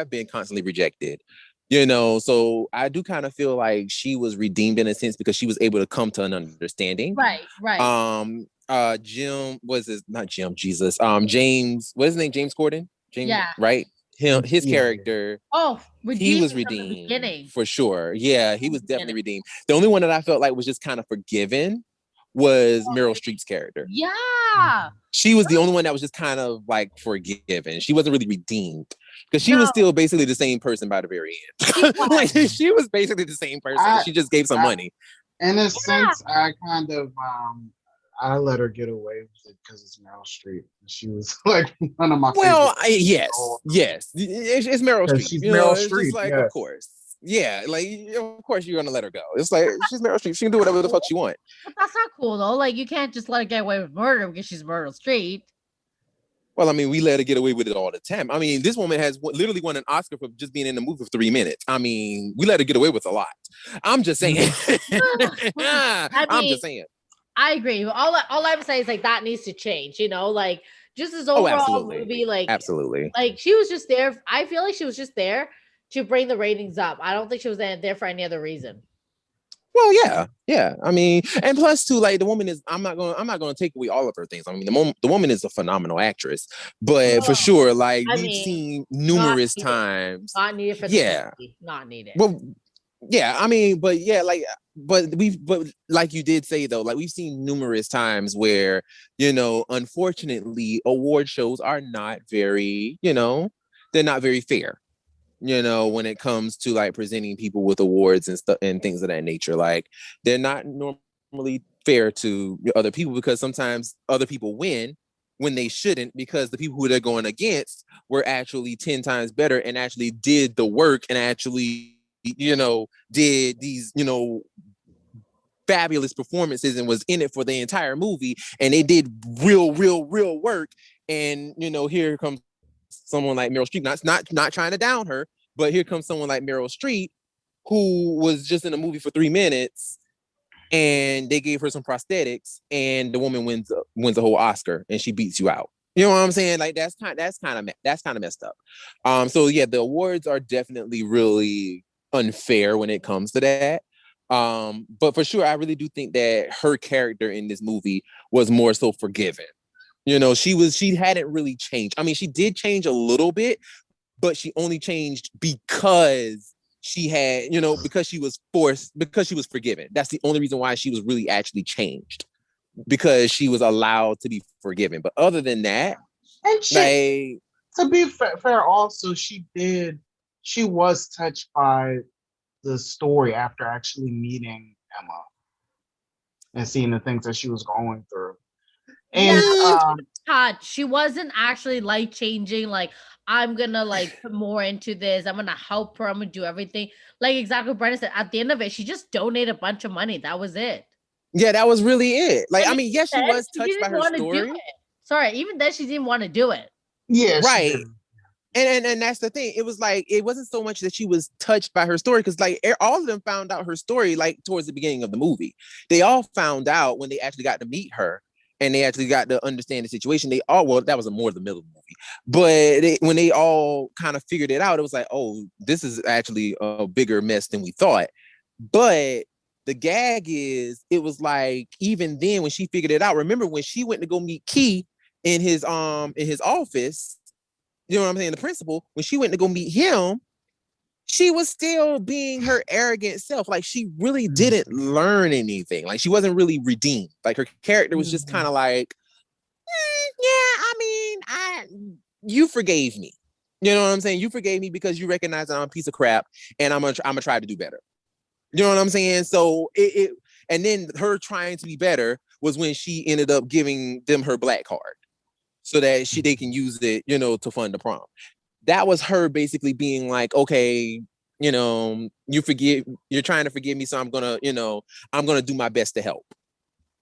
been constantly rejected, you know. So I do kind of feel like she was redeemed in a sense because she was able to come to an understanding. Right. James, what's his name? James Corden? James, right? His character. Oh, he was redeemed for sure. Yeah, he was definitely redeemed. The only one that I felt like was just kind of forgiven was Meryl Streep's character. Yeah. She was the only one that was just kind of like forgiven. She wasn't really redeemed because she was still basically the same person by the very end. Like, she was basically the same person. She just gave some money. In a sense, I kind of I let her get away with it because it's Meryl Streep. She was like one of my yes, it's Meryl Streep. She's Meryl Streep. Just like, of course. Yeah, like, of course you're gonna let her go. It's like, she's Meryl Streep. She can do whatever the fuck she wants. But that's not cool though. Like, you can't just let her get away with murder because she's Meryl Streep. Well, I mean, we let her get away with it all the time. I mean, this woman has literally won an Oscar for just being in the movie for 3 minutes. I mean, we let her get away with a lot. I'm just saying. I'm just saying. I agree. All I'm saying is like that needs to change. You know, like just as overall movie, like absolutely, like she was just there. I feel like she was just there to bring the ratings up. I don't think she was there for any other reason. Well, yeah. I mean, and plus too, like the woman is. I'm not gonna take away all of her things. I mean, the woman is a phenomenal actress, but for sure, like we've seen numerous times. Not needed for the movie. Not needed. Well, yeah. I mean, but like you did say though, like we've seen numerous times where, you know, unfortunately, award shows are not very, you know, they're not very fair. You know, when it comes to like presenting people with awards and stuff and things of that nature, like they're not normally fair to other people because sometimes other people win when they shouldn't because the people who they're going against were actually 10 times better and actually did the work and actually, you know, did these, you know, fabulous performances and was in it for the entire movie and they did real work. And, you know, here comes someone like Meryl Streep, not trying to down her, but here comes someone like Meryl Streep who was just in a movie for 3 minutes and they gave her some prosthetics and the woman wins a whole Oscar and she beats you out. You know what I'm saying? Like that's kind of messed up. So yeah, the awards are definitely really unfair when it comes to that. But for sure, I really do think that her character in this movie was more so forgiven. You know, she hadn't really changed. I mean, she did change a little bit, but she only changed because she had, you know, because she was forgiven. That's the only reason why she was really actually changed, because she was allowed to be forgiven. But other than that, and to be fair, also she was touched by the story after actually meeting Emma and seeing the things that she was going through. And she wasn't actually life changing. Like, I'm gonna like put more into this. I'm gonna help her. I'm gonna do everything. Like exactly what Brennan said. At the end of it, she just donated a bunch of money. That was it. Yeah, that was really it. Like, and I mean, yes, she was touched by her story. Sorry, even then she didn't want to do it. Yeah, right. And that's the thing. It was like, it wasn't so much that she was touched by her story, because like all of them found out her story like towards the beginning of the movie. They all found out when they actually got to meet her and they actually got to understand the situation. They all, well, that was more the middle of the movie, but when they all kind of figured it out, it was like, oh, this is actually a bigger mess than we thought. But the gag is, it was like, even then when she figured it out, remember when she went to go meet Key in his office, you know what I'm saying, the principal, when she went to go meet him, she was still being her arrogant self. Like, she really didn't learn anything. Like, she wasn't really redeemed. Like, her character was just kind of like, yeah, I mean, you forgave me. You know what I'm saying? You forgave me because you recognize that I'm a piece of crap and I'm gonna try to do better. You know what I'm saying? So and then her trying to be better was when she ended up giving them her black card so that they can use it, you know, to fund the prom. That was her basically being like, okay, you know, you're trying to forgive me, so I'm gonna do my best to help.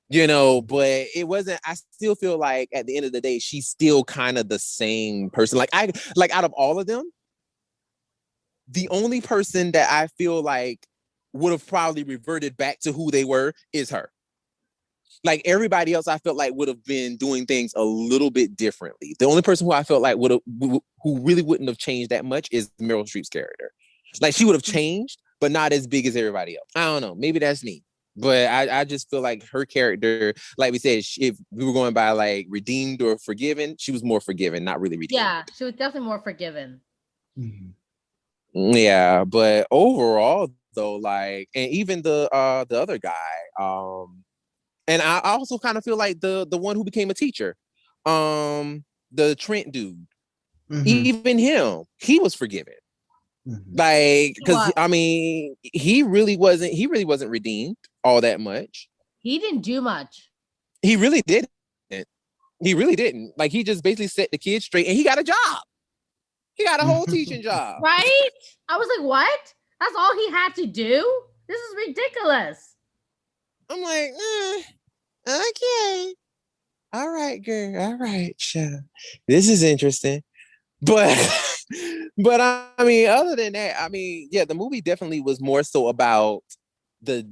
You know, but it wasn't, I still feel like at the end of the day, she's still kind of the same person. Like out of all of them, the only person that I feel like would have probably reverted back to who they were is her. Like, everybody else I felt like would have been doing things a little bit differently. The only person who I felt like who really wouldn't have changed that much is Meryl Streep's character. Like, she would have changed, but not as big as everybody else. I don't know. Maybe that's me. But I just feel like her character, like we said, if we were going by like redeemed or forgiven, she was more forgiven, not really redeemed. Yeah, she was definitely more forgiven. Yeah, but overall though, like, and even the other guy, and I also kind of feel like the one who became a teacher, the Trent dude, even him, he was forgiven. Like, because I mean, he really wasn't redeemed all that much. He didn't do much. He really didn't. He really didn't. Like, he just basically set the kids straight, and he got a job. He got a whole teaching job. Right? I was like, what? That's all he had to do? This is ridiculous. I'm like, okay. All right, girl. All right, sure. This is interesting. But I mean, other than that, I mean, yeah, the movie definitely was more so about the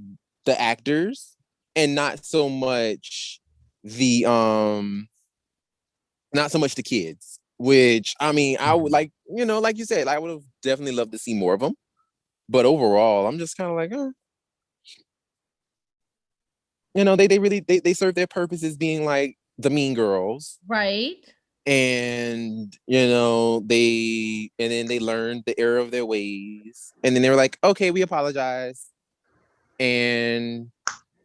actors and not so much the kids, which, I mean, I would like, you know, like you said, I would have definitely loved to see more of them. But overall, I'm just kind of like, you know, they really serve their purpose as being like the mean girls. Right. And, you know, then they learned the error of their ways. And then they were like, okay, we apologize. And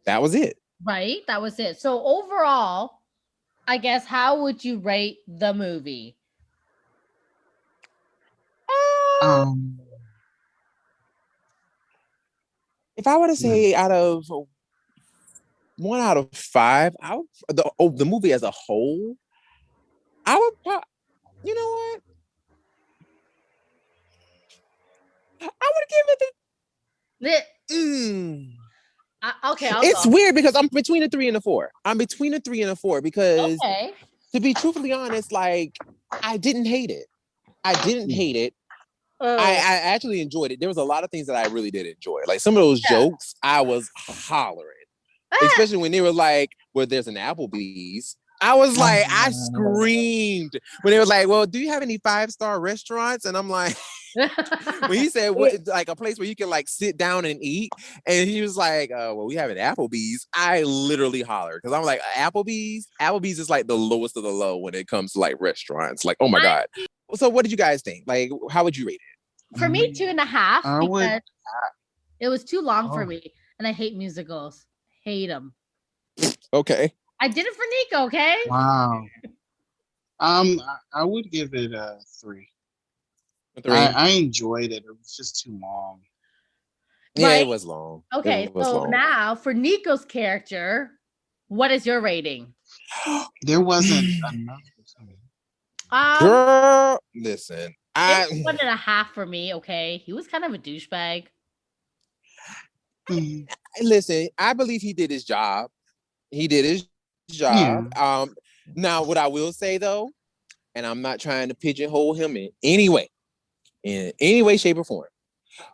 that was it. Right. That was it. So overall, I guess, how would you rate the movie? If I were to say out of 1 out of 5, the movie as a whole, I would, you know what? I would give it okay, it's weird because I'm between a 3 and a 4. I'm between a 3 and a 4 because, to be truthfully honest, like, I didn't hate it. I actually enjoyed it. There was a lot of things that I really did enjoy. Like, some of those jokes, I was hollering. Especially when they were like, well, there's an Applebee's. I was like, I screamed when they was like, well, do you have any 5-star restaurants? And I'm like, when he said like a place where you can like sit down and eat, and he was like, well, we have an Applebee's. I literally hollered because I'm like, Applebee's is like the lowest of the low when it comes to like restaurants. Like, oh my God. So what did you guys think? Like, how would you rate it? For me, 2.5 because it was too long for me, and I hate musicals. Hate them. Okay. I did it for Nico. Okay. Wow. I would give it a 3. I enjoyed it. It was just too long. Yeah, right? It was long. Okay, so long. Now for Nico's character, what is your rating? There wasn't enough. Girl, listen. It's 1.5 for me. Okay, he was kind of a douchebag. Listen, I believe he did his job. He did his job. Yeah. Now, what I will say though, and I'm not trying to pigeonhole him in any way, shape, or form.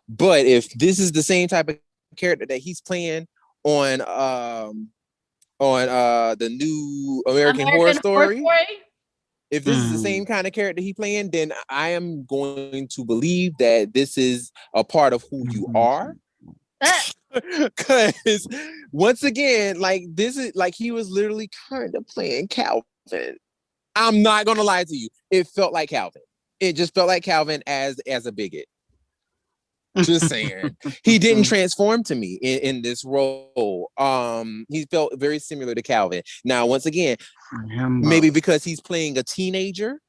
But if this is the same type of character that he's playing on the new American Horror Story, if this is the same kind of character he's playing, then I am going to believe that this is a part of who you are. Because once again, like this is like he was literally kind of playing Calvin. I'm not gonna lie to you. It felt like Calvin. It just felt like Calvin as a bigot. Just saying. He didn't transform to me in this role. He felt very similar to Calvin. Now, once again, maybe because he's playing a teenager,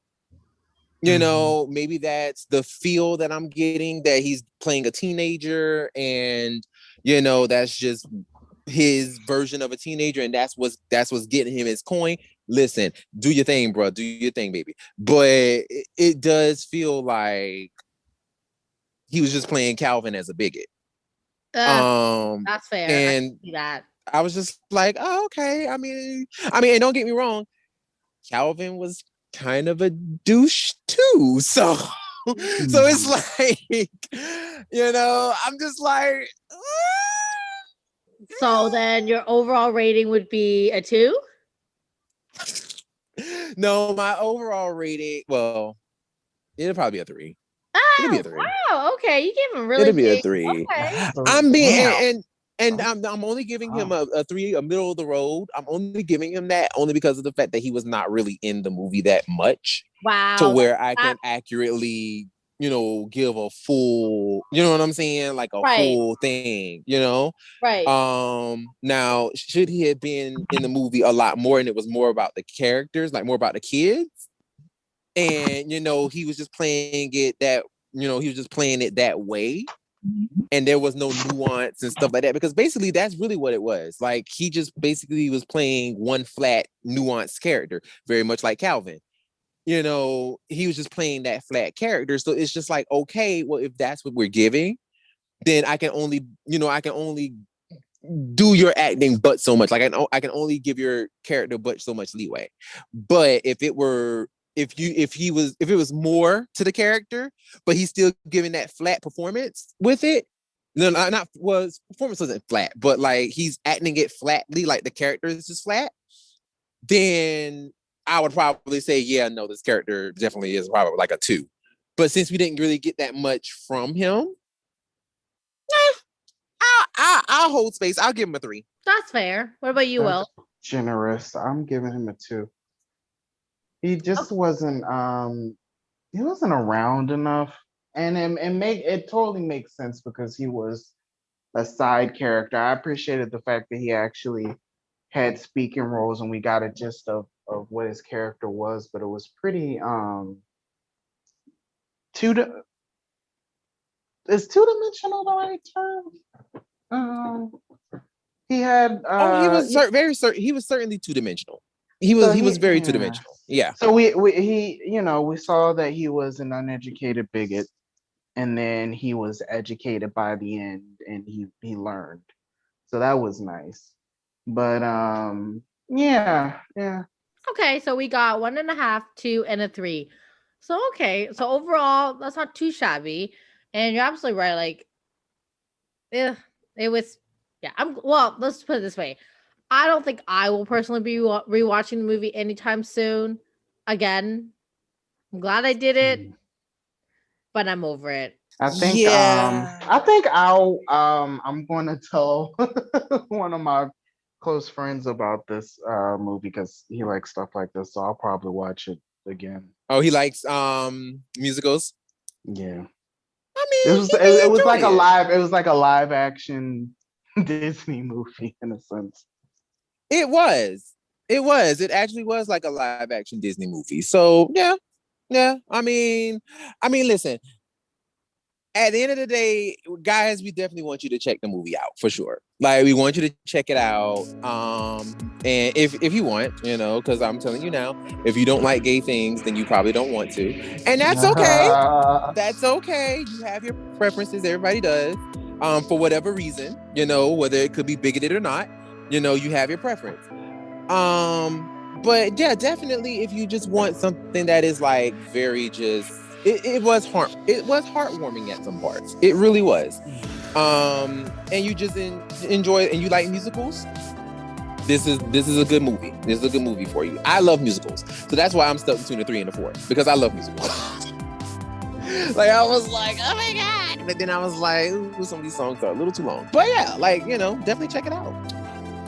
you know, maybe that's the feel that I'm getting, that he's playing a teenager, and you know, that's just his version of a teenager, and that's what's getting him his coin. Listen, do your thing, bro. Do your thing, baby. But it does feel like he was just playing Calvin as a bigot. That's fair. And I see that. I was just like, oh, okay. I mean, and don't get me wrong, Calvin was kind of a douche too. So it's like, you know, I'm just like. So then your overall rating would be a 2? No, my overall rating, well, it'll probably be a 3. It'll be a 3. Wow, okay. You gave him really It'll be a 3. Okay. I'm being and I'm only giving him a 3, a middle of the road. I'm only giving him that only because of the fact that he was not really in the movie that much. Wow. To where I can accurately, you know, give a full, you know what I'm saying? Like a full thing, you know? Right. Now, should he have been in the movie a lot more and it was more about the characters, like more about the kids? And, you know, he was just playing it that way. And there was no nuance and stuff like that, because basically that's really what it was. Like he just basically was playing one flat nuanced character, very much like Calvin. You know, he was just playing that flat character. So it's just like, okay, well, if that's what we're giving, then I can only do your acting but so much. Like I can only give your character but so much leeway. But if it was more to the character, but he's still giving that flat performance with it. No, performance wasn't flat, but like he's acting it flatly, like the character is just flat. Then I would probably say, yeah, no, this character definitely is probably like a 2. But since we didn't really get that much from him, I'll hold space. I'll give him a 3. That's fair. What about you, Will? Generous. I'm giving him a 2. He just wasn't he wasn't around enough. And it totally makes sense because he was a side character. I appreciated the fact that he actually had speaking roles and we got a gist of what his character was, but it was pretty is two-dimensional the right term? He had he was certainly two-dimensional. He was very two-dimensional. Yeah. So we saw that he was an uneducated bigot, and then he was educated by the end, and he learned. So that was nice. But yeah. Okay, so we got 1.5, 2, and a 3. So okay, so overall, that's not too shabby. And you're absolutely right. Like, it was, yeah. Let's put it this way. I don't think I will personally be rewatching the movie anytime soon. Again, I'm glad I did it, but I'm over it. I think I'm going to tell one of my close friends about this movie because he likes stuff like this, so I'll probably watch it again. Oh, he likes musicals? Yeah. I mean, it was like a live action Disney movie in a sense. It was. It actually was like a live action Disney movie. So yeah. I mean, listen. At the end of the day, guys, we definitely want you to check the movie out for sure. Like, we want you to check it out. And if you want, because I'm telling you now, if you don't like gay things, then you probably don't want to. And that's okay. That's okay. You have your preferences. Everybody does. For whatever reason, whether it could be bigoted or not, you have your preference. But yeah, definitely if you just want something that is like very just, it was heartwarming at some parts. It really was. And you just enjoy it and you like musicals, this is a good movie. This is a good movie for you. I love musicals. So that's why I'm stuck between the 3 and the 4, because I love musicals. Like, I was like, oh my God. But then I was like, ooh, some of these songs are a little too long. But yeah, like, definitely check it out.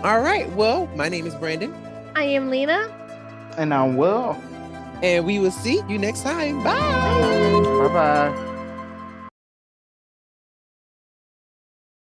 All right. Well, my name is Brandon. I am Lena. And I'm Will. And we will see you next time. Bye. Bye-bye.